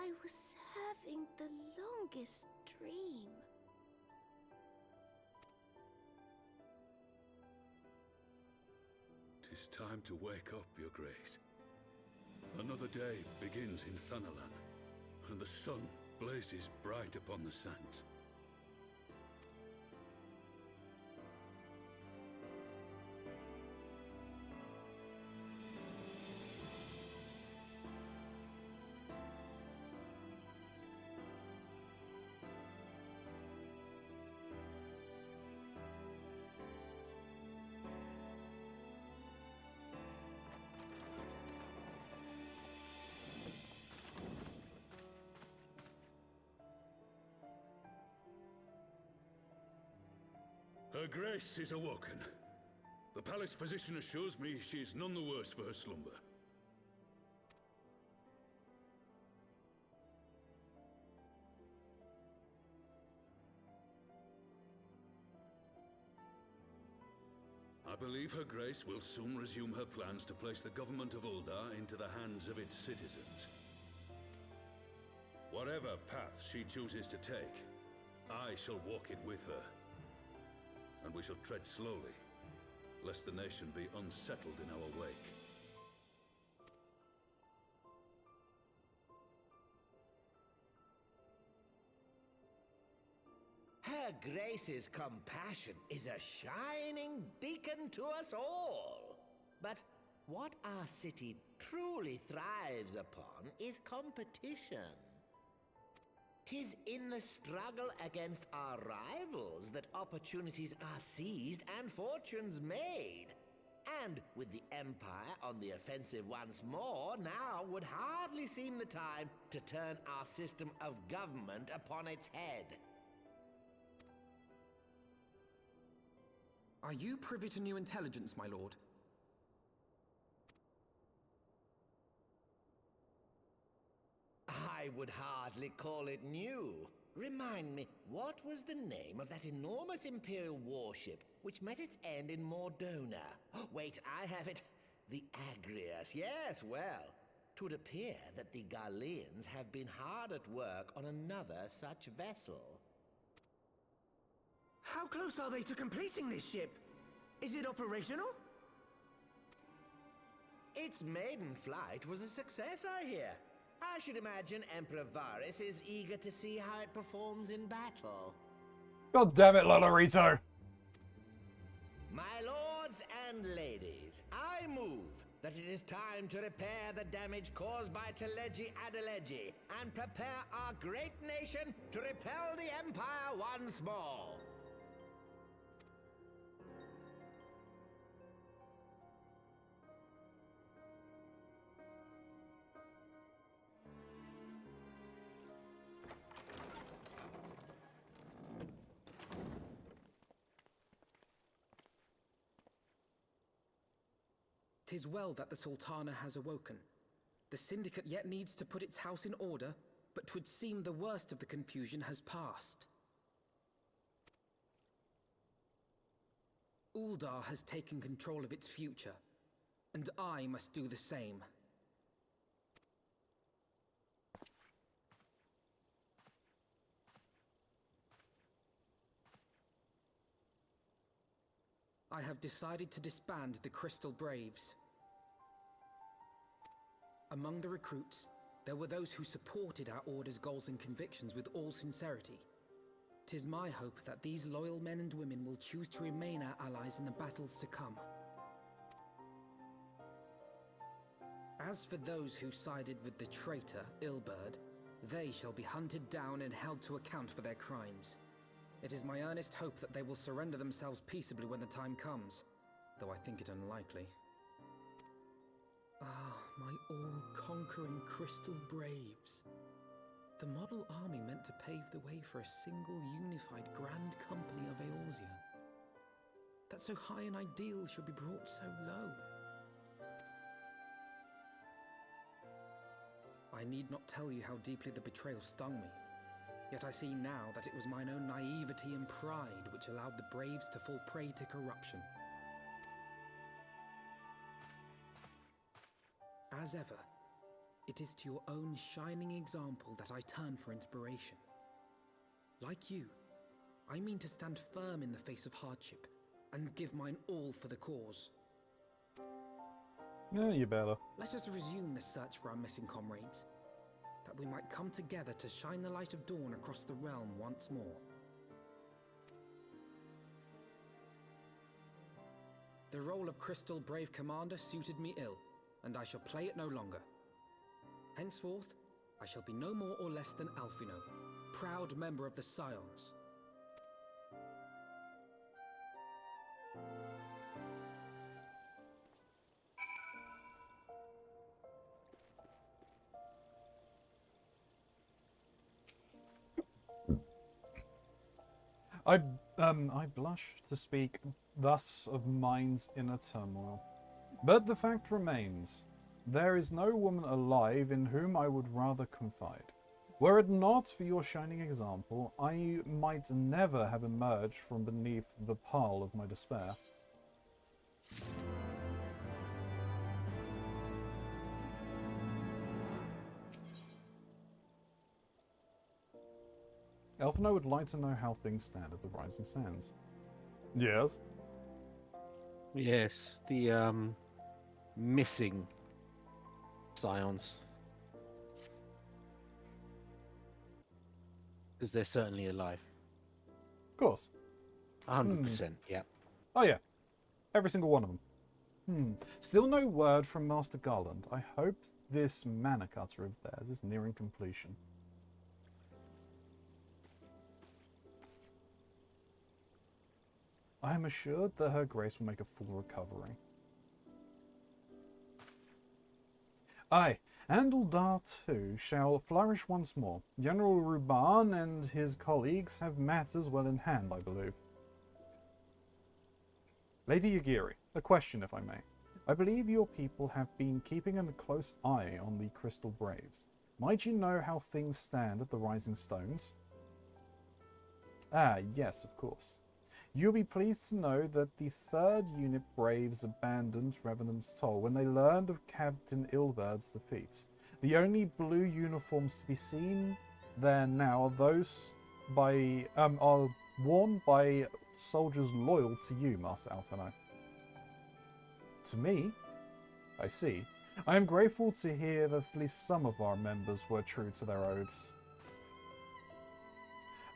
I was having the longest dream. "'Tis time to wake up, Your Grace. Another day begins in Thanalan, and the sun blazes bright upon the sands. Her Grace is awoken. The palace physician assures me she is none the worse for her slumber. I believe Her Grace will soon resume her plans to place the government of Uldar into the hands of its citizens. Whatever path she chooses to take, I shall walk it with her. And we shall tread slowly, lest the nation be unsettled in our wake. Her Grace's compassion is a shining beacon to us all. But what our city truly thrives upon is competition. 'Tis in the struggle against our rivals that opportunities are seized and fortunes made. And with the Empire on the offensive once more, now would hardly seem the time to turn our system of government upon its head. Are you privy to new intelligence, my lord? I would hardly call it new. Remind me, what was the name of that enormous Imperial warship which met its end in Mordona? Oh, wait, I have it. The Agrias. Yes, well, 'twould appear that the Garleans have been hard at work on another such vessel. How close are they to completing this ship? Is it operational? Its maiden flight was a success, I hear. I should imagine Emperor Varys is eager to see how it performs in battle. God damn it, Lolorito! My lords and ladies, I move that it is time to repair the damage caused by Teleji Adeleji and prepare our great nation to repel the Empire once more. "'Tis well that the Sultana has awoken. The Syndicate yet needs to put its house in order, but 'twould seem the worst of the confusion has passed. Uldar has taken control of its future, and I must do the same. I have decided to disband the Crystal Braves. Among the recruits, there were those who supported our Order's goals and convictions with all sincerity. 'Tis my hope that these loyal men and women will choose to remain our allies in the battles to come. As for those who sided with the traitor, Ilberd, they shall be hunted down and held to account for their crimes. It is my earnest hope that they will surrender themselves peaceably when the time comes, though I think it unlikely. Ah, my all-conquering Crystal Braves. The model army meant to pave the way for a single unified Grand Company of Eorzea. That so high an ideal should be brought so low. I need not tell you how deeply the betrayal stung me. Yet I see now that it was mine own naivety and pride which allowed the Braves to fall prey to corruption. As ever, It is to your own shining example that I turn for inspiration. Like you, I mean to stand firm in the face of hardship and give mine all for the cause. Yeah, you better. Let us resume the search for our missing comrades, that we might come together to shine the light of dawn across the realm once more. The role of Crystal Brave Commander suited me ill, and I shall play it no longer. Henceforth, I shall be no more or less than Alfino, proud member of the Scions. I blush to speak thus of mind's inner turmoil. But the fact remains, there is no woman alive in whom I would rather confide. Were it not for your shining example, I might never have emerged from beneath the pall of my despair. Elfino would like to know how things stand at the Rising Sands. Yes? Yes, the missing Scions. Because they're certainly alive. Of course. 100%, yeah. Oh yeah. Every single one of them. Still no word from Master Garland. I hope this mana cutter of theirs is nearing completion. I am assured that Her Grace will make a full recovery. Aye, and Uldar too shall flourish once more. General Ruban and his colleagues have matters well in hand, I believe. Lady Yagiri, a question if I may. I believe your people have been keeping a close eye on the Crystal Braves. Might you know how things stand at the Rising Stones? Ah, yes, of course. You'll be pleased to know that the 3rd Unit Braves abandoned Revenant's Toll when they learned of Captain Ilbert's defeat. The only blue uniforms to be seen there now are those are worn by soldiers loyal to you, Master Alfino. To me? I see. I am grateful to hear that at least some of our members were true to their oaths.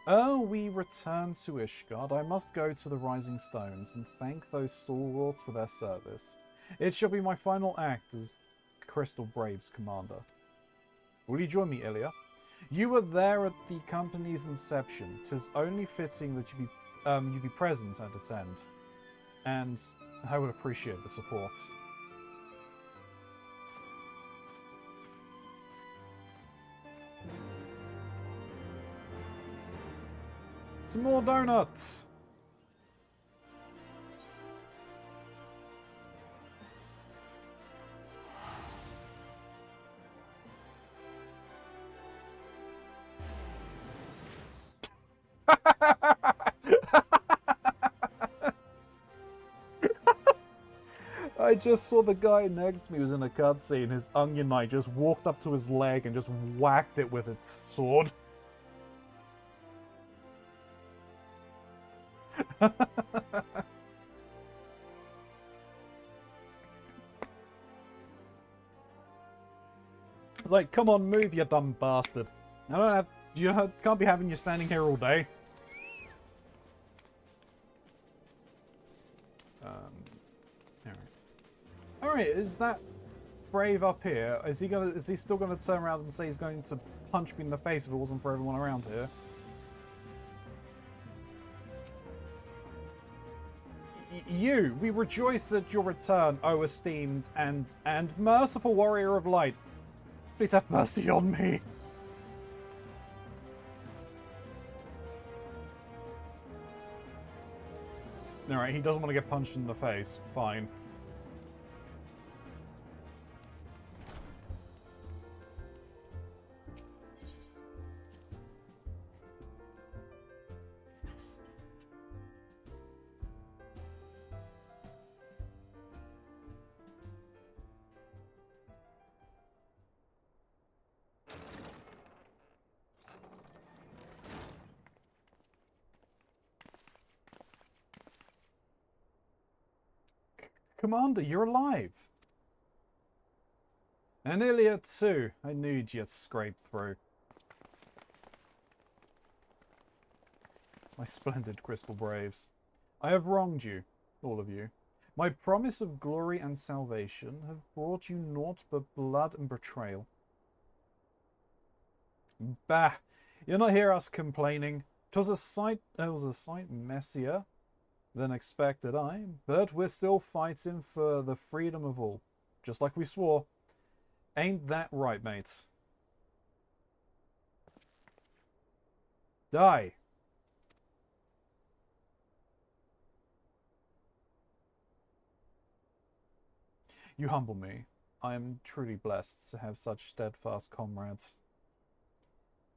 Ere we return to Ishgard, I must go to the Rising Stones and thank those stalwarts for their service. It shall be my final act as Crystal Braves commander. Will you join me, Ilya? You were there at the company's inception. 'Tis only fitting that you be present at its end. And I would appreciate the support. Some more donuts! I just saw the guy next to me who was in a cutscene. His onion knight just walked up to his leg and just whacked it with its sword. It's like, come on, move, you dumb bastard. I don't have. Can't be having you standing here all day. Alright, is that Brave up here? Is he still gonna turn around and say he's going to punch me in the face if it wasn't for everyone around here? You, we rejoice at your return, O esteemed and merciful warrior of light. Please have mercy on me. Alright, he doesn't want to get punched in the face. Fine. Commander, you're alive! And Ilya too. I knew you'd scrape through. My splendid Crystal Braves. I have wronged you, all of you. My promise of glory and salvation have brought you naught but blood and betrayal. Bah! You'll not hear us complaining. It was a sight messier than expected, but we're still fighting for the freedom of all, just like we swore. Ain't that right, mates? Die! You humble me. I am truly blessed to have such steadfast comrades.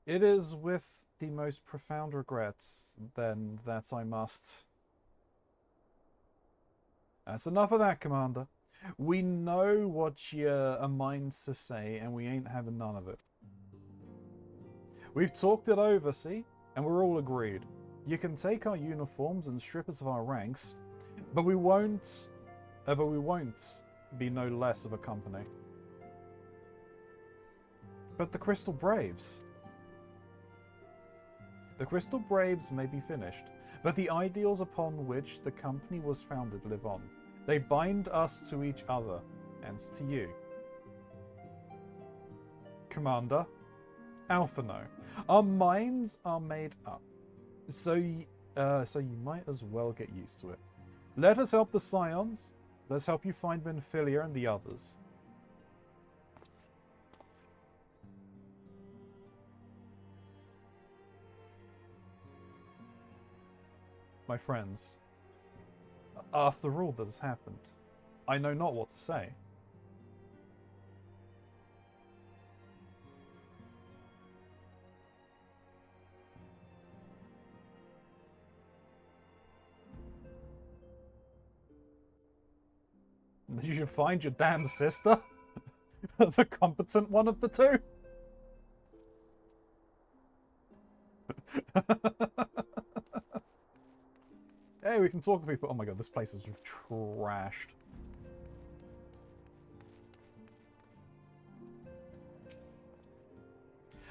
It is with the most profound regrets, then, that I must... That's enough of that, Commander. We know what you're a mind to say, and we ain't having none of it. We've talked it over, see? And we're all agreed. You can take our uniforms and strip us of our ranks, but we won't be no less of a company. But the Crystal Braves... The Crystal Braves may be finished, but the ideals upon which the company was founded live on. They bind us to each other, and to you. Commander, Alphino, our minds are made up, so you might as well get used to it. Let us help the Scions. Let's help you find Benfilia and the others. My friends, after all that has happened, I know not what to say. You should find your damn sister, the competent one of the two. Hey, we can talk to people. Oh my god, this place is trashed.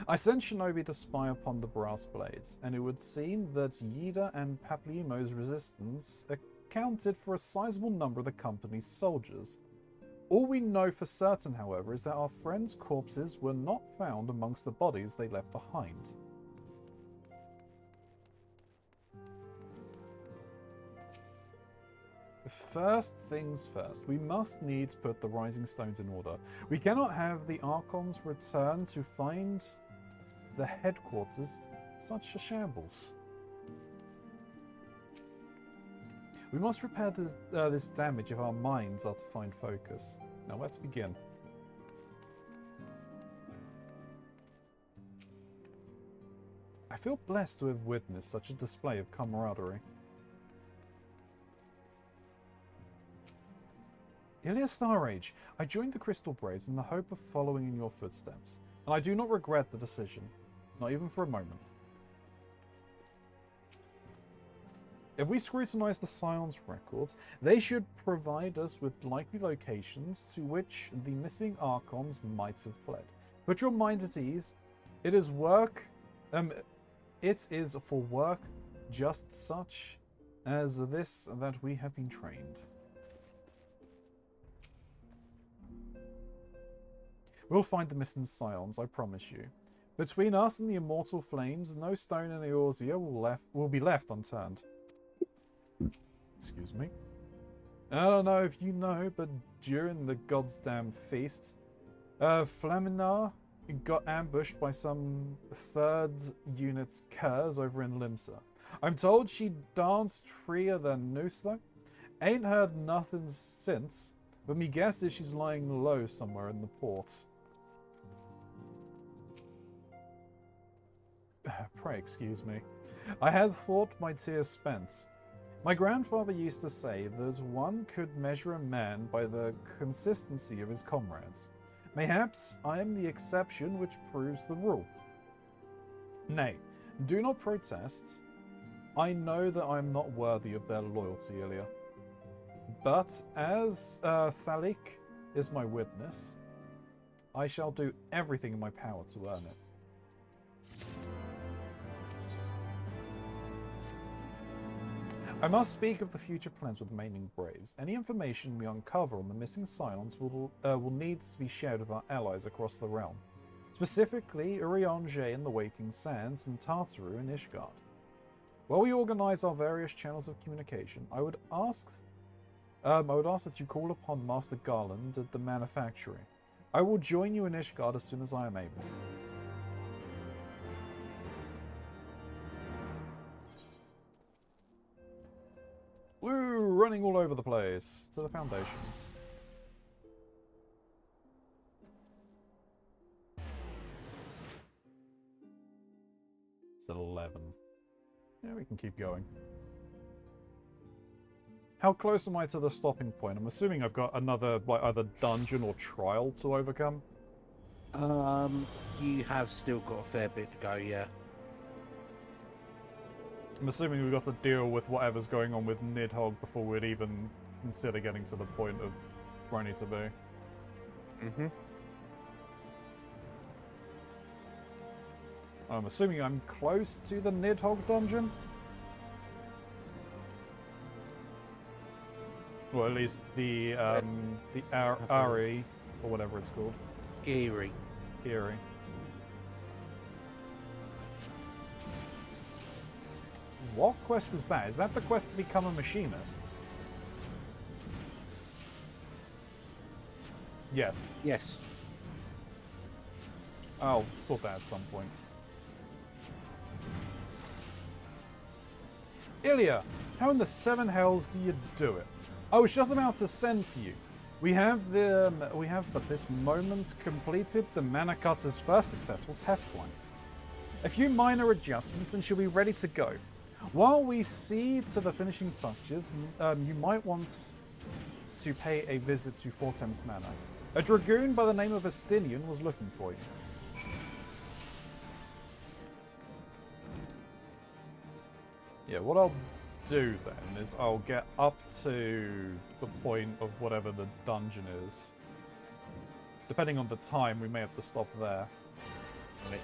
I sent Shinobi to spy upon the Brass Blades, and it would seem that Yida and Paplimo's resistance accounted for a sizable number of the company's soldiers. All we know for certain, however, is that our friends' corpses were not found amongst the bodies they left behind. First things first, we must needs put the Rising Stones in order. We cannot have the Archons return to find the headquarters such a shambles. We must repair this damage if our minds are to find focus. Now let's begin. I feel blessed to have witnessed such a display of camaraderie. Ilya Starrage, I joined the Crystal Braves in the hope of following in your footsteps, and I do not regret the decision, not even for a moment. If we scrutinize the Scion's records, they should provide us with likely locations to which the missing Archons might have fled. Put your mind at ease. It is for work just such as this that we have been trained. We'll find the missing Scions, I promise you. Between us and the immortal flames, no stone in Eorzea will be left unturned. Excuse me. I don't know if you know, but during the goddamn feast, Flaminar got ambushed by some 3rd unit curs over in Limsa. I'm told she danced freer than noose though. Ain't heard nothing since, but me guess is she's lying low somewhere in the port. Pray excuse me. I had thought my tears spent. My grandfather used to say that one could measure a man by the consistency of his comrades. Mayhaps I am the exception which proves the rule. Nay, do not protest. I know that I am not worthy of their loyalty, Ilya. But as Thalik is my witness, I shall do everything in my power to earn it. I must speak of the future plans with the remaining Braves. Any information we uncover on the missing Cylons will need to be shared with our allies across the realm. Specifically, Urianger in the Waking Sands and Tartaru in Ishgard. While we organize our various channels of communication, I would ask that you call upon Master Garland at the manufactory. I will join you in Ishgard as soon as I am able. Woo! Running all over the place. To the Foundation. It's at 11. Yeah, we can keep going. How close am I to the stopping point? I'm assuming I've got another, like, either dungeon or trial to overcome. You have still got a fair bit to go, yeah. I'm assuming we've got to deal with whatever's going on with Nidhogg before we'd even consider getting to the point of where I need to be. Mm-hmm. I'm assuming I'm close to the Nidhogg dungeon. Or at least the Ari, or whatever it's called. Eerie. Eerie. What quest is that? Is that the quest to become a machinist? Yes. Yes. I'll sort that at some point. Ilya, how in the seven hells do you do it? I was just about to send for you. We have but this moment completed the Mana Cutter's first successful test flight. A few minor adjustments and she'll be ready to go. While we see to the finishing touches, you might want to pay a visit to Fortem's Manor. A dragoon by the name of Astinian was looking for you. Yeah, what I'll do then is I'll get up to the point of whatever the dungeon is. Depending on the time, we may have to stop there. Right.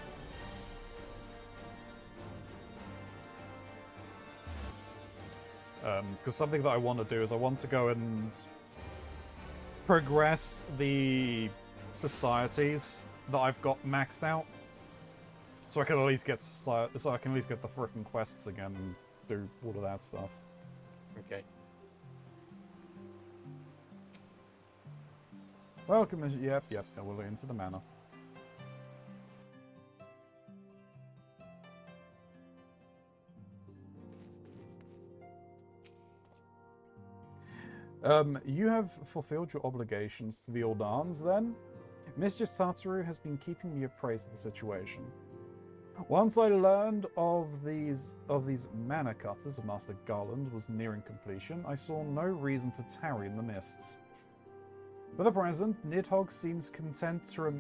Because something that I want to do is I want to go and progress the societies that I've got maxed out, so I can at least get the frickin' quests again and do all of that stuff. Okay. Welcome. Yep. We're into the manor. You have fulfilled your obligations to the Ordans, then? Mistress Tartaru has been keeping me appraised of the situation. Once I learned of these Mana Cutters of Master Garland was nearing completion, I saw no reason to tarry in the mists. For the present, Nidhogg seems content to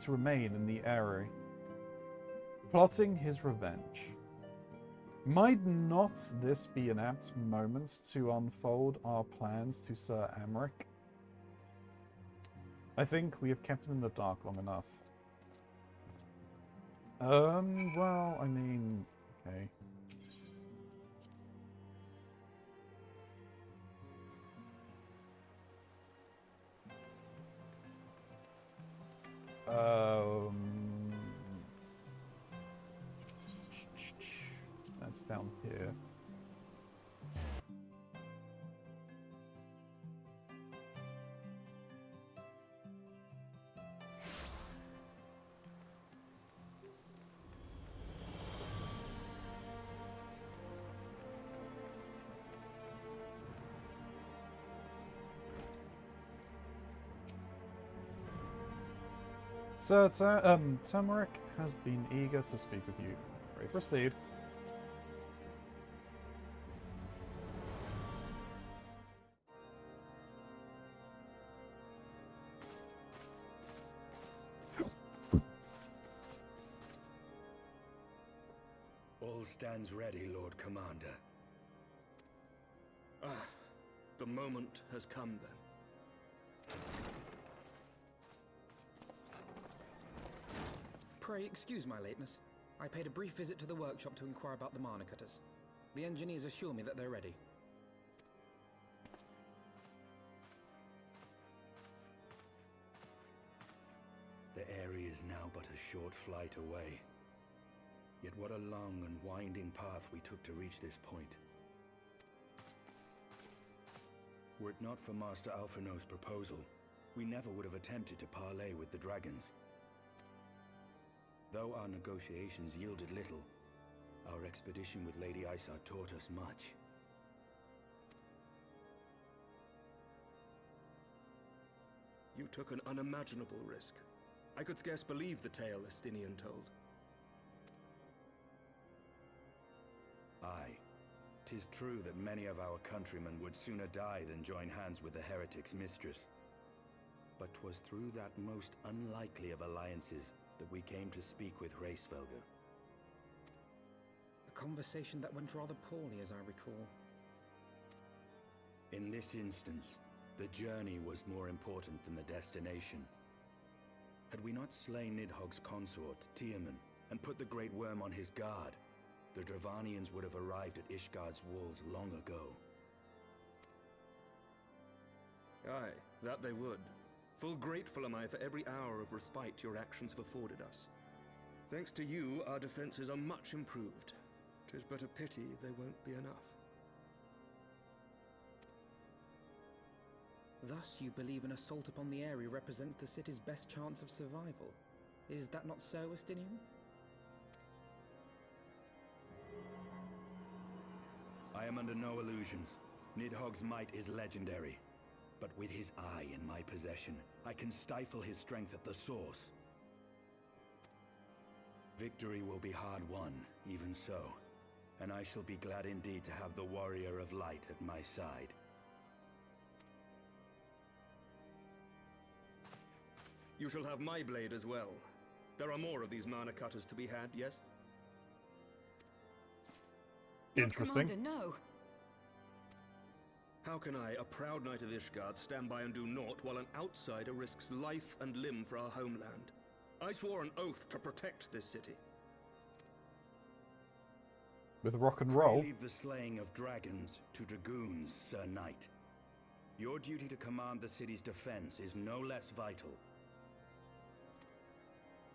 remain in the Eyrie, plotting his revenge. Might not this be an apt moment to unfold our plans to Sir Amric? I think we have kept him in the dark long enough. Well, I mean, okay. That's down here. Sir Turmeric has been eager to speak with you. Pray proceed. All stands ready, Lord Commander. The moment has come, then. Pray excuse my lateness. I paid a brief visit to the workshop to inquire about the mana cutters. The engineers assure me that they're ready. The area is now but a short flight away. Yet what a long and winding path we took to reach this point. Were it not for Master Alphino's proposal, we never would have attempted to parley with the dragons. Though our negotiations yielded little, our expedition with Lady Isar taught us much. You took an unimaginable risk. I could scarce believe the tale Estinian told. Aye. 'Tis true that many of our countrymen would sooner die than join hands with the heretic's mistress. But 'twas through that most unlikely of alliances that we came to speak with Hraesvelgr. A conversation that went rather poorly, as I recall. In this instance, the journey was more important than the destination. Had we not slain Nidhogg's consort, Tiaman, and put the Great Worm on his guard, the Dravanians would have arrived at Ishgard's walls long ago. Aye, that they would. Full grateful am I for every hour of respite your actions have afforded us. Thanks to you, our defenses are much improved. 'Tis but a pity they won't be enough. Thus you believe an assault upon the area represents the city's best chance of survival. Is that not so, Estinian? I am under no illusions. Nidhogg's might is legendary. But with his eye in my possession, I can stifle his strength at the source. Victory will be hard won, even so. And I shall be glad indeed to have the Warrior of Light at my side. You shall have my blade as well. There are more of these mana cutters to be had, yes? Interesting. Commander, no. How can I, a proud knight of Ishgard, stand by and do naught while an outsider risks life and limb for our homeland? I swore an oath to protect this city. With rock and roll. Leave the slaying of dragons to dragoons, Sir Knight. Your duty to command the city's defense is no less vital.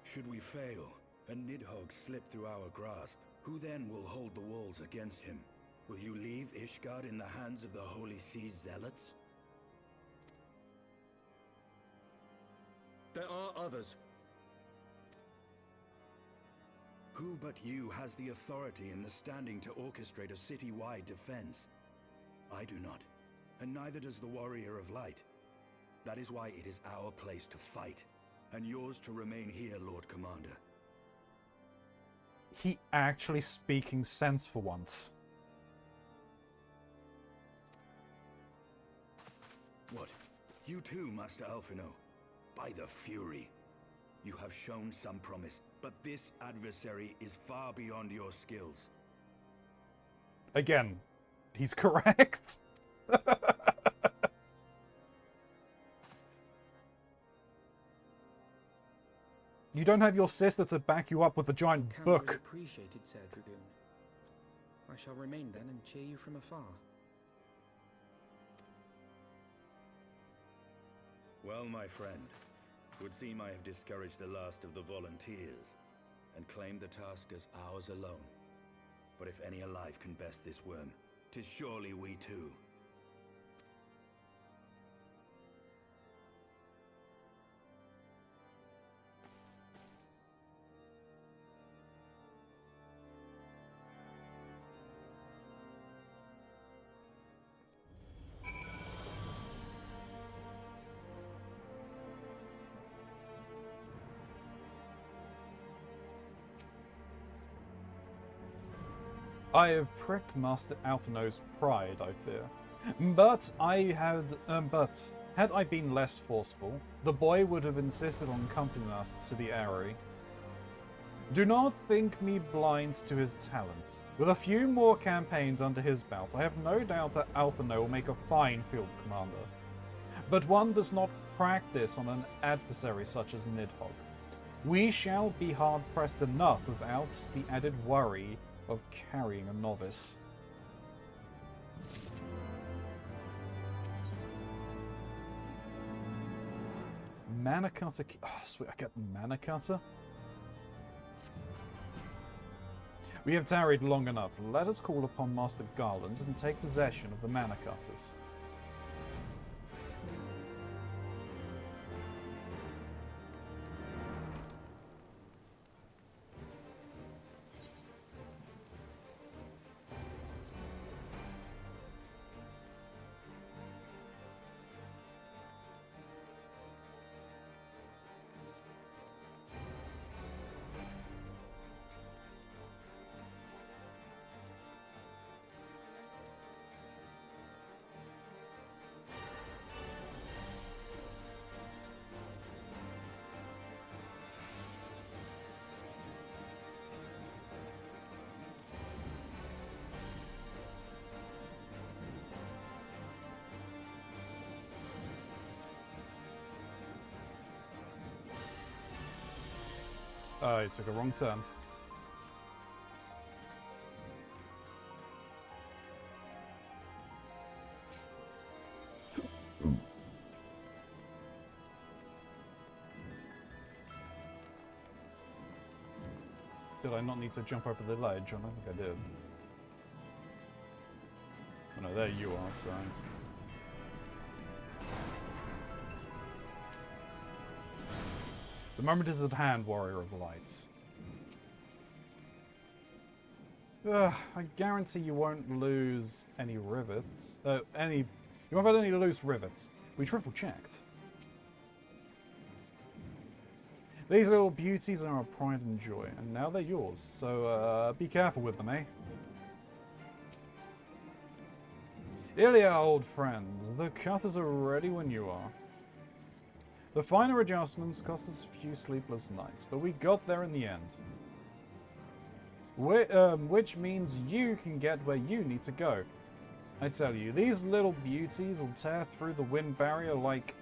Should we fail, and Nidhogg slip through our grasp, who then will hold the walls against him? Will you leave Ishgard in the hands of the Holy Sea's zealots? There are others. Who but you has the authority and the standing to orchestrate a city-wide defense? I do not, and neither does the Warrior of Light. That is why it is our place to fight, and yours to remain here, Lord Commander. He actually speaking sense for once. What? You too, Master Alphino? By the Fury. You have shown some promise, but this adversary is far beyond your skills. Again, he's correct. You don't have your sister to back you up with a giant book. Appreciated, Sir Dragoon. I shall remain then and cheer you from afar. Well, my friend, would seem I have discouraged the last of the volunteers, and claimed the task as ours alone. But if any alive can best this worm, 'tis surely we too. I have pricked Master Alphino's pride, I fear. But had I been less forceful, the boy would have insisted on accompanying us to the Eyrie. Do not think me blind to his talent. With a few more campaigns under his belt, I have no doubt that Alphino will make a fine field commander. But one does not practice on an adversary such as Nidhogg. We shall be hard-pressed enough without the added worry of carrying a novice. Mana Cutter... Oh, sweet, I get Mana Cutter? We have tarried long enough. Let us call upon Master Garland and take possession of the Mana Cutters. I took a wrong turn. Did I not need to jump over the ledge? I don't think I did. Oh no, there you are, so... The moment is at hand, Warrior of the Lights. I guarantee you won't lose any rivets. You won't have any loose rivets. We triple checked. These little beauties are our pride and joy, and now they're yours, so be careful with them, eh? Ilya, old friend, the cutters are ready when you are. The finer adjustments cost us a few sleepless nights, but we got there in the end. Which means you can get where you need to go. I tell you, these little beauties will tear through the wind barrier like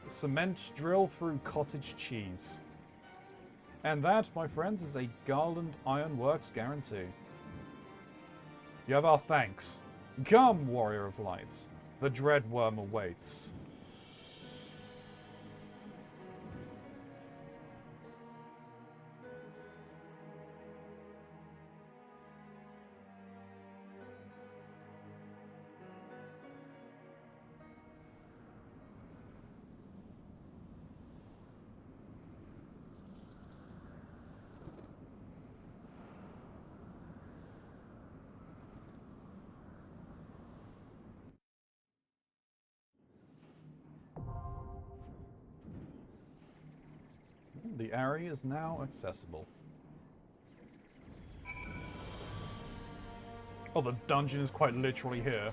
cement drill through cottage cheese. And that, my friends, is a Garland Ironworks guarantee. You have our thanks. Come, Warrior of Light. The dread worm awaits. The area is now accessible. Oh, the dungeon is quite literally here.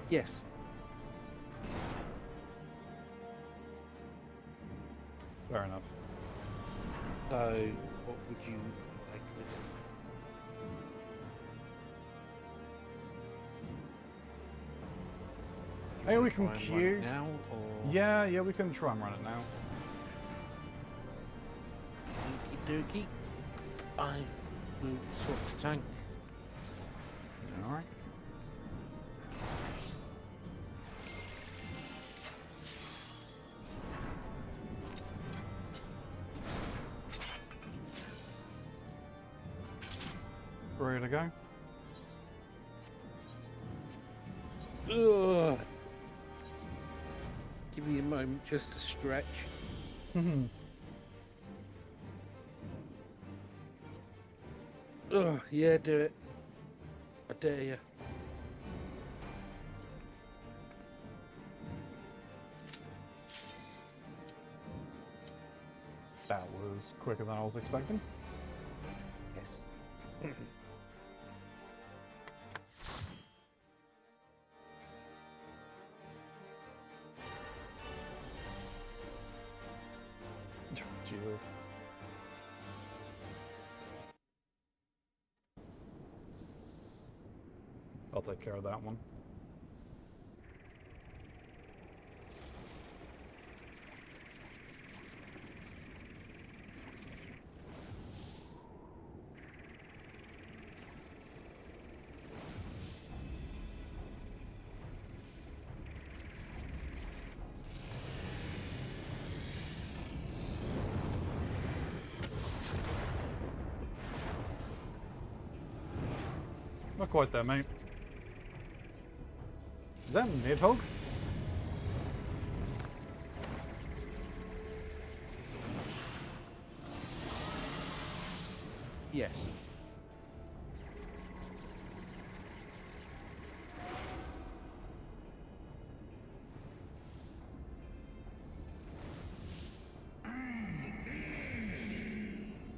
Yes. Fair enough. So, what would you like to do? Hey, we can Try and run queue. it now, or Yeah, we can try and run it now. Okie dokie. I will swap the tank. Alright. Ready to go? Ugh. Give me a moment just to stretch. Ugh, yeah, do it. I dare you. That was quicker than I was expecting. Yes. I'll take care of that one. Not quite there, mate. Is that a Nidhogg? Yes.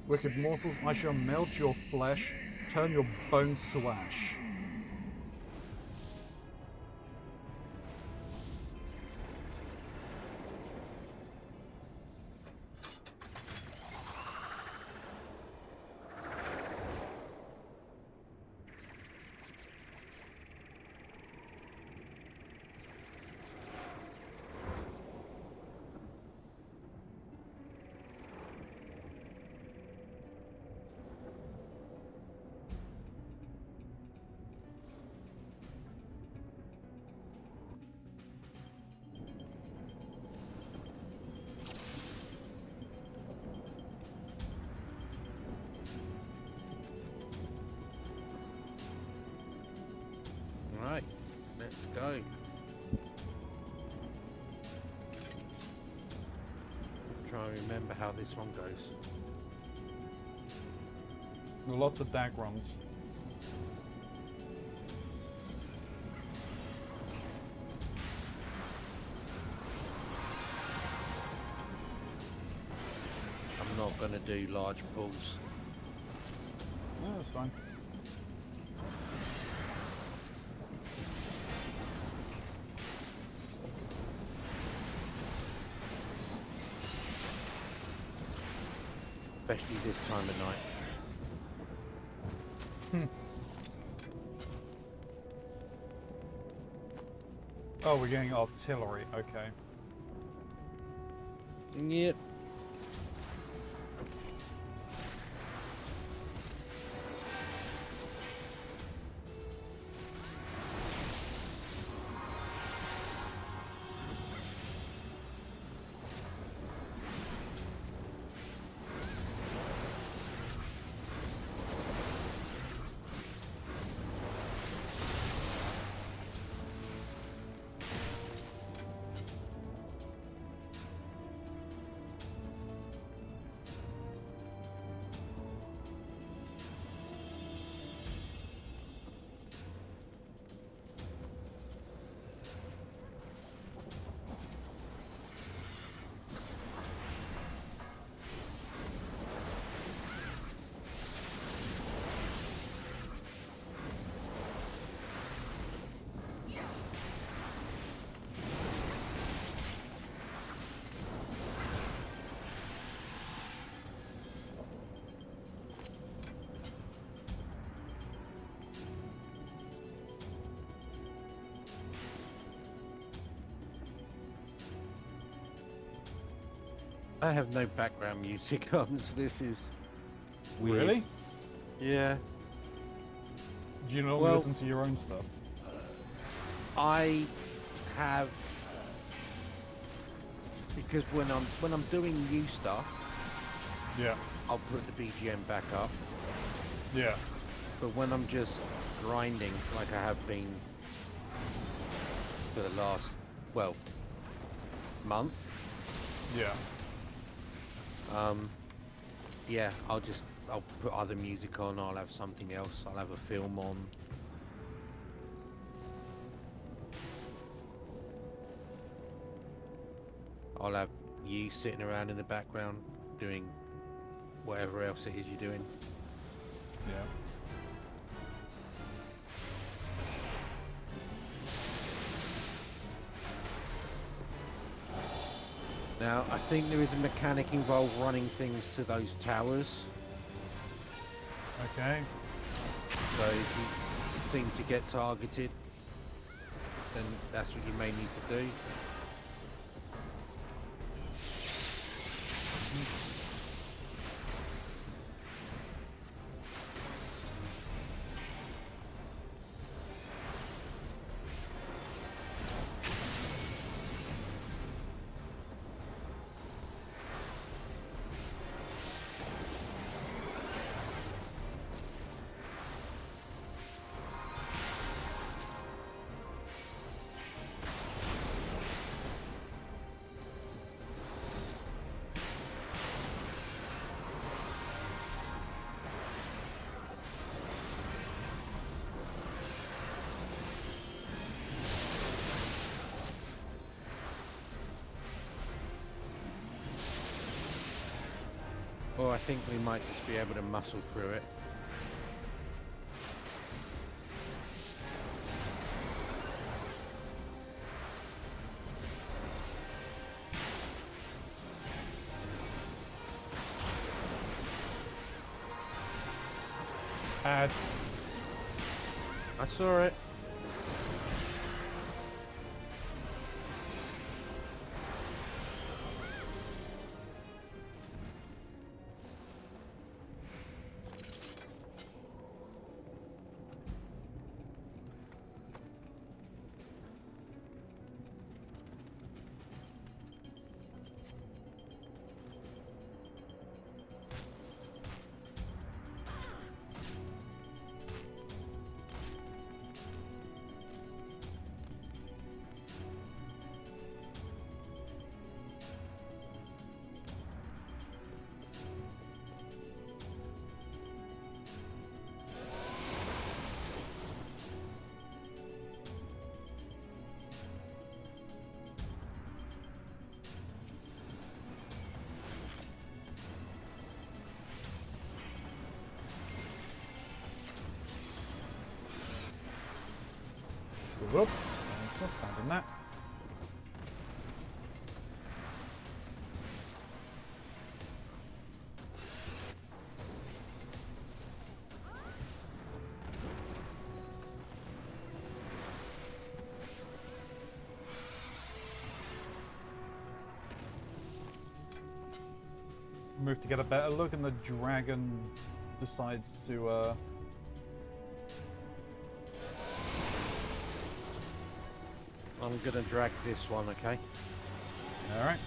Wicked mortals, I shall melt your flesh, turn your bones to ash. Right, let's go. Try and remember how this one goes. Lots of dag runs. I'm not going to do large pulls. No, that's fine. Especially this time of night. Oh, we're getting artillery, okay. Yep. I have no background music on, so this is weird. Really? Yeah. Do you normally listen to your own stuff? I have, because when I'm doing new stuff, yeah, I'll put the BGM back up. Yeah. But when I'm just grinding, like I have been for the last, well, month. Yeah. Yeah, I'll put other music on, I'll have something else, I'll have a film on. I'll have you sitting around in the background doing whatever else it is you're doing. Yeah. Now, I think there is a mechanic involved running things to those towers. Okay. So if you seem to get targeted, then that's what you may need to do. Or I think we might just be able to muscle through it. Add. I saw it. Whoop. It's not finding that. Move to get a better look, and the dragon decides to I'm gonna drag this one, okay? Alright.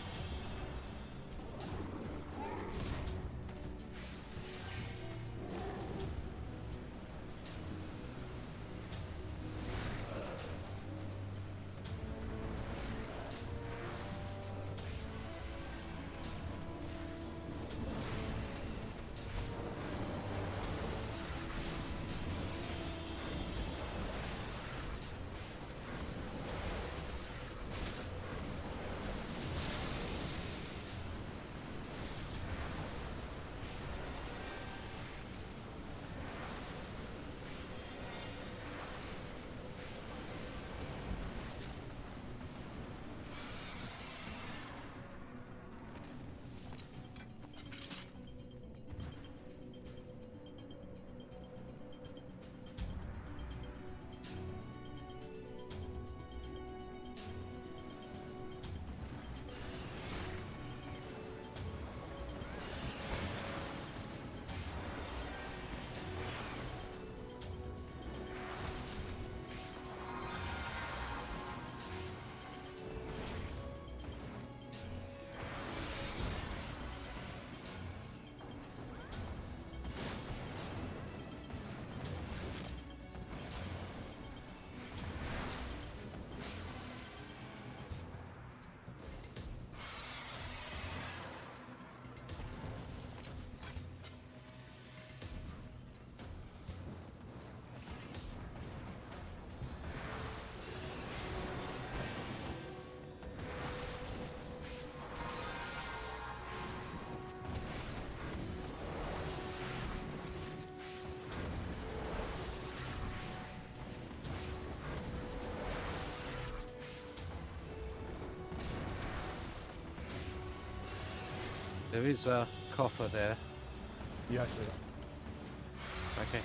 There is a coffer there. Yeah, I see it. Okay.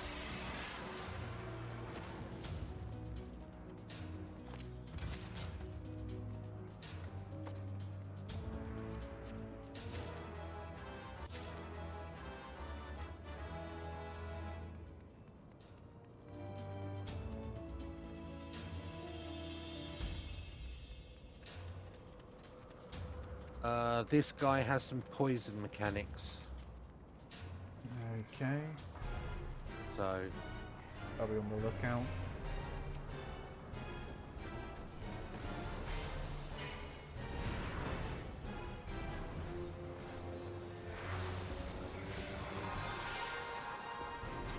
This guy has some poison mechanics. Okay. So I'll be on the lookout.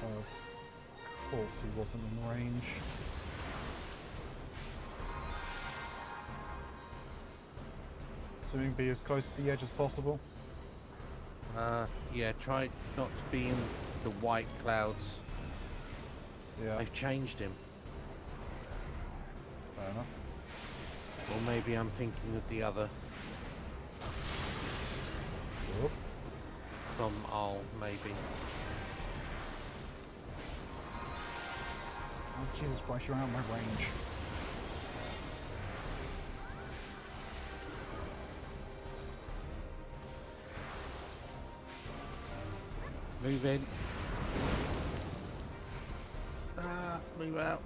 Of course he wasn't in range. Assuming be as close to the edge as possible. Yeah, try not to be in the white clouds. Yeah. They've changed him. Fair enough. Or maybe I'm thinking of the other. Whoop. From Al, maybe. Oh, Jesus Christ, you're out of my range. Move in. Move out.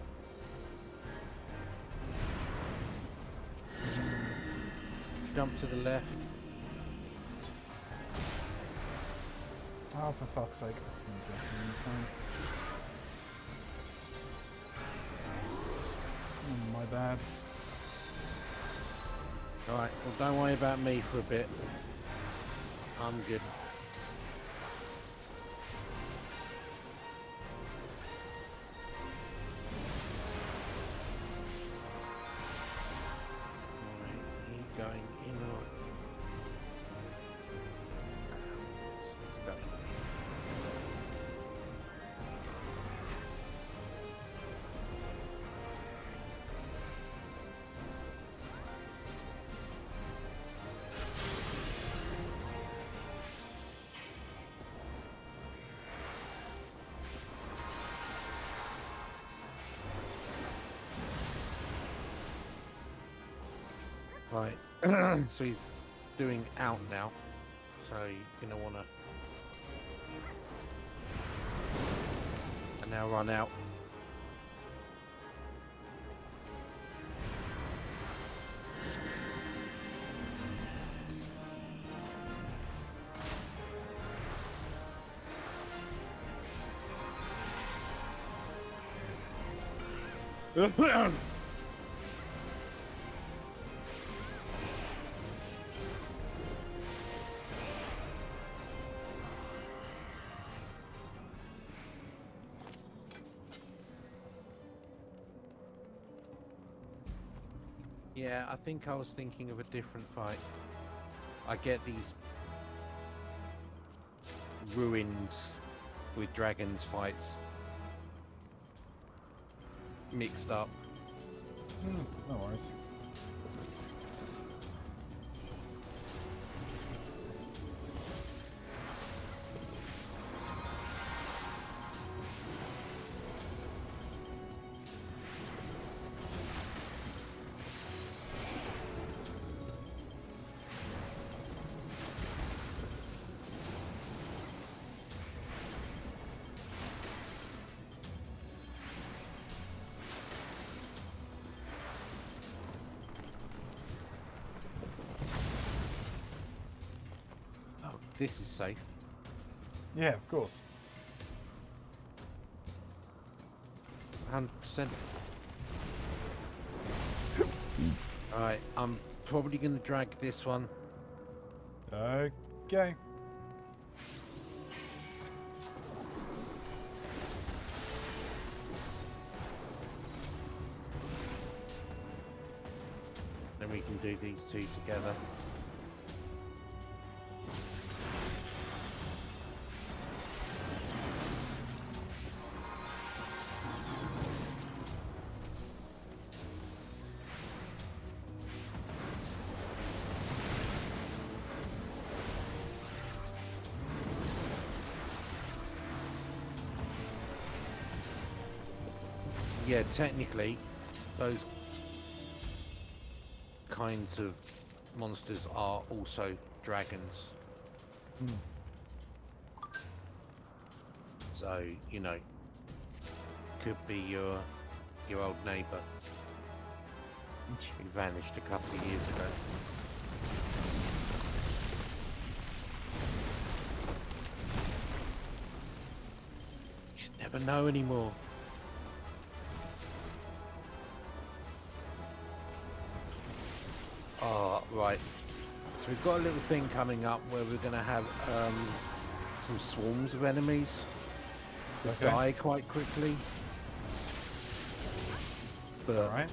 Jump to the left. Oh, for fuck's sake. Didn't get to the inside. Oh, my bad. Alright, well don't worry about me for a bit. I'm good. Going in or right. So he's doing out now, so you're gonna wanna and now run out. Yeah, I think I was thinking of a different fight. I get these ruins with dragons fights mixed up. No worries. This is safe. Yeah, of course. 100%. Alright, I'm probably going to drag this one. Okay. Then we can do these two together. Yeah, technically, those kinds of monsters are also dragons. So, you know, could be your old neighbour who vanished a couple of years ago. Never know anymore. Oh, right. So we've got a little thing coming up where we're going to have some swarms of enemies that die quite quickly. But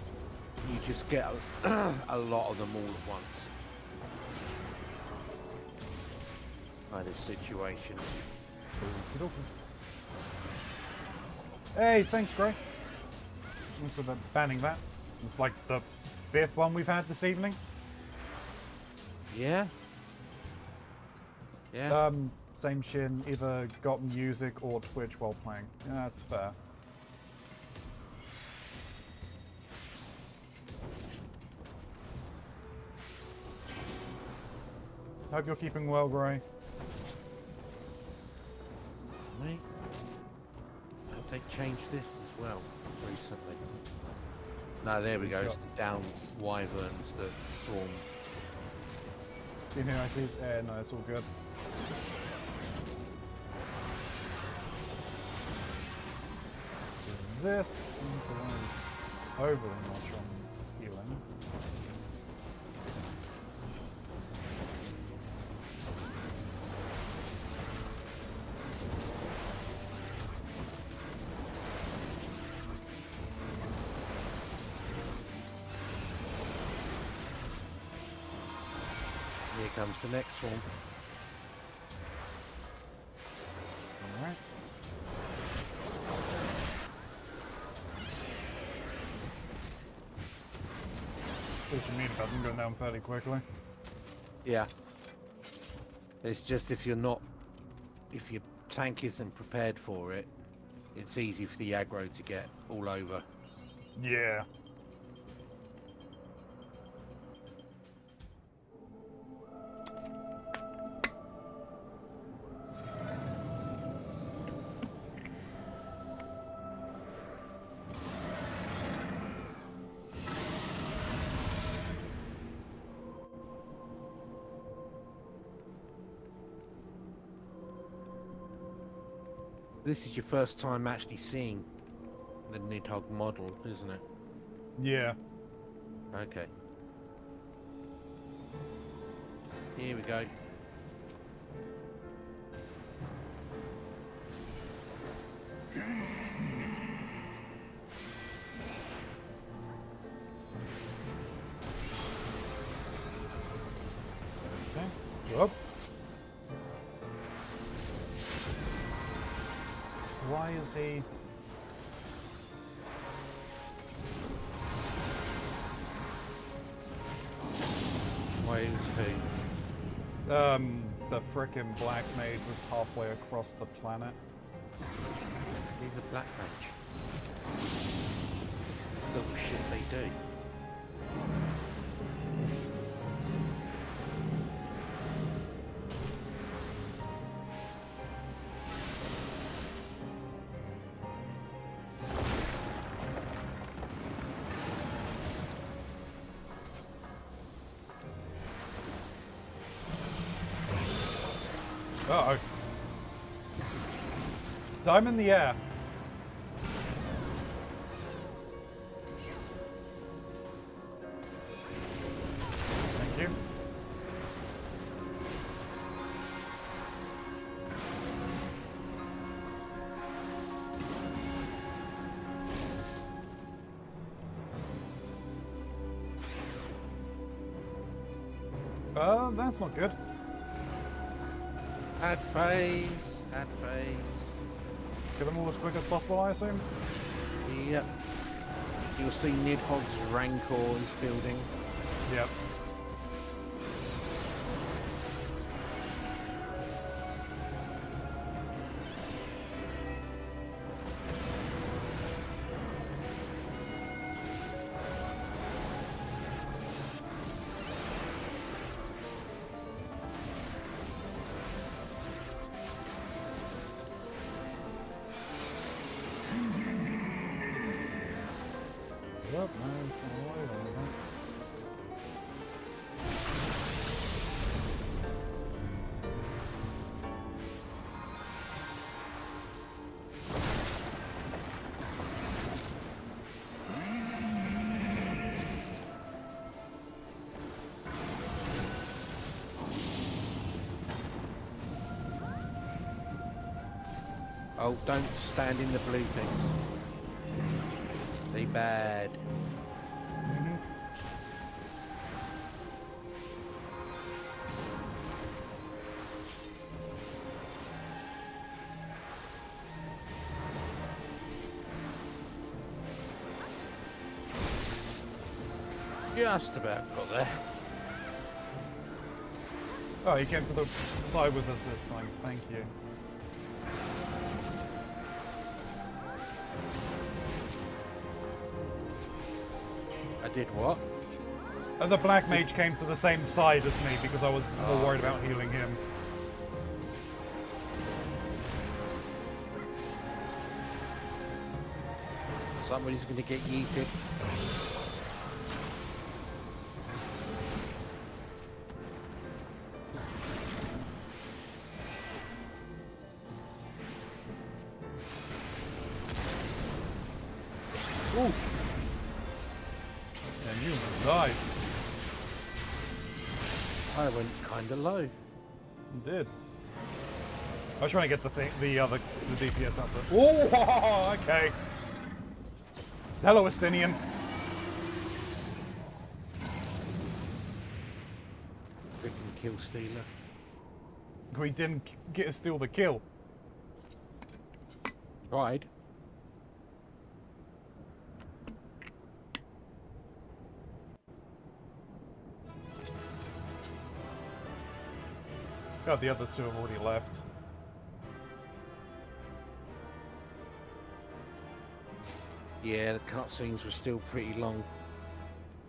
you just get a lot of them all at once. By this situation. Hey, thanks, Gray. Thanks for banning that. It's like the 5th one we've had this evening. Yeah. Yeah. Same shin, either got music or Twitch while playing. Yeah, that's fair. Hope you're keeping well, Gray. Me? Have they changed this as well recently? No, there we go. It's the down wyverns that swarm. Do you hear I see? No, it's all good. Do this over the notch on healing. Here comes the next one. Alright. See what you mean about them going down fairly quickly. Yeah. It's just if your tank isn't prepared for it, it's easy for the aggro to get all over. Yeah. This is your first time actually seeing the Nidhogg model, isn't it? Yeah. Okay. Here we go. Okay. Go up. Why is he... Why is he? The frickin' Black Mage was halfway across the planet. He's a Black Mage. This is the sort of shit they do. Uh-oh. Time in the air. Thank you. That's not good. Add phase. Add phase. Kill them all as quick as possible, I assume? Yep. You'll see Nidhogg's Rancor is building. Yep. Yep, man, it's all right over there. Oh, don't stand in the blue things. They bad. Just about got there. Oh, he came to the side with us this time. Thank you. I did what? And the black mage came to the same side as me because I was more worried about healing him. Somebody's going to get yeeted. Ooh. And you died. I went kind of low. You did. I was trying to get the DPS up there. Oh, okay. Hello, Estinian. Freaking kill stealer. We didn't get to steal the kill. Tried. God, the other two have already left. Yeah, the cutscenes were still pretty long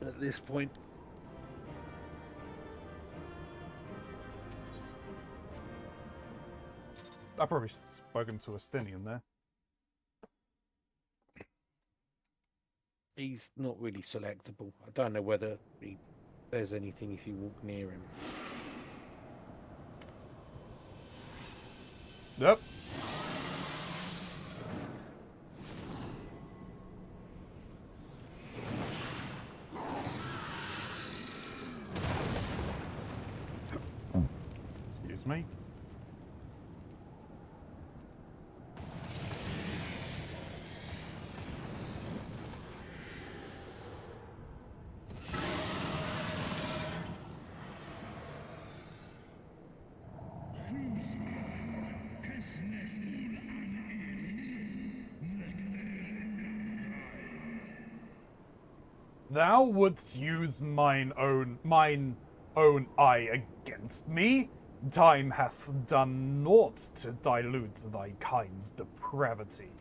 at this point. I probably spoken to Estinian there. He's not really selectable. I don't know whether there's anything if you walk near him. Yep. Excuse me. Thou wouldst use mine own eye against me? Time hath done naught to dilute thy kind's depravity.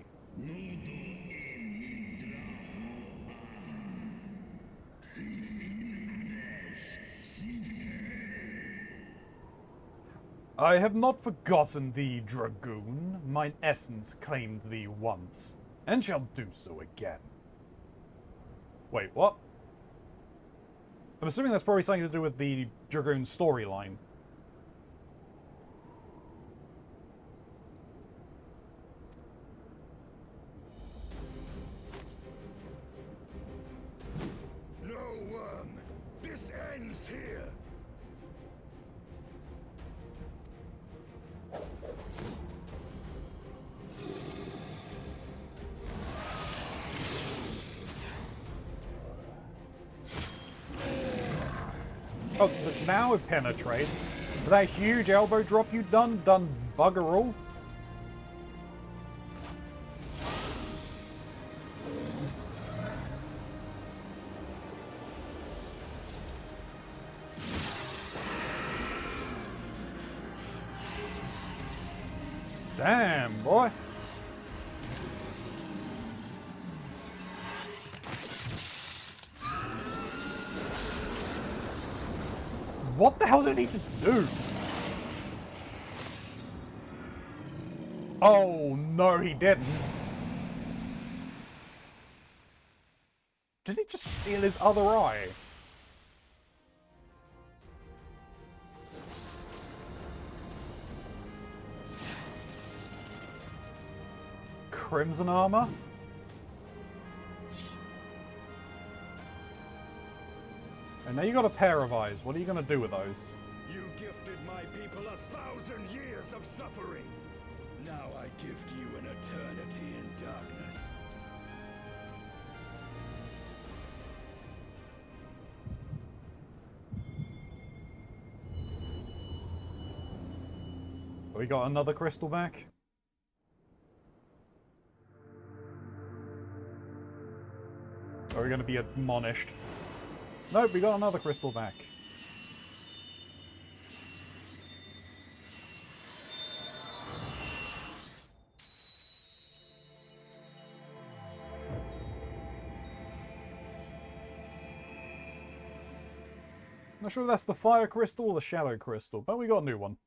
I have not forgotten thee, dragoon. Mine essence claimed thee once, and shall do so again. Wait, what? I'm assuming that's probably something to do with the dragoon storyline. No, worm. This ends here. Oh, now it penetrates. That huge elbow drop you done bugger all. Damn, boy. What the hell did he just do? Oh, no, he didn't. Did he just steal his other eye? Crimson armor? And now you got a pair of eyes. What are you going to do with those? You gifted my people 1,000 years of suffering. Now I gift you an eternity in darkness. We got another crystal back. Are we going to be admonished? Nope, we got another crystal back. Not sure if that's the fire crystal or the shadow crystal, but we got a new one.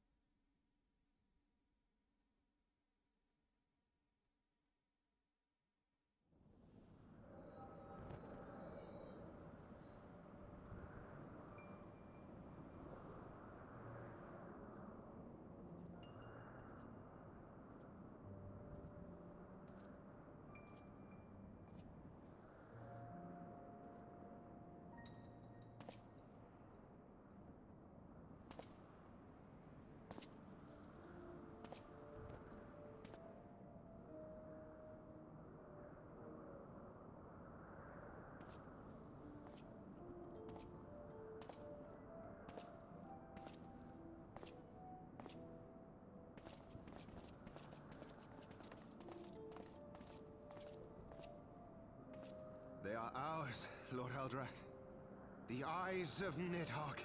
They are ours, Lord Haldrath. The eyes of Nidhogg.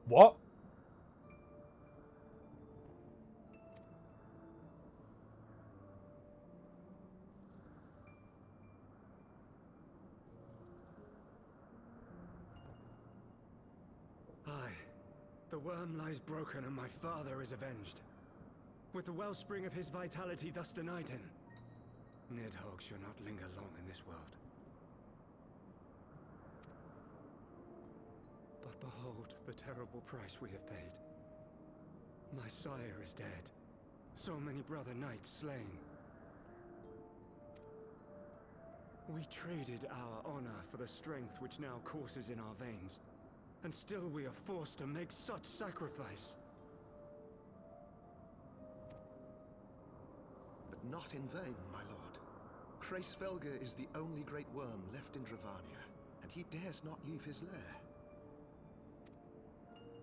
What? Aye. The worm lies broken and my father is avenged. With the wellspring of his vitality thus denied him, Nidhogg shall not linger long in this world. But behold the terrible price we have paid. My sire is dead. So many brother knights slain. We traded our honor for the strength which now courses in our veins. And still we are forced to make such sacrifice. But not in vain, my lord. Hraesvelgr is the only great worm left in Dravania, and he dares not leave his lair.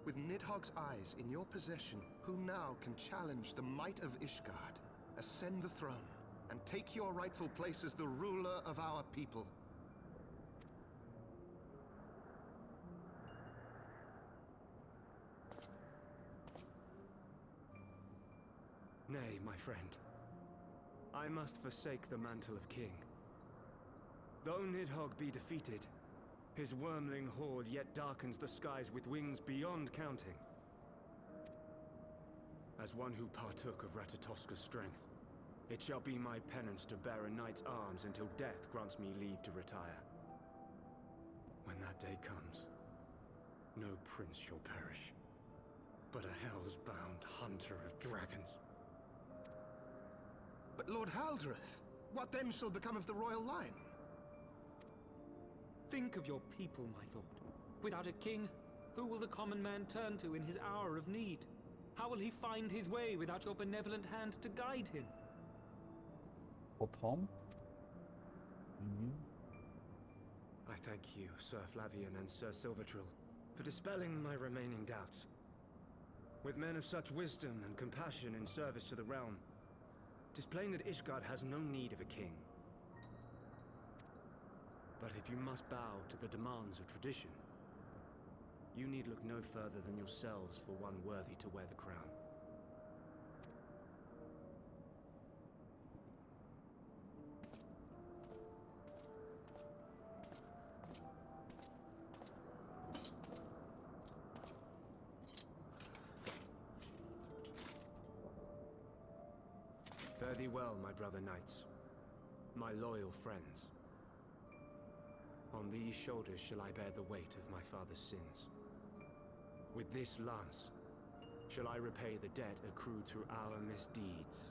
With Nidhogg's eyes in your possession, who now can challenge the might of Ishgard, ascend the throne, and take your rightful place as the ruler of our people? Nay, my friend. I must forsake the mantle of king. Though Nidhogg be defeated, his wormling horde yet darkens the skies with wings beyond counting. As one who partook of Ratatoska's strength, it shall be my penance to bear a knight's arms until death grants me leave to retire. When that day comes, no prince shall perish, but a hell's-bound hunter of dragons. But Lord Haldrath, what then shall become of the royal line? Think of your people, my lord. Without a king, who will the common man turn to in his hour of need? How will he find his way without your benevolent hand to guide him? Or Tom? I thank you, Sir Flavian and Sir Silvertrill, for dispelling my remaining doubts. With men of such wisdom and compassion in service to the realm, 'tis plain that Ishgard has no need of a king. But if you must bow to the demands of tradition, you need look no further than yourselves for one worthy to wear the crown. Fare thee well, my brother knights, my loyal friends. On these shoulders shall I bear the weight of my father's sins. With this lance shall I repay the debt accrued through our misdeeds.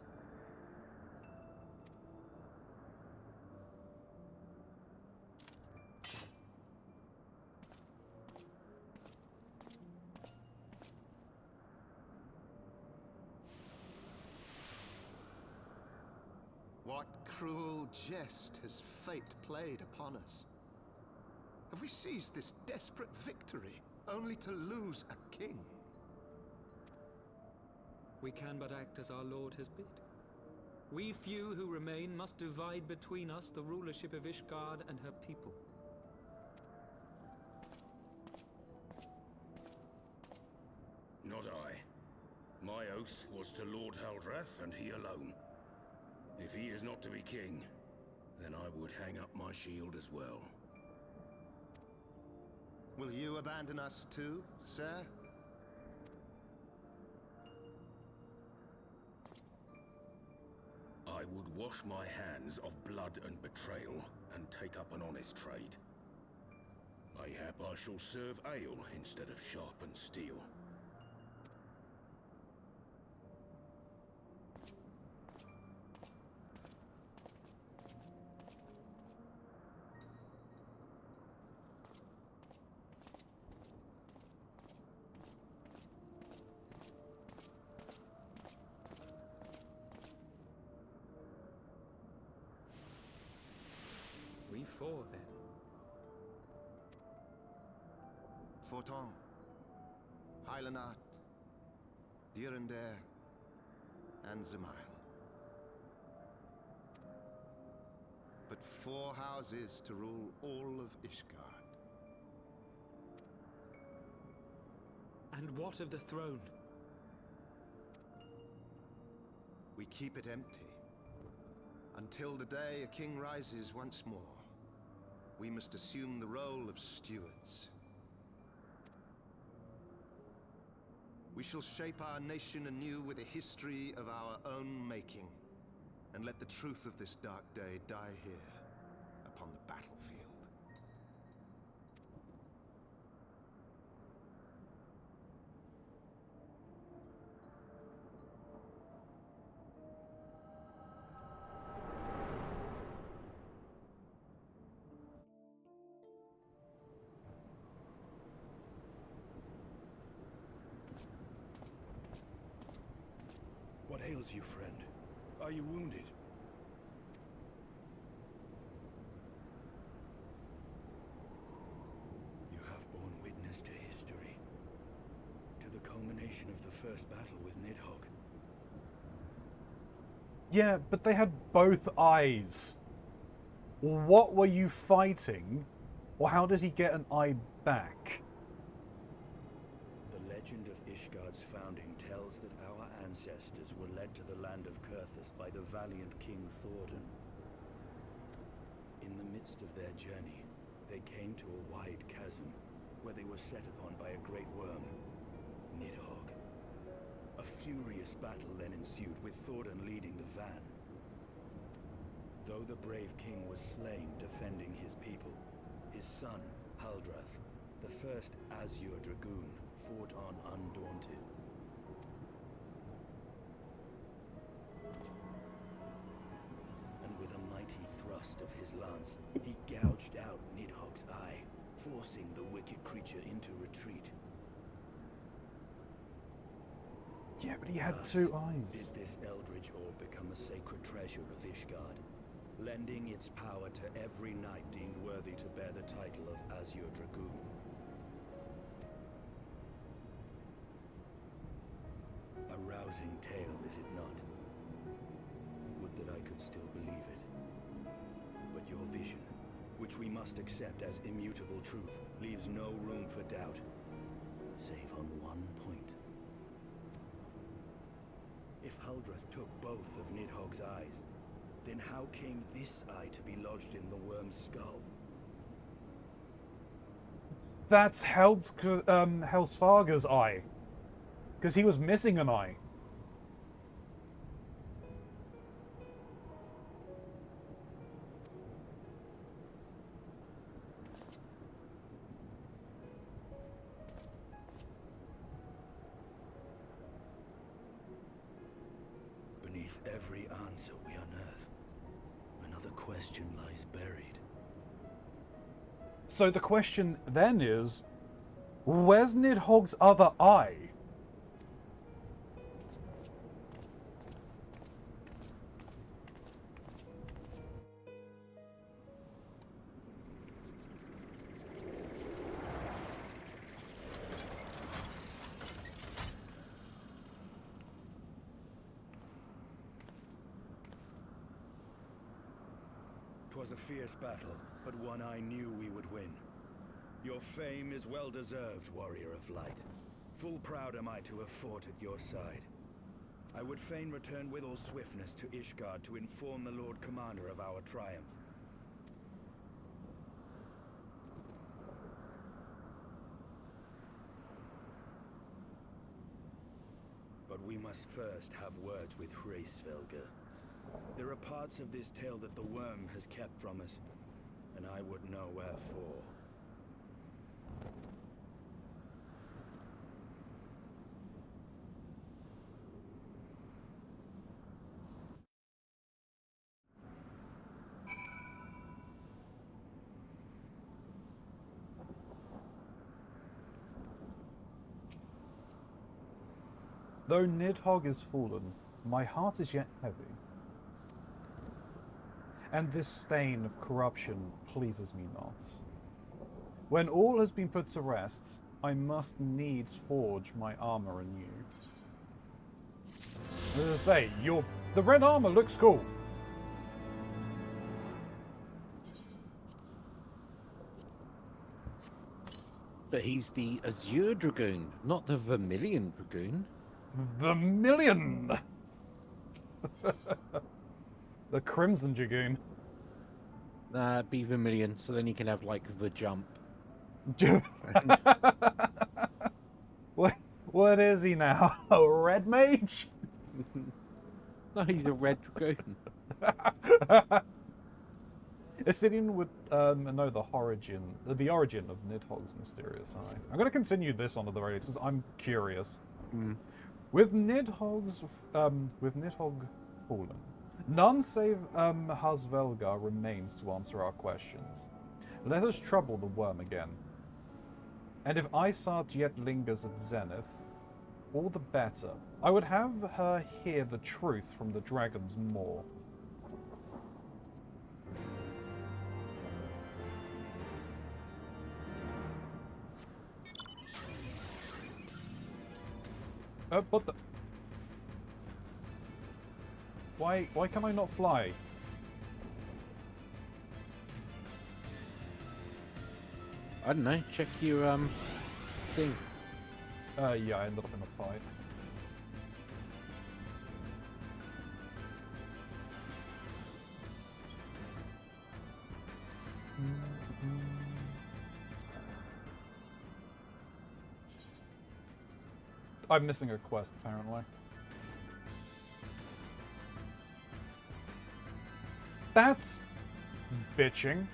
What cruel jest has fate played upon us? Have we seized this desperate victory only to lose a king? We can but act as our lord has bid. We few who remain must divide between us the rulership of Ishgard and her people. Not I. My oath was to Lord Haldrath, and he alone. If he is not to be king, then I would hang up my shield as well. Will you abandon us too, sir? I would wash my hands of blood and betrayal, and take up an honest trade. Mayhap I shall serve ale instead of sharpened steel. We four, then. Forton, Hylanat, Durander, and Zemail. But 4 houses to rule all of Ishgard. And what of the throne? We keep it empty. Until the day a king rises once more, we must assume the role of stewards. We shall shape our nation anew with a history of our own making, and let the truth of this dark day die here, upon the battlefield. What ails you, friend? Are you wounded? You have borne witness to history. To the culmination of the first battle with Nidhogg. Yeah, but they had both eyes. What were you fighting? Or how did he get an eye back? The legend of Ishgard's founding tells that our ancestors were led to the land of Kurthus by the valiant King Thordan. In the midst of their journey, they came to a wide chasm, where they were set upon by a great worm, Nidhogg. A furious battle then ensued, with Thordan leading the van. Though the brave king was slain defending his people, his son, Haldrath, the first Azure Dragoon, fought on undaunted. And with a mighty thrust of his lance, he gouged out Nidhogg's eye, forcing the wicked creature into retreat. Yeah, but he had Thus 2 eyes. did this eldritch orb become a sacred treasure of Ishgard, lending its power to every knight deemed worthy to bear the title of Azure Dragoon. A rousing tale, is it not? Would that I could still believe it. But your vision, which we must accept as immutable truth, leaves no room for doubt, save on one point. If Haldrath took both of Nidhogg's eyes, then how came this eye to be lodged in the worm's skull? That's Helsfarger's eye. Because he was missing an eye. Beneath every answer we unearth, another question lies buried. So the question then is, where's Nidhogg's other eye? 'Twas a fierce battle, but one I knew we would win. Your fame is well deserved, warrior of light. Full proud am I to have fought at your side. I would fain return with all swiftness to Ishgard to inform the Lord Commander of our triumph. But we must first have words with Hraesvelgr. There are parts of this tale that the worm has kept from us, and I would know wherefore. Though Nidhogg is fallen, my heart is yet heavy. And this stain of corruption pleases me not. When all has been put to rest, I must needs forge my armor anew. As I say, the red armor looks cool. But he's the Azure Dragoon, not the Vermilion Dragoon. Vermilion! The Crimson Dragoon. Be Vermilion, so then he can have, like, the jump. What is he now? A red mage? No, he's a red dragoon. Ascidian would know the origin of Nidhogg's mysterious eye. I'm going to continue this on at the very least because I'm curious. With Nidhogg fallen, none save Hraesvelgr remains to answer our questions. Let us trouble the worm again. And if Isart yet lingers at Zenith, all the better. I would have her hear the truth from the dragon's maw. What the? Why can I not fly? I don't know. Check your thing. Yeah, I ended up in a fight. I'm missing a quest, apparently. That's bitching.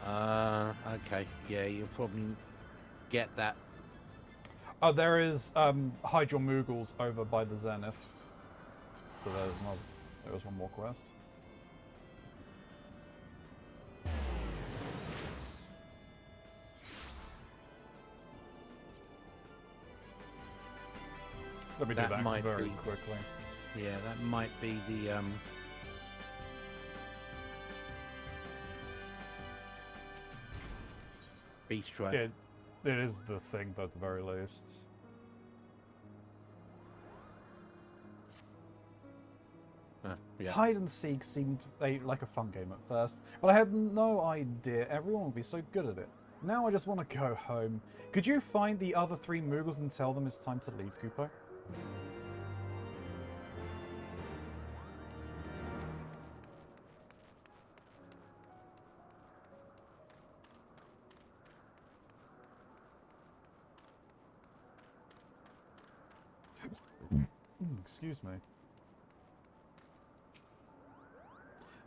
Okay. Yeah, you'll probably get that. Oh, there is hide your Moogles over by the Zenith. So there was one more quest. Let me do that very quickly. Yeah, that might be the beast tribe. It is the thing, at the very least. Yeah. Hide and seek seemed like a fun game at first, but I had no idea everyone would be so good at it. Now I just want to go home. Could you find the other 3 Moogles and tell them it's time to leave, Kupo? Excuse me.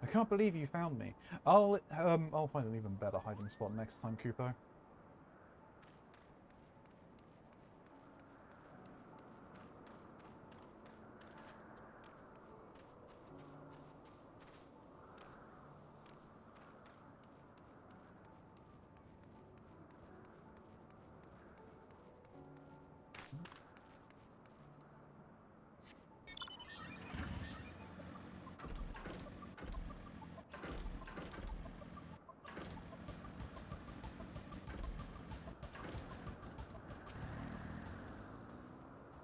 I can't believe you found me. I'll find an even better hiding spot next time, Kupo.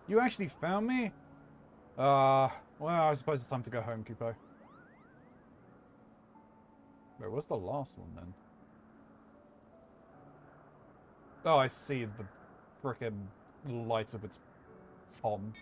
You actually found me? Well, I suppose it's time to go home, Kupo. Wait, what's the last one then? Oh, I see the frickin' lights of its pond.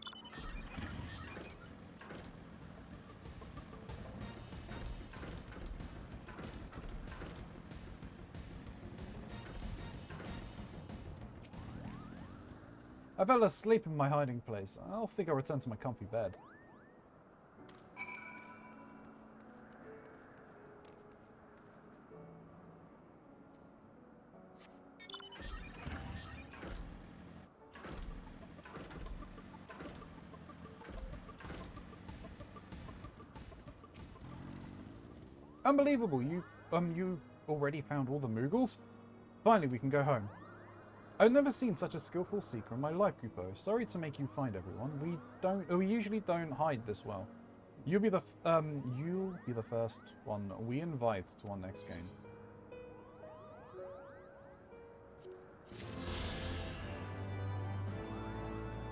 I fell asleep in my hiding place. I'll think I'll return to my comfy bed. Unbelievable, you've already found all the Moogles? Finally, we can go home. I've never seen such a skillful seeker in my life, Kupo. Sorry to make you find everyone. We usually don't hide this well. You'll be the first one we invite to our next game.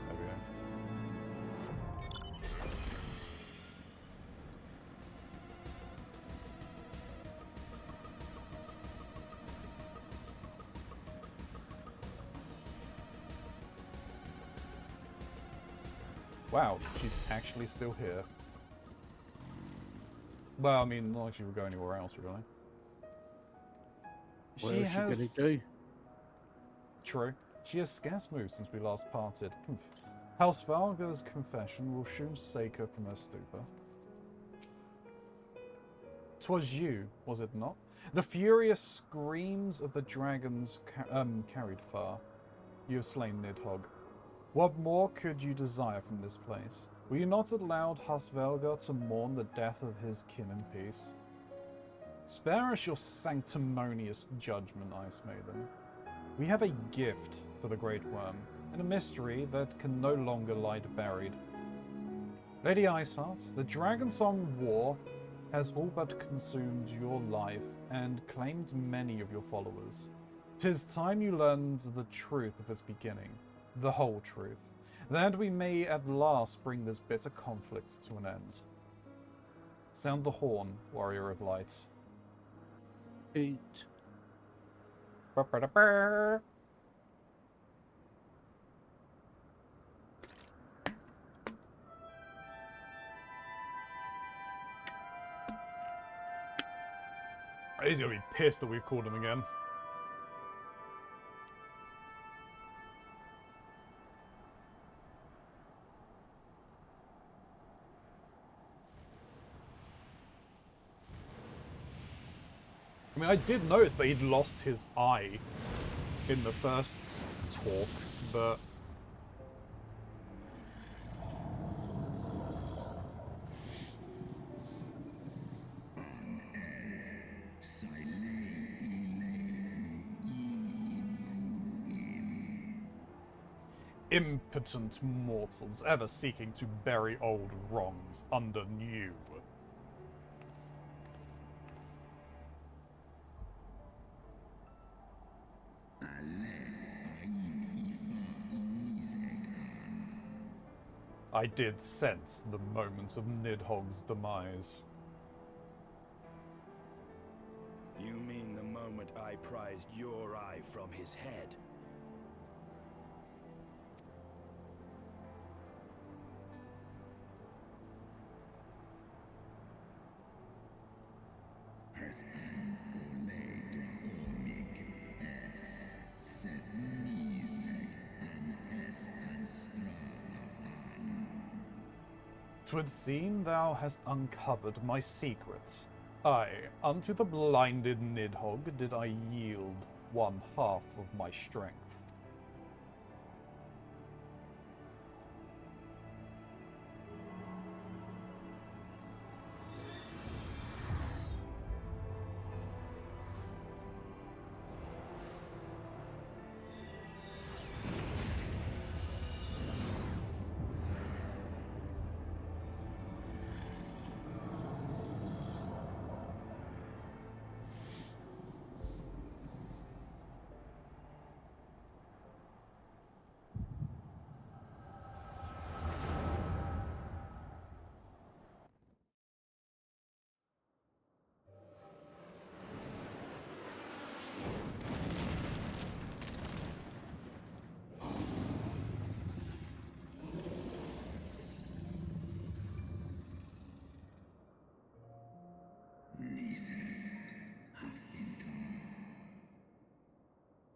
There we go. Wow, she's actually still here. Well, I mean, not like she would go anywhere else, really. What else she gonna do? True. She has scarce moved since we last parted. House Valga's confession will soon shake her from her stupor. 'Twas you, was it not? The furious screams of the dragons carried far. You have slain Nidhogg. What more could you desire from this place? Will you not allow Hasvelga to mourn the death of his kin in peace? Spare us your sanctimonious judgment, Ice Maiden. We have a gift for the Great Worm, and a mystery that can no longer lie buried. Lady Iceheart, the Dragonsong War has all but consumed your life and claimed many of your followers. 'Tis time you learned the truth of its beginning. The whole truth, that we may at last bring this bitter conflict to an end. Sound the horn, warrior of light. Eat. He's gonna be pissed that we've called him again. I mean, I did notice that he'd lost his eye in the first talk, but... Impotent mortals ever seeking to bury old wrongs under new. I did sense the moment of Nidhogg's demise. You mean the moment I prized your eye from his head? Twould seem thou hast uncovered my secrets. Aye, unto the blinded Nidhogg did I yield one half of my strength.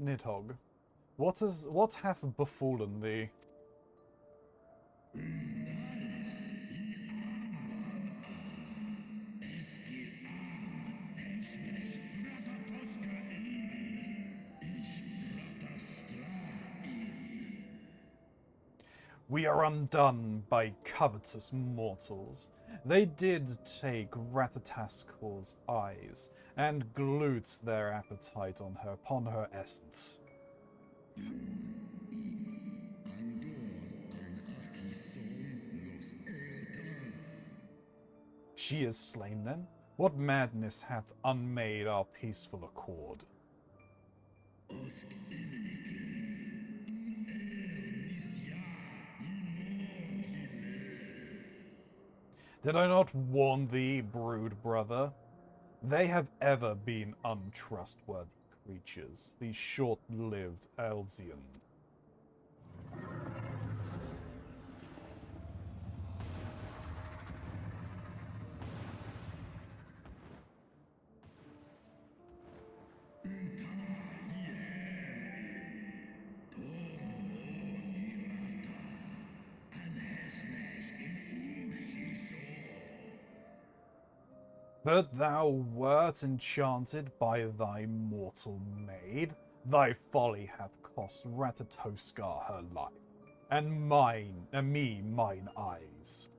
Nidhogg, what hath befallen thee? We are undone by covetous mortals. They did take Ratatascor's eyes and glued their appetite upon her essence. She is slain then? What madness hath unmade our peaceful accord? Did I not warn thee, brood brother? They have ever been untrustworthy creatures, these short-lived Elzian. But thou wert enchanted by thy mortal maid. Thy folly hath cost Ratatoskar her life, and me mine eyes.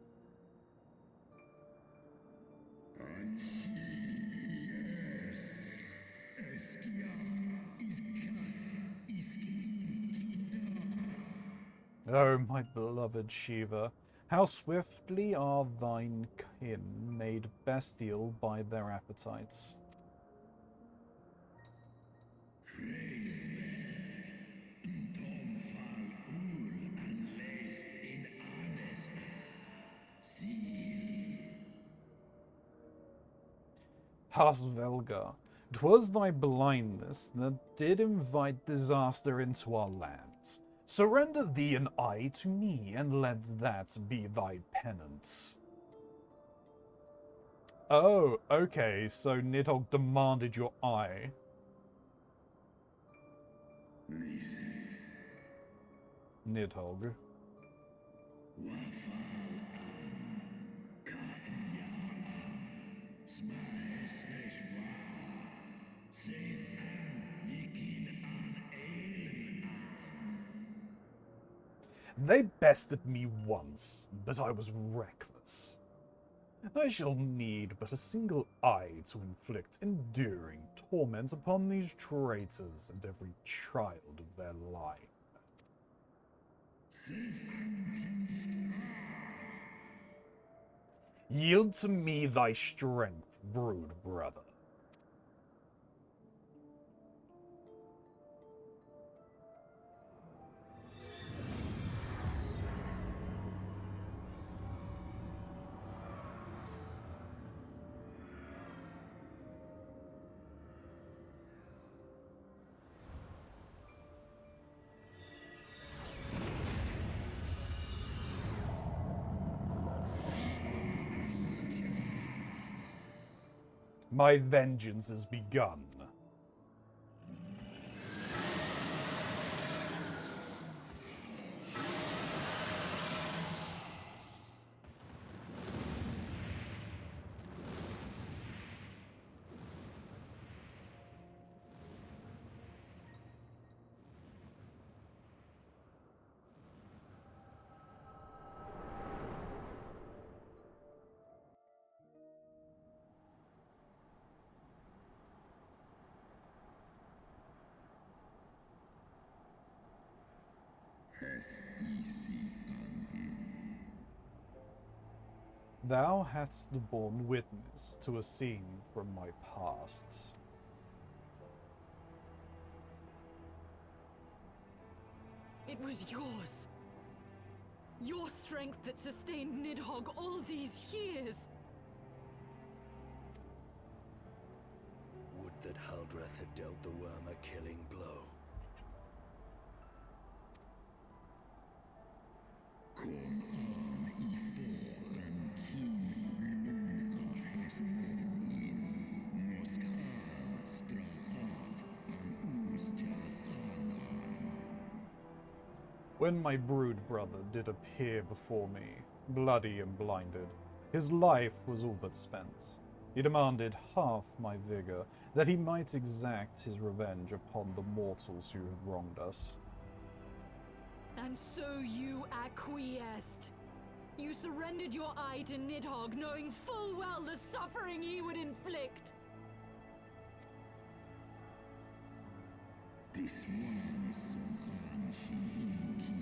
Oh, my beloved Shiva, how swiftly are thine kin made bestial by their appetites. Hasvelga, 'twas thy blindness that did invite disaster into our lands. Surrender thee an eye to me, and let that be thy penance. Oh, okay, so Nidhogg demanded your eye. Nidhogg. They bested me once, but I was reckless. I shall need but a single eye to inflict enduring torment upon these traitors and every child of their line. Yield to me thy strength, brood brother. My vengeance is begun. Thou hast borne witness to a scene from my past. It was yours. Your strength that sustained Nidhogg all these years. Would that Haldreth had dealt the worm a killing blow. When my brood brother did appear before me, bloody and blinded, his life was all but spent. He demanded half my vigor, that he might exact his revenge upon the mortals who had wronged us. And so you acquiesced. You surrendered your eye to Nidhogg, knowing full well the suffering he would inflict. This one som ankin in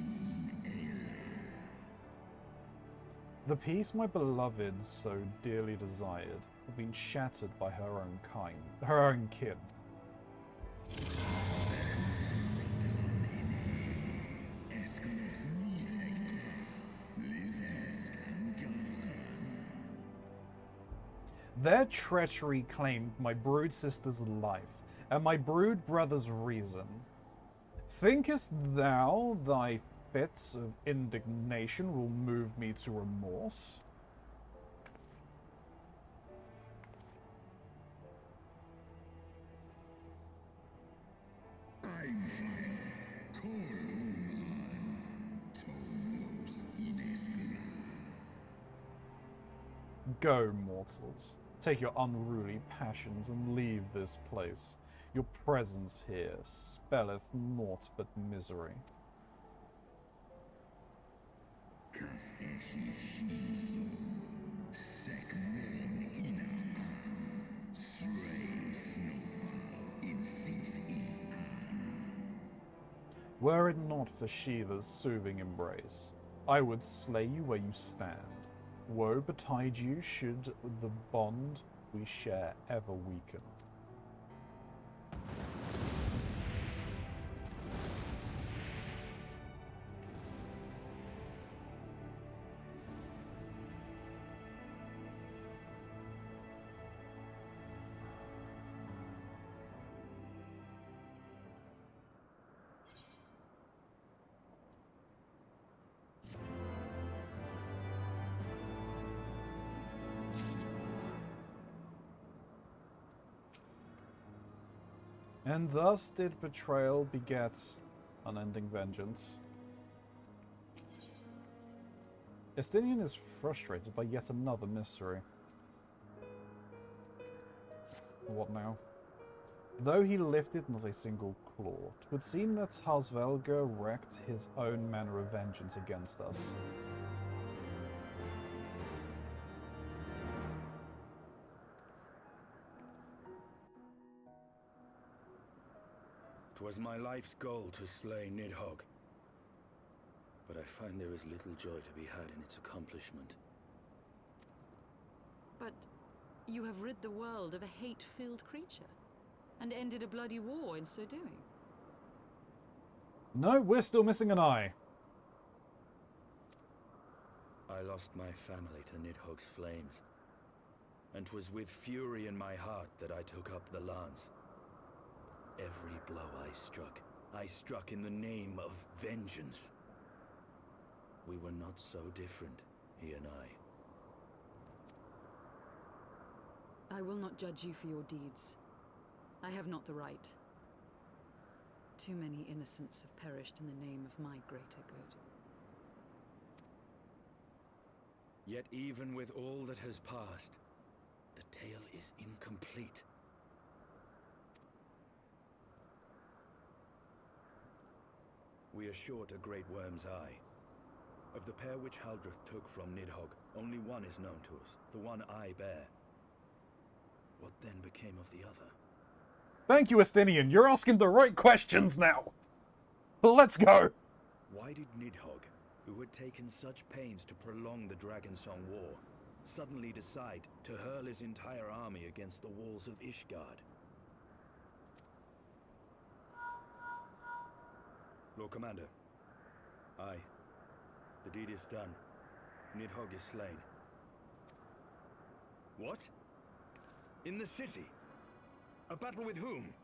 The peace my beloved so dearly desired had been shattered by her own kin. Their treachery claimed my brood sister's life, and my brood brother's reason. Thinkest thou thy fits of indignation will move me to remorse? I'm fine. Call Tomos Ineskra. Go, mortals. Take your unruly passions and leave this place. Your presence here spelleth naught but misery. Kas shizo, sekmon ina stray snowfall in Sith Were it not for Shiva's soothing embrace, I would slay you where you stand. Woe betide you should the bond we share ever weaken. And thus did betrayal beget unending vengeance. Estinian is frustrated by yet another mystery. What now? Though he lifted not a single claw, it would seem that Harsvelga wreaked his own manner of vengeance against us. 'Twas my life's goal to slay Nidhogg, but I find there is little joy to be had in its accomplishment. But you have rid the world of a hate-filled creature, and ended a bloody war in so doing. No, we're still missing an eye. I lost my family to Nidhogg's flames, and 'twas with fury in my heart that I took up the lance. Every blow I struck in the name of vengeance. We were not so different, he and I will not judge you for your deeds. I have not the right. Too many innocents have perished in the name of my greater good. Yet even with all that has passed, the tale is incomplete. We are short a great worm's eye. Of the pair which Haldreth took from Nidhogg, only one is known to us, the one I bear. What then became of the other? Thank you, Estinian. You're asking the right questions now. Let's go. Why did Nidhogg, who had taken such pains to prolong the Dragonsong War, suddenly decide to hurl his entire army against the walls of Ishgard? Lord Commander. Aye. The deed is done. Nidhogg is slain. What? In the city? A battle with whom?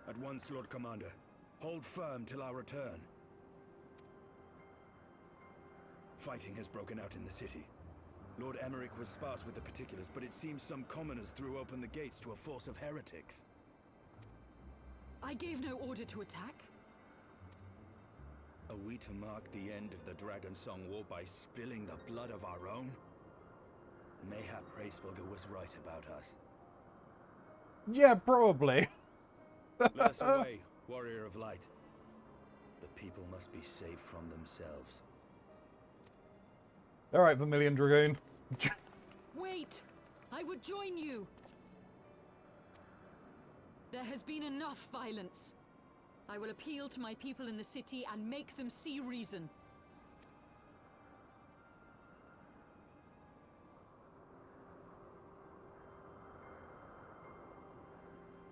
At once, Lord Commander. Hold firm till our return. Fighting has broken out in the city. Lord Emmerich was sparse with the particulars, but it seems some commoners threw open the gates to a force of heretics. I gave no order to attack. Are we to mark the end of the Dragon Song War by spilling the blood of our own? Mayhap Hraesvelgr was right about us. Yeah, probably. Let us away, Warrior of Light. The people must be saved from themselves. Alright, Vermilion Dragoon. Wait! I would join you! There has been enough violence. I will appeal to my people in the city and make them see reason.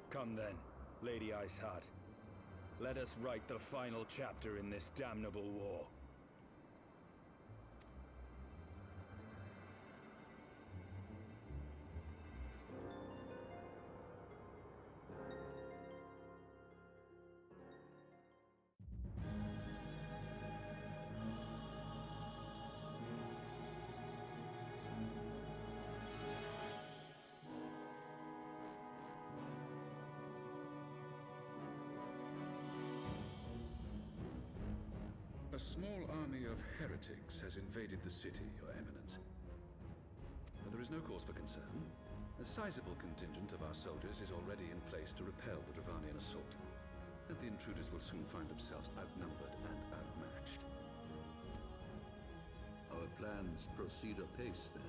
Come then, Lady Iceheart. Let us write the final chapter in this damnable war. A small army of heretics has invaded the city, Your Eminence. But there is no cause for concern. A sizable contingent of our soldiers is already in place to repel the Dravanian assault, and the intruders will soon find themselves outnumbered and outmatched. Our plans proceed apace, then.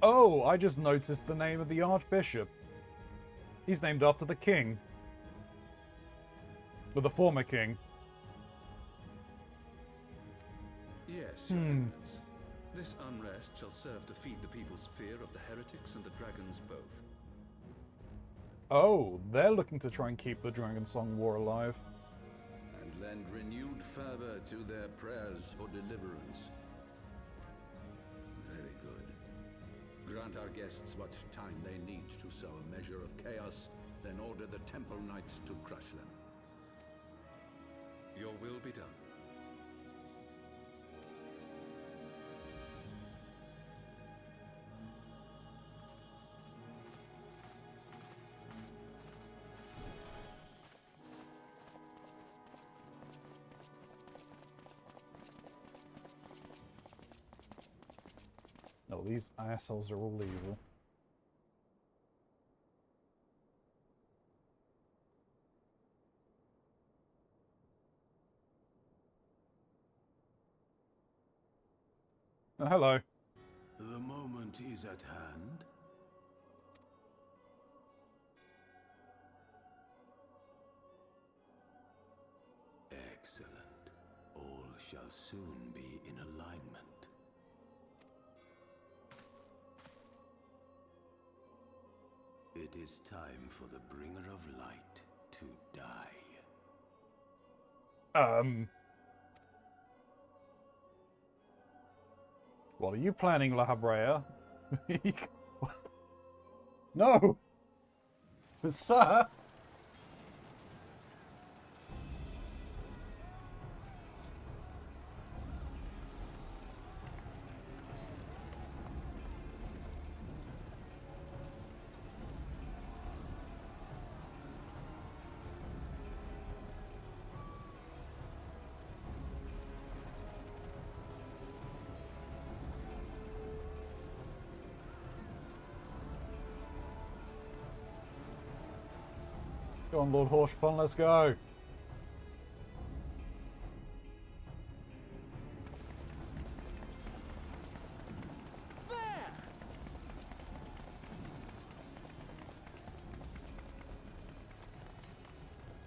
Oh, I just noticed the name of the Archbishop. He's named after the king. Or the former king. Yes, Your Eminence. This unrest shall serve to feed the people's fear of the heretics and the dragons both. Oh, they're looking to try and keep the Dragon Song War alive. And lend renewed fervor to their prayers for deliverance. Very good. Grant our guests what time they need to sow a measure of chaos, then order the Temple Knights to crush them. Your will be done. No, these assholes are all evil. Oh, hello. The moment is at hand. Excellent. All shall soon be in alignment. It is time for the Bringer of Light to die. What are you planning, La Habrea? No! Sir! Go on, Lord Horsepon, let's go.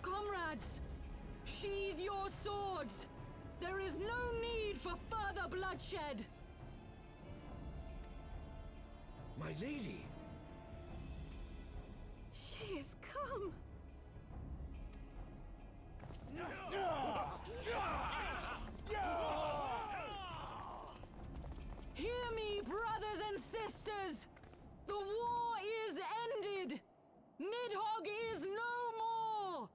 Comrades, sheathe your swords. There is no need for further bloodshed. My lady! She has come. Hear me, brothers and sisters! The war is ended! Nidhogg is no more!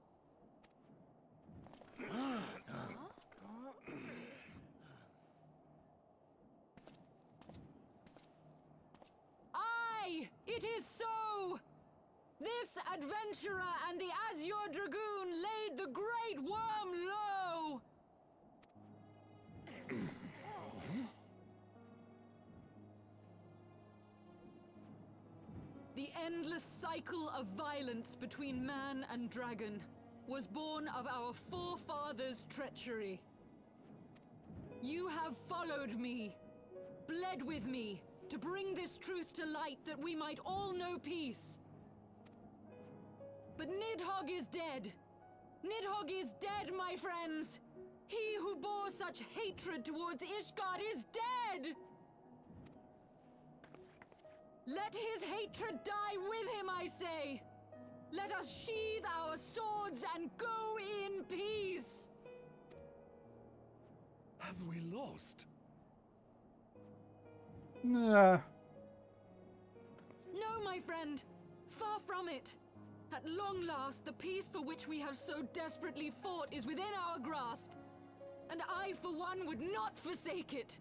this adventurer and the Azure Dragoon laid the Great Worm low! The endless cycle of violence between man and dragon was born of our forefathers' treachery. You have followed me, bled with me, to bring this truth to light that we might all know peace. But Nidhogg is dead. Nidhogg is dead, my friends! He who bore such hatred towards Ishgard is dead! Let his hatred die with him, I say! Let us sheathe our swords and go in peace! Have we lost? Nah. No, my friend. Far from it. At long last, the peace for which we have so desperately fought is within our grasp. And I, for one, would not forsake it.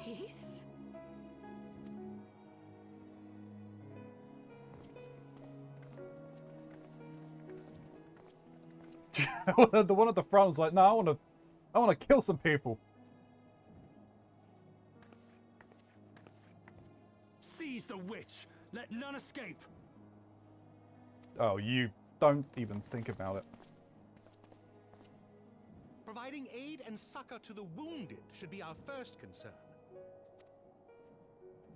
Peace? The one at the front was like, no, I wanna kill some people. Seize the witch! Let none escape! Oh, you don't even think about it. Providing aid and succor to the wounded should be our first concern.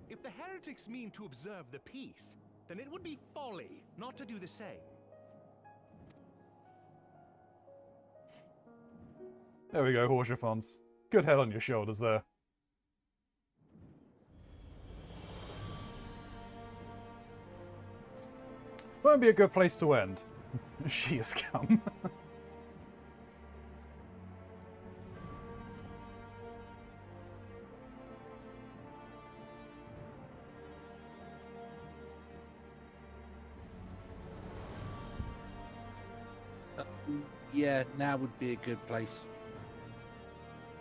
If the heretics mean to observe the peace, then it would be folly not to do the same. There we go, Horsefons. Good head on your shoulders there. Won't be a good place to end. She has come. Yeah, now would be a good place.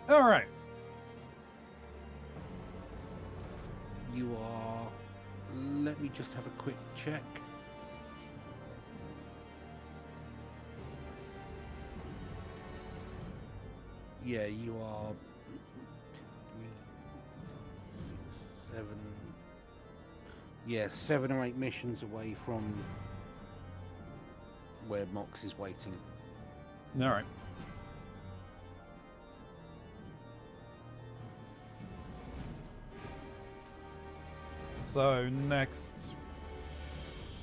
Alright. You are... Let me just have a quick check. Yeah, you are... 3, 4, 6, 7... Yeah, 7 or 8 missions away from where Mox is waiting. Alright. So next,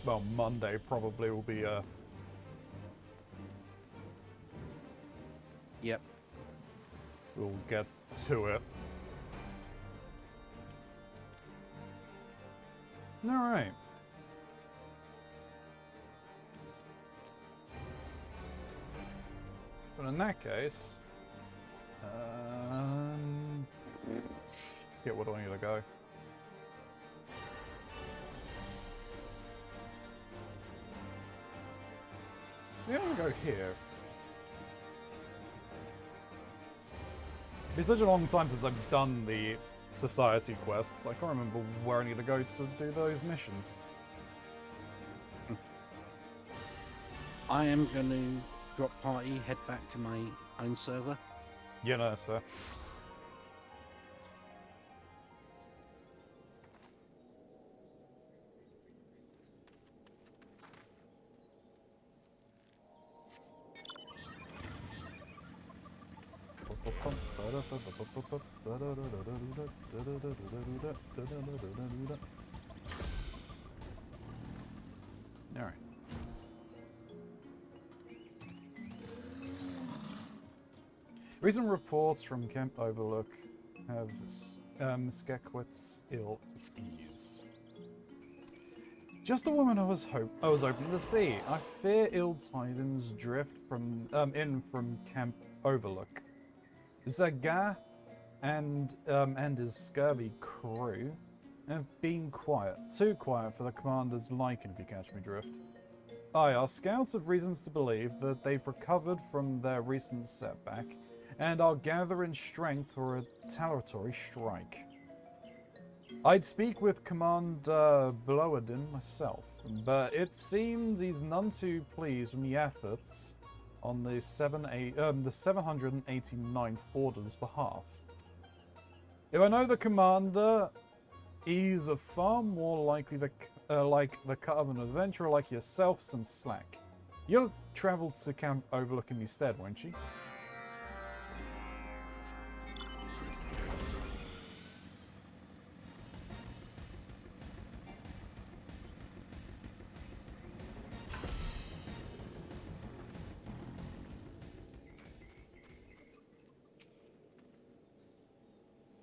well, Monday probably will be Yep. We'll get to it. Alright. But in that case, yeah, where do I need to go? Yeah, I'm gonna go here. It's been such a long time since I've done the society quests, I can't remember where I need to go to do those missions. I am going to drop party, head back to my own server. Yeah, no, that's fair. Alright. Recent reports from Camp Overlook have Skekwitz's ill ease. Just the woman I was hoping to see. I fear ill tidings drift from in from Camp Overlook. Zagar and his scurvy crew have been quiet. Too quiet for the commander's liking, if you catch me drift. Aye, our scouts have reasons to believe that they've recovered from their recent setback and are gathering strength for a retaliatory strike. I'd speak with Commander Blowadin myself, but it seems he's none too pleased with the efforts on the 789th Order's behalf. If I know the commander, he's a far more likely to, like the cut of an adventurer like yourself, some slack. You'll travel to Camp Overlook in my stead, won't you?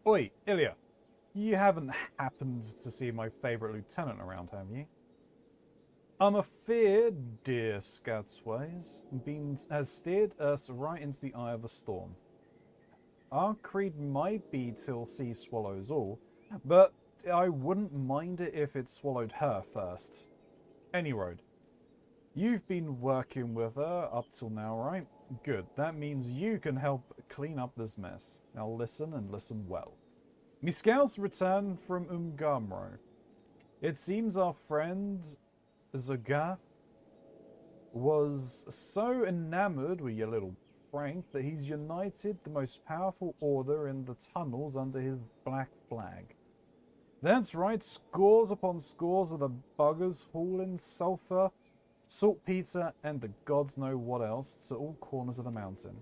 Oi, Ilya. You haven't happened to see my favourite lieutenant around, have you? I'm afeard, dear Scoutsways, has steered us right into the eye of a storm. Our creed might be till sea swallows all, but I wouldn't mind it if it swallowed her first. Any road. You've been working with her up till now, right? Good. That means you can help clean up this mess. Now listen and listen well. Me scouts return from Umgamro. It seems our friend Zaga was so enamored with your little prank that he's united the most powerful order in the tunnels under his black flag. That's right, scores upon scores of the buggers hauling sulfur, saltpeter, and the gods know what else to all corners of the mountain.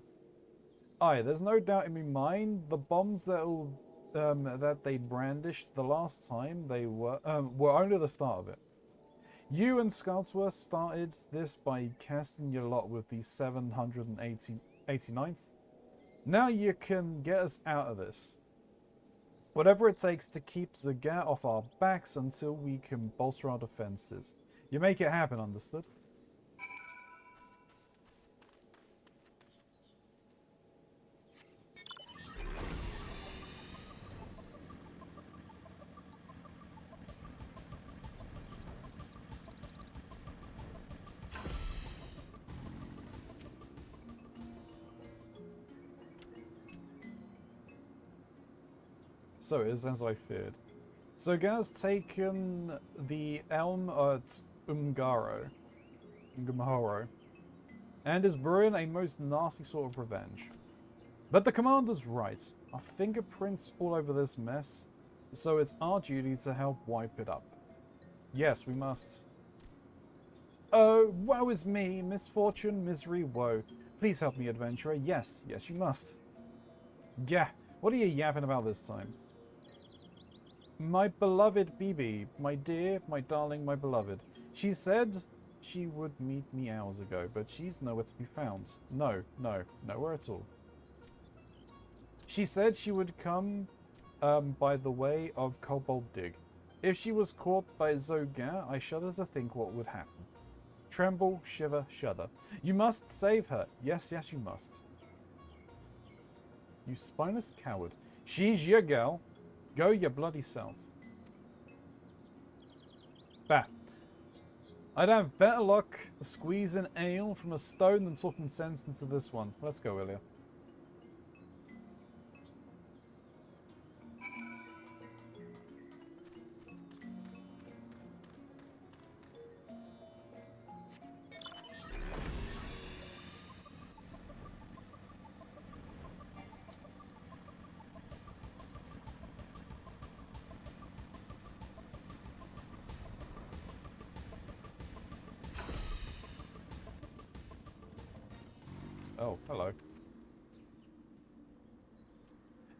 Aye, there's no doubt in my mind the bombs that they brandished the last time they were only the start of it. You and Scoutsworth started this by casting your lot with the 789th. Now you can get us out of this. Whatever it takes to keep Zagat off our backs until we can bolster our defenses. You make it happen, understood? So it is as I feared. Zagat's taken the elm at Umgaro, and is brewing a most nasty sort of revenge. But the commander's right. Our fingerprints all over this mess, so it's our duty to help wipe it up. Yes, we must. Oh, woe is me, misfortune, misery, woe. Please help me, adventurer. Yes, yes, you must. Yeah, what are you yapping about this time? My beloved Bibi, my dear, my darling, my beloved. She said she would meet me hours ago, but she's nowhere to be found. No, nowhere at all. She said she would come by the way of Kobold Dig. If she was caught by Zogan, I shudder to think what would happen. Tremble, shiver, shudder. You must save her. Yes, yes, you must. You spineless coward. She's your gal. Go your bloody self. Bah. I'd have better luck squeezing ale from a stone than talking sense into this one. Let's go, Ilya. Oh, hello.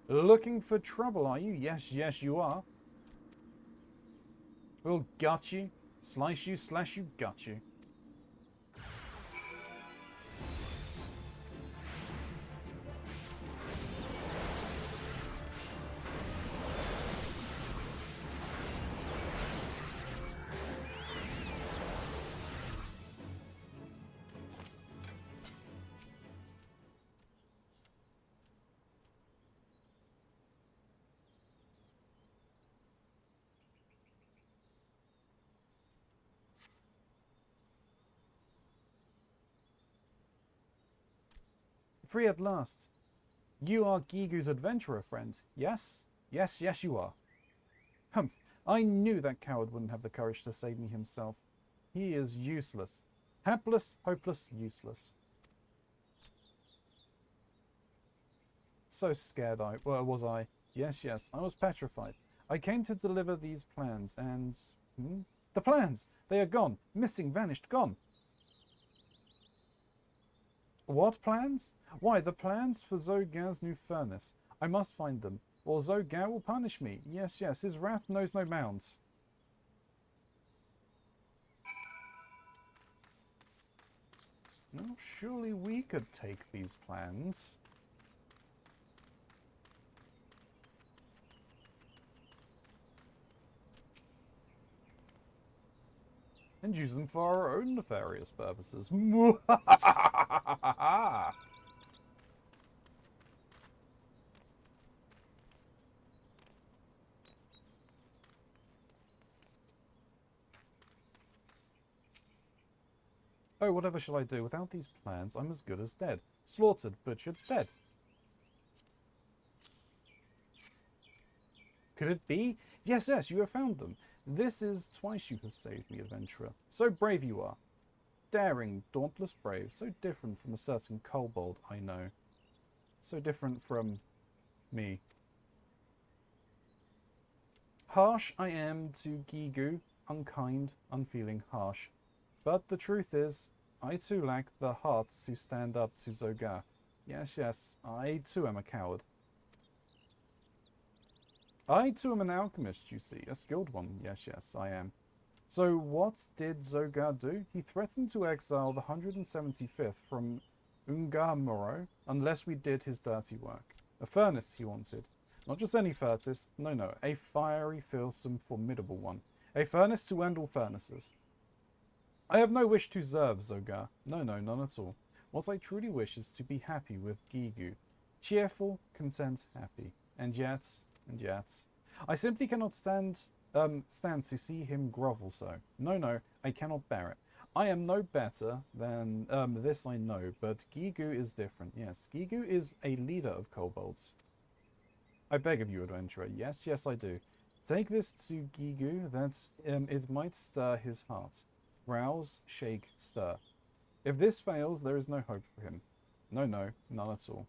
Looking for trouble, are you? Yes, yes, you are. We'll gut you. Slice you, slash you, gut you. Free at last. You are Gigu's adventurer friend, yes? Yes, yes you are. Humph! I knew that coward wouldn't have the courage to save me himself. He is useless. Hapless, hopeless, useless. So scared was I. Yes, yes, I was petrified. I came to deliver these plans, and... The plans! They are gone. Missing, vanished, gone. What plans? Why, the plans for Zogar's new furnace. I must find them, or Zogar will punish me. Yes, yes, his wrath knows no bounds. Well, surely we could take these plans. And use them for our own nefarious purposes. Oh, whatever shall I do? Without these plans, I'm as good as dead. Slaughtered, butchered, dead. Could it be? Yes, yes, you have found them. This is twice you have saved me, adventurer. So brave you are. Daring, dauntless brave. So different from a certain kobold, I know. So different from me. Harsh I am to Gigu, unkind, unfeeling, harsh. But the truth is, I too lack the heart to stand up to Zogar. Yes, yes, I too am a coward. I too am an alchemist, you see, a skilled one. Yes, yes, I am. So what did Zogar do? He threatened to exile the 175th from Ungamoro unless we did his dirty work. A furnace he wanted. Not just any furnace, no, a fiery, fearsome, formidable one. A furnace to end all furnaces. I have no wish to serve Zogar. No, none at all. What I truly wish is to be happy with Gigu. Cheerful, content, happy. And yet, I simply cannot stand to see him grovel so. No, I cannot bear it. I am no better than this I know, but Gigu is different. Yes, Gigu is a leader of kobolds. I beg of you, adventurer. Yes, I do. Take this to Gigu, that it might stir his heart. Rouse, shake, stir. If this fails, there is no hope for him. No, none at all.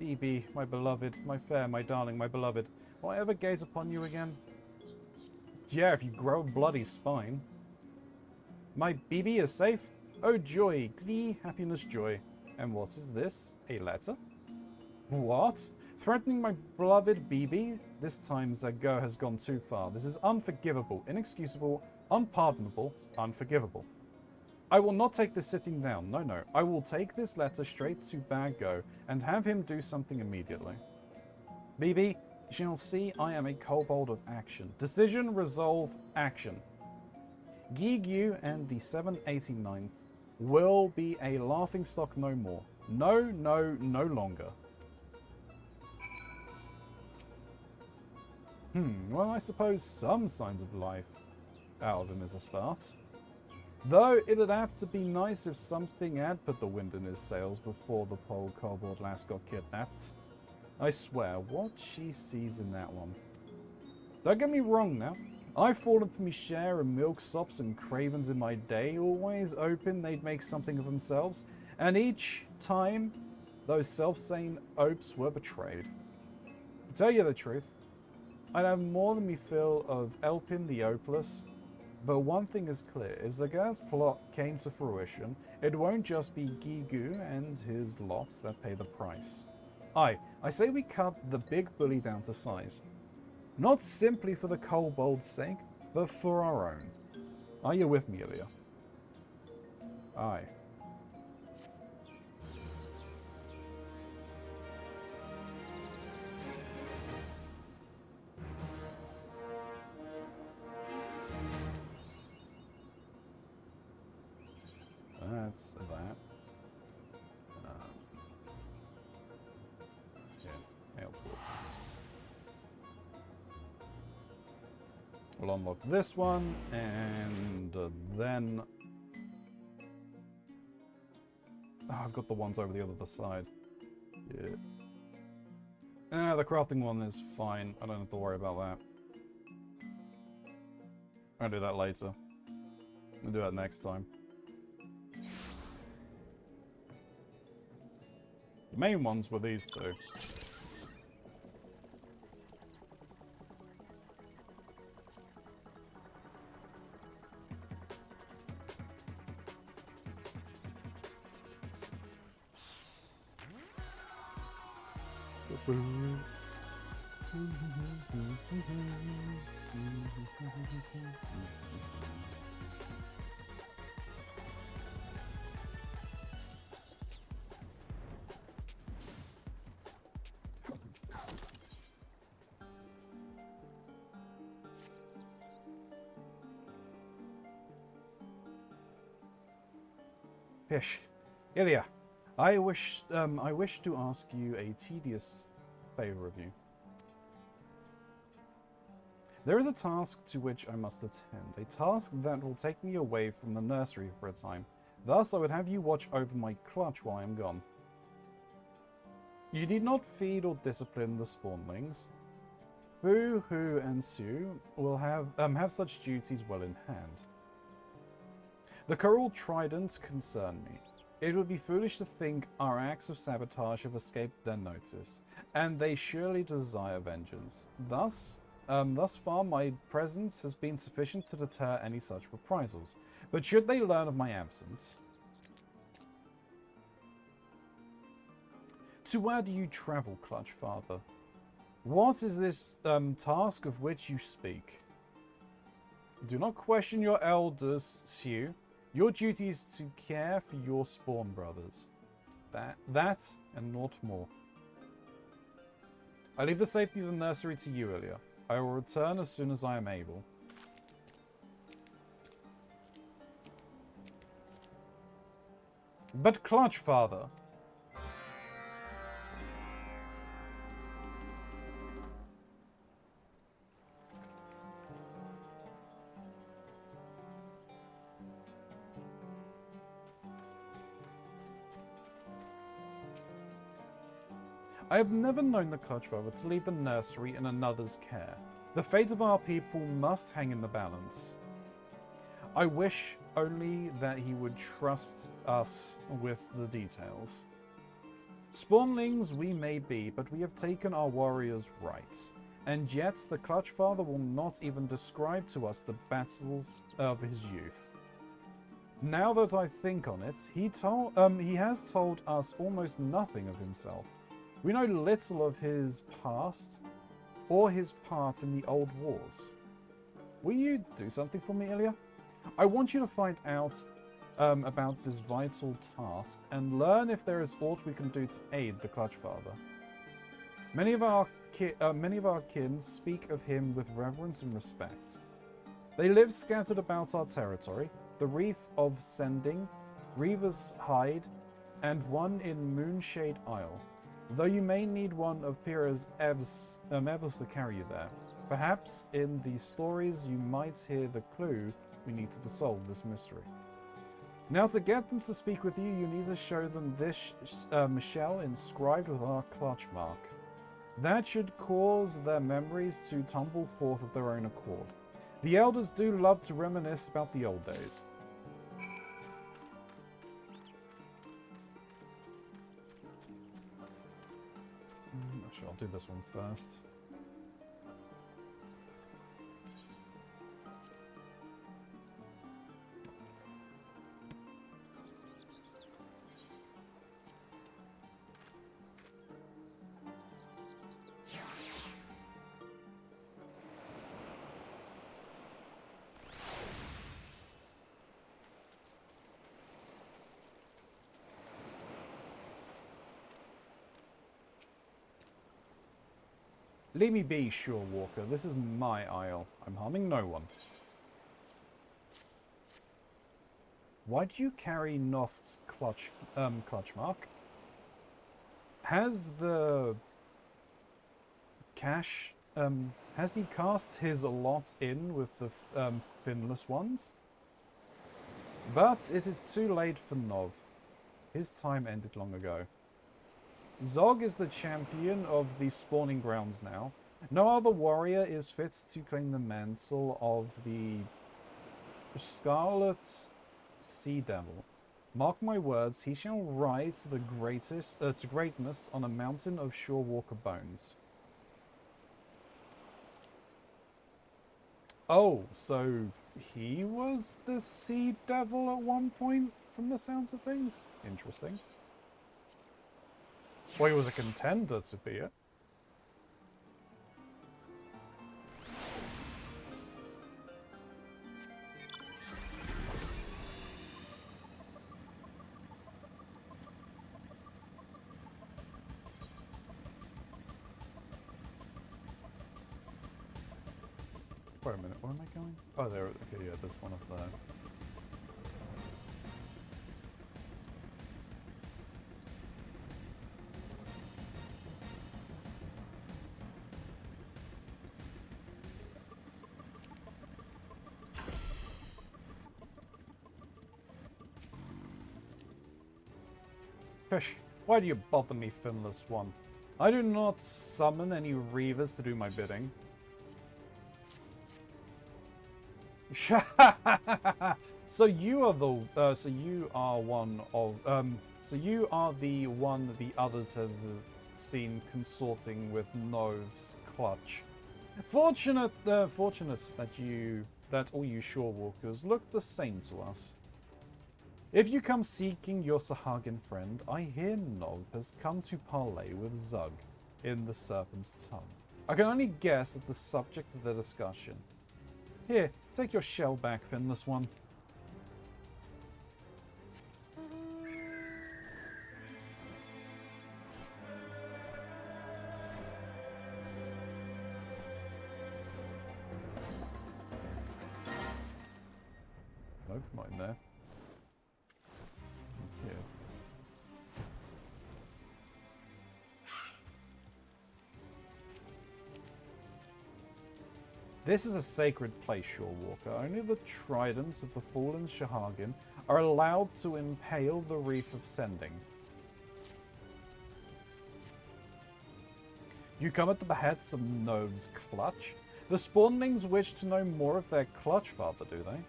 BB, my beloved, my fair, my darling, my beloved, will I ever gaze upon you again? Yeah, if you grow a bloody spine. My BB is safe? Oh joy, glee, happiness, joy. And what is this? A letter? What? Threatening my beloved BB? This time Zago has gone too far. This is unforgivable, inexcusable, unpardonable, unforgivable. I will not take this sitting down. No. I will take this letter straight to Bago and have him do something immediately. BB, you shall see I am a kobold of action. Decision, resolve, action. Gigu and the 789th will be a laughingstock no more. No longer. Well, I suppose some signs of life out of him is a start. Though it'd have to be nice if something had put the wind in his sails before the pole kobold lass got kidnapped. I swear, what she sees in that one. Don't get me wrong now. I've fallen for me share of milksops and cravens in my day, always hoping they'd make something of themselves, and each time those self-same hopes were betrayed. To tell you the truth, I'd have more than me fill of helping the hopeless. But one thing is clear, if Zagar's plot came to fruition, it won't just be Gigu and his lots that pay the price. I say we cut the big bully down to size. Not simply for the kobold's sake, but for our own. Are you with me, Ilya? Aye. That's that. Yeah, Elswood. We'll unlock this one, and then... Oh, I've got the ones over the other side. Yeah. The crafting one is fine. I don't have to worry about that. I'll do that later. I'll do that next time. The main ones were these two. Pish. Ilya, I wish to ask you a tedious favor of you. There is a task to which I must attend, a task that will take me away from the nursery for a time. Thus, I would have you watch over my clutch while I am gone. You need not feed or discipline the spawnlings. Fu, Hu, and Su will have such duties well in hand. The coral tridents concern me. It would be foolish to think our acts of sabotage have escaped their notice, and they surely desire vengeance. Thus far, my presence has been sufficient to deter any such reprisals. But should they learn of my absence... To where do you travel, Clutch Father? What is this task of which you speak? Do not question your elders, Su. Your duty is to care for your spawn brothers. That and naught more. I leave the safety of the nursery to you, Ilya. I will return as soon as I am able. But Clutch Father... I have never known the Clutch Father to leave the nursery in another's care. The fate of our people must hang in the balance. I wish only that he would trust us with the details. Spawnlings we may be, but we have taken our warriors' rights, and yet the Clutch Father will not even describe to us the battles of his youth. Now that I think on it, he has told us almost nothing of himself. We know little of his past, or his part in the old wars. Will you do something for me, Ilya? I want you to find out about this vital task, and learn if there is aught we can do to aid the Clutch Father. Many of our kin speak of him with reverence and respect. They live scattered about our territory, the Reef of Sending, Reaver's Hide, and one in Moonshade Isle. Though you may need one of Pyrrha's ebbs to carry you there. Perhaps in the stories you might hear the clue we need to solve this mystery. Now to get them to speak with you, you need to show them this shell inscribed with our clutch mark. That should cause their memories to tumble forth of their own accord. The elders do love to reminisce about the old days. Actually, I'll do this one first. Leave me be, Sure Walker. This is my isle. I'm harming no one. Why do you carry Noft's clutch mark? Has the cash, has he cast his lot in with the finless ones? But it is too late for Nov. His time ended long ago. Zog is the champion of the spawning grounds now. No other warrior is fit to claim the mantle of the Scarlet Sea Devil. Mark my words, he shall rise to the to greatness on a mountain of Shorewalker bones. Oh, so he was the Sea Devil at one point, from the sounds of things? Interesting. Well, he was a contender to be it. Wait a minute, where am I going? Oh, there, okay, yeah, there's one up there. Fish, why do you bother me, finless one? I do not summon any reavers to do my bidding. So you are the so you are one of so you are the one the others have seen consorting with Nov's clutch. Fortunate that all you shorewalkers look the same to us. If you come seeking your Sahagin friend, I hear Nov has come to parley with Zug in the Serpent's Tongue. I can only guess at the subject of the discussion. Here, take your shell back, finless one. Nope, not in there. Here. This is a sacred place, Shorewalker. Only the tridents of the fallen Shahagin are allowed to impale the Reef of Sending. You come at the behest of Nov's clutch? The spawnlings wish to know more of their clutch father, do they?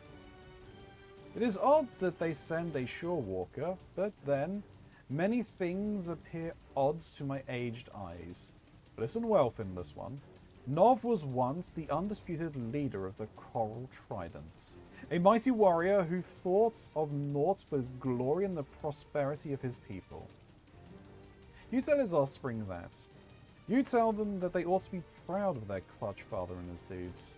It is odd that they send a Shorewalker, but then, many things appear odd to my aged eyes. Listen well, finless one. Nov was once the undisputed leader of the Coral Tridents, a mighty warrior who thought of naught but glory and the prosperity of his people. You tell his offspring that. You tell them that they ought to be proud of their clutch father and his dudes.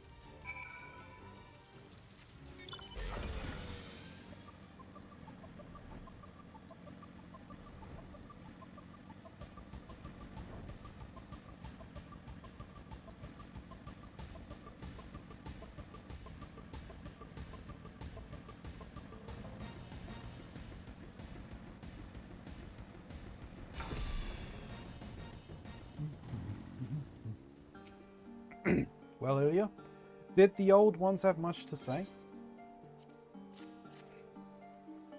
Well, Ilya, did the old ones have much to say?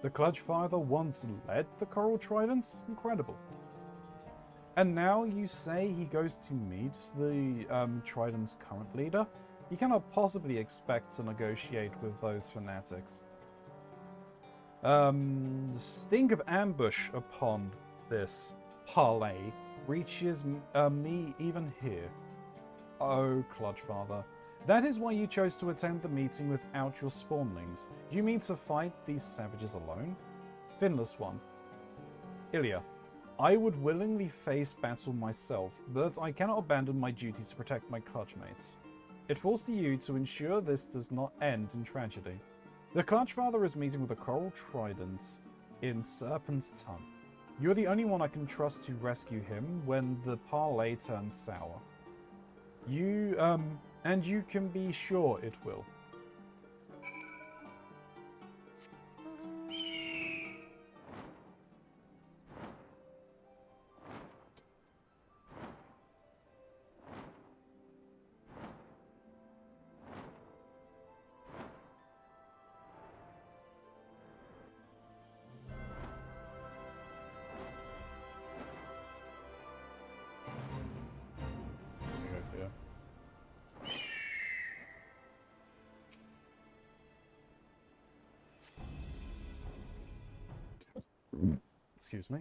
The Clutch Father once led the Coral Tridents? Incredible. And now you say he goes to meet the Trident's current leader? He cannot possibly expect to negotiate with those fanatics. The stink of ambush upon this parley reaches me even here. Oh, Clutch Father, that is why you chose to attend the meeting without your spawnlings. You mean to fight these savages alone? Finless one. Ilya, I would willingly face battle myself, but I cannot abandon my duty to protect my clutch mates. It falls to you to ensure this does not end in tragedy. The Clutch Father is meeting with the Coral Tridents in Serpent's Tongue. You're the only one I can trust to rescue him when the parley turns sour. And you can be sure it will. Excuse me.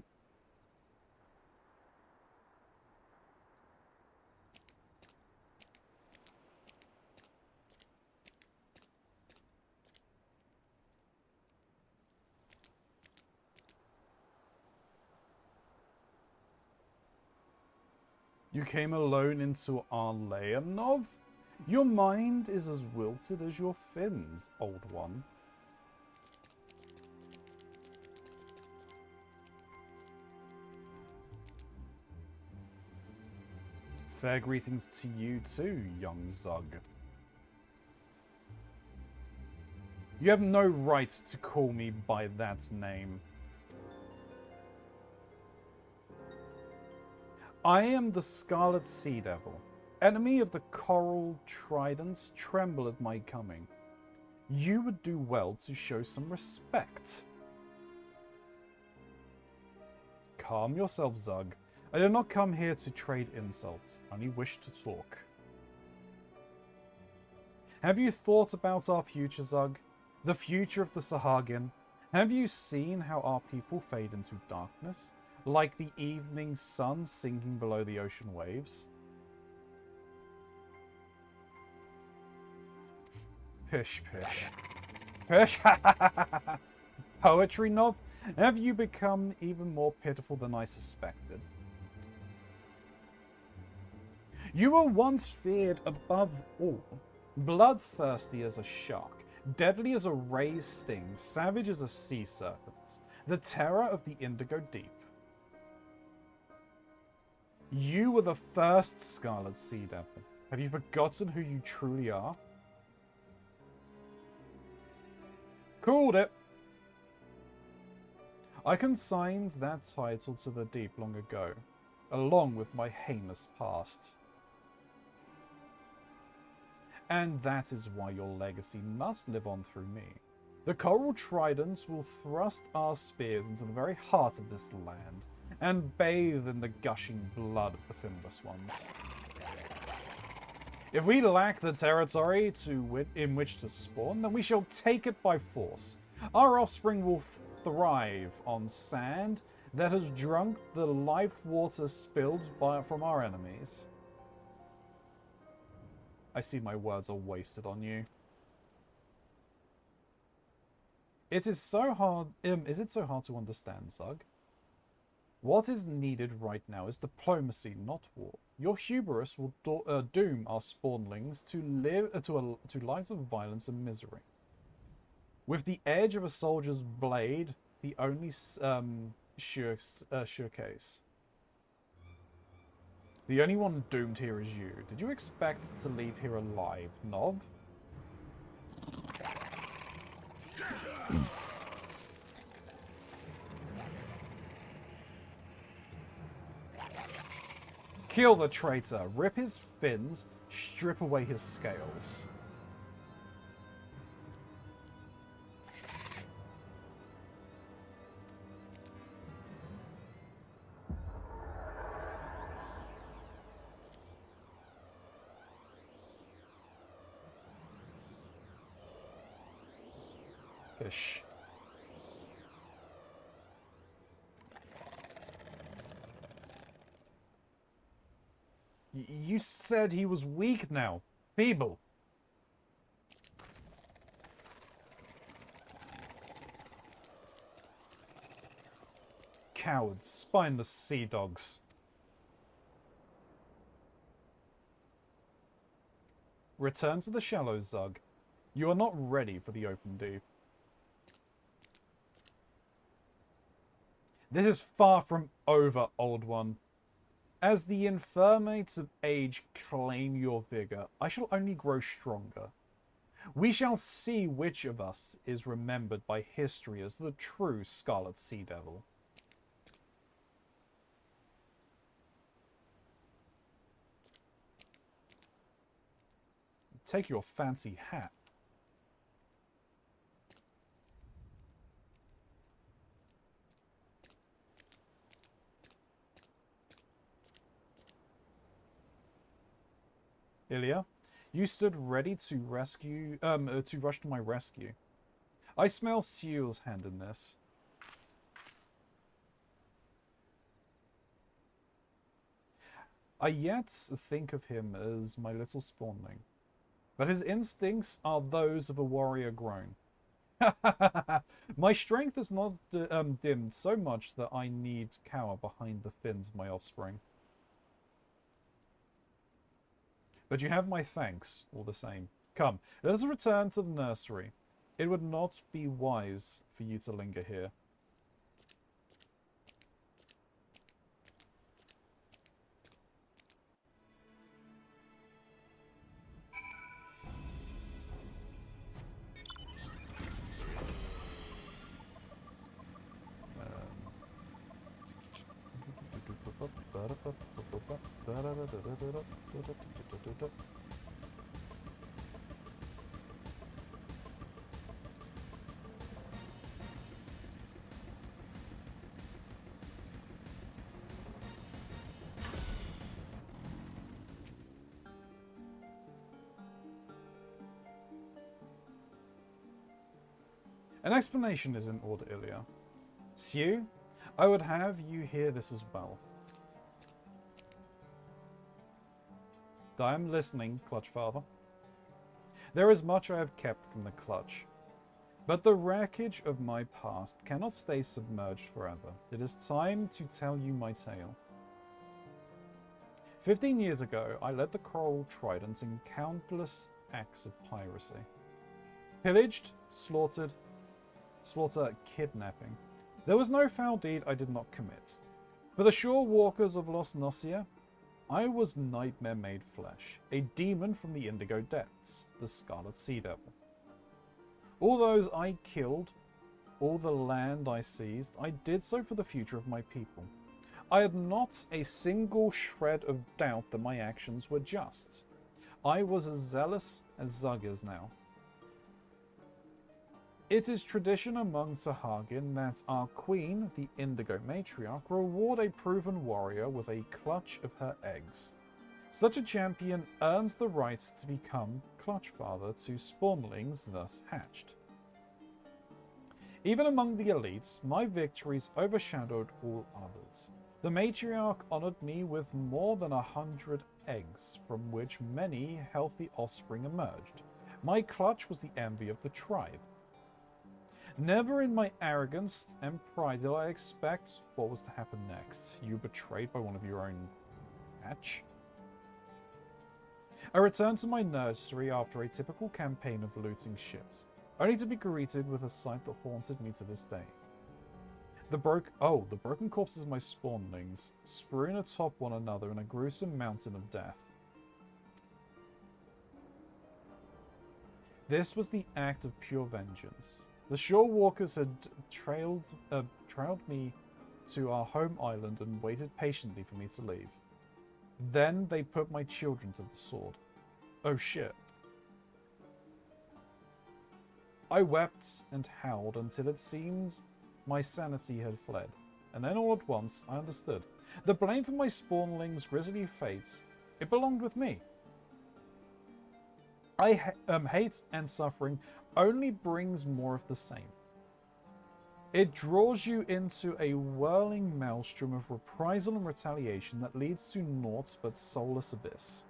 You came alone into our lair, Nov? Your mind is as wilted as your fins, old one. Fair greetings to you too, young Zug. You have no right to call me by that name. I am the Scarlet Sea Devil. Enemy of the coral tridents, tremble at my coming. You would do well to show some respect. Calm yourself, Zug. I did not come here to trade insults. I only wish to talk. Have you thought about our future, Zug? The future of the Sahagin? Have you seen how our people fade into darkness? Like the evening sun sinking below the ocean waves? Pish, pish. Pish! Poetry, Nov? Have you become even more pitiful than I suspected? You were once feared above all, bloodthirsty as a shark, deadly as a ray's sting, savage as a sea serpent, the terror of the indigo deep. You were the first Scarlet Sea Devil. Have you forgotten who you truly are? Called it! I consigned that title to the deep long ago, along with my heinous past. And that is why your legacy must live on through me. The coral tridents will thrust our spears into the very heart of this land, and bathe in the gushing blood of the finless ones. If we lack the territory in which to spawn, then we shall take it by force. Our offspring will thrive on sand that has drunk the life water spilled from our enemies. I see my words are wasted on you. Is it so hard to understand, Zug? What is needed right now is diplomacy, not war. Your hubris will doom our spawnlings to lives of violence and misery. With the edge of a soldier's blade, the only sure case. The only one doomed here is you. Did you expect to leave here alive, Nov? Kill the traitor, rip his fins, strip away his scales. Fish. You said he was weak now. Feeble. Cowards, spineless sea dogs. Return to the shallows, Zug. You are not ready for the open deep. This is far from over, old one. As the infirmates of age claim your vigor, I shall only grow stronger. We shall see which of us is remembered by history as the true Scarlet Sea Devil. Take your fancy hat. Ilya, you stood ready to rush to my rescue. I smell Seal's hand in this. I yet think of him as my little spawnling, but his instincts are those of a warrior grown. My strength is not dimmed so much that I need cower behind the fins of my offspring. But you have my thanks, all the same. Come, let us return to the nursery. It would not be wise for you to linger here. An explanation is in order, Ilya. Sue, I would have you hear this as well. I am listening, Clutch Father. There is much I have kept from the Clutch, but the wreckage of my past cannot stay submerged forever. It is time to tell you my tale. 15 years ago, I led the Coral Trident in countless acts of piracy. Pillaged, slaughter, kidnapping. There was no foul deed I did not commit. For the shore walkers of Los Nocia, I was nightmare made flesh, a demon from the indigo depths, the Scarlet Sea Devil. All those I killed, all the land I seized, I did so for the future of my people. I had not a single shred of doubt that my actions were just. I was as zealous as Zug is now. It is tradition among Sahagin that our queen, the Indigo Matriarch, reward a proven warrior with a clutch of her eggs. Such a champion earns the right to become clutch father to spawnlings thus hatched. Even among the elites, my victories overshadowed all others. The Matriarch honored me with more than 100 eggs, from which many healthy offspring emerged. My clutch was the envy of the tribe. Never in my arrogance and pride did I expect what was to happen next. You were betrayed by one of your own hatch. I returned to my nursery after a typical campaign of looting ships, only to be greeted with a sight that haunted me to this day. The broken corpses of my spawnlings, strewn atop one another in a gruesome mountain of death. This was the act of pure vengeance. The shore walkers had trailed me to our home island and waited patiently for me to leave. Then they put my children to the sword. Oh shit. I wept and howled until it seemed my sanity had fled, and then all at once I understood. The blame for my spawnlings' grisly fate, it belonged with me. Hate and suffering only brings more of the same. It draws you into a whirling maelstrom of reprisal and retaliation that leads to naught but soulless abyss.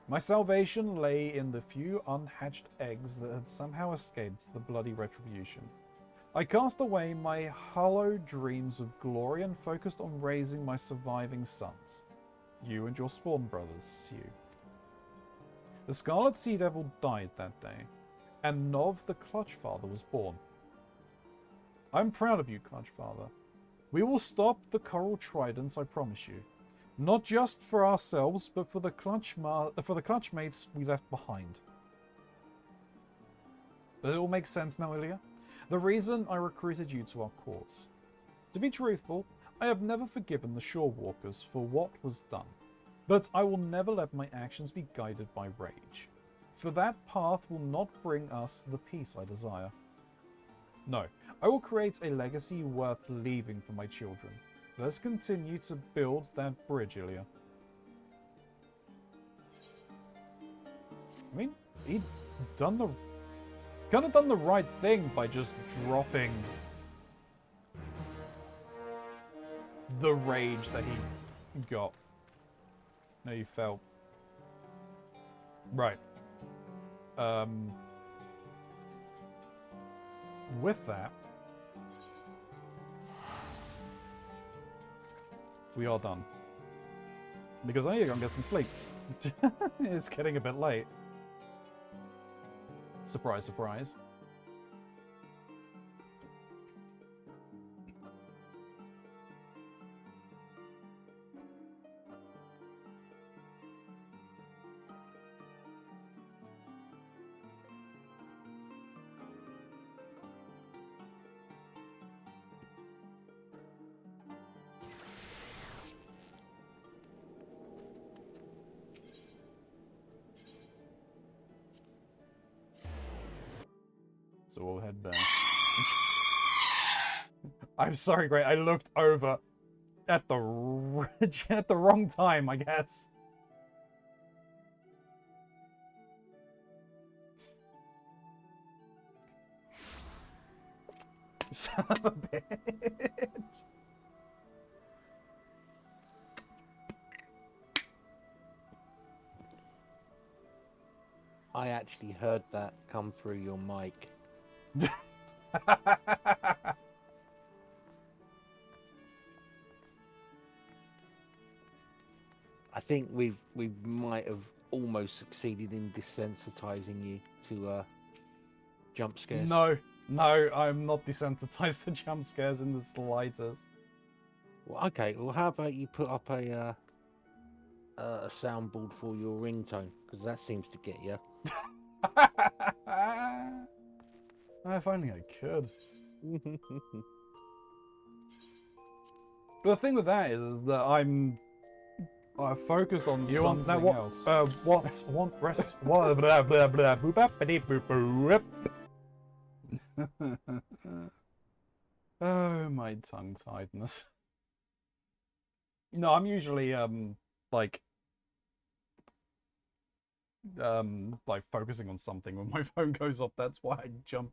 My salvation lay in the few unhatched eggs that had somehow escaped the bloody retribution. I cast away my hollow dreams of glory and focused on raising my surviving sons. You and your spawn brothers, Sue. The Scarlet Sea Devil died that day, and Nov the Clutch Father was born. I'm proud of you, Clutch Father. We will stop the Coral Tridents, I promise you. Not just for ourselves, but for the clutch mates we left behind. Does it all make sense now, Ilya? The reason I recruited you to our cause. To be truthful, I have never forgiven the Shore Walkers for what was done. But I will never let my actions be guided by rage, for that path will not bring us the peace I desire. No, I will create a legacy worth leaving for my children. Let's continue to build that bridge, Ilya. I mean, he'd kind of done the right thing by just dropping the rage that he got? No, you fell. Right. With that, we are done. Because I need to go and get some sleep. It's getting a bit late. Surprise, surprise. So we'll head back. I'm sorry, Gray. I looked over at the wrong time, I guess. Son of a bitch. I actually heard that come through your mic. I think we might have almost succeeded in desensitizing you to jump scares. No, I'm not desensitized to jump scares in the slightest. Well, okay. Well, how about you put up a soundboard for your ringtone, because that seems to get you. If only I could. But the thing with that is that I'm focused on something else. What? Blah blah blah. Boop boop boop. Oh, my tongue tiredness. No, I'm usually like focusing on something when my phone goes off. That's why I jump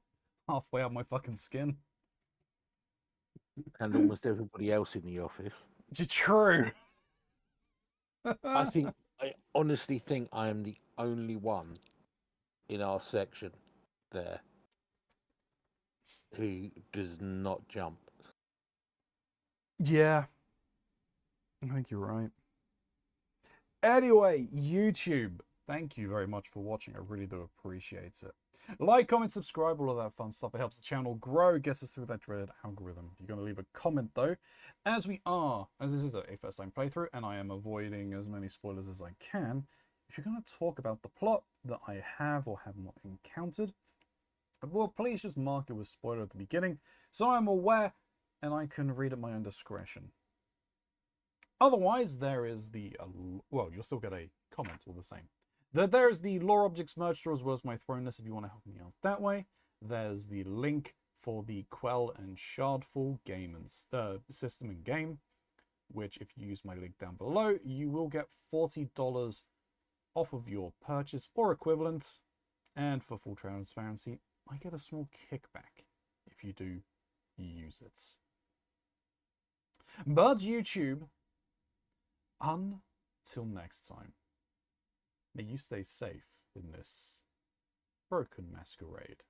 halfway up my fucking skin. And almost everybody else in the office. True. I honestly think I am the only one in our section there who does not jump. Yeah. I think you're right. Anyway, YouTube, thank you very much for watching. I really do appreciate it. Like, comment, subscribe, all of that fun stuff. It helps the channel grow, gets us through that dreaded algorithm. You're going to leave a comment, though, as this is a first-time playthrough, and I am avoiding as many spoilers as I can. If you're going to talk about the plot that I have or have not encountered, well, please just mark it with spoiler at the beginning, so I'm aware, and I can read at my own discretion. Otherwise, there is the, well, you'll still get a comment all the same. There's the lore objects merch store as well as my throne list if you want to help me out that way. There's the link for the Quell and Shardfall game and system and game, which if you use my link down below, you will get $40 off of your purchase or equivalent. And for full transparency, I get a small kickback if you do use it. But YouTube, until next time, may you stay safe in this broken masquerade.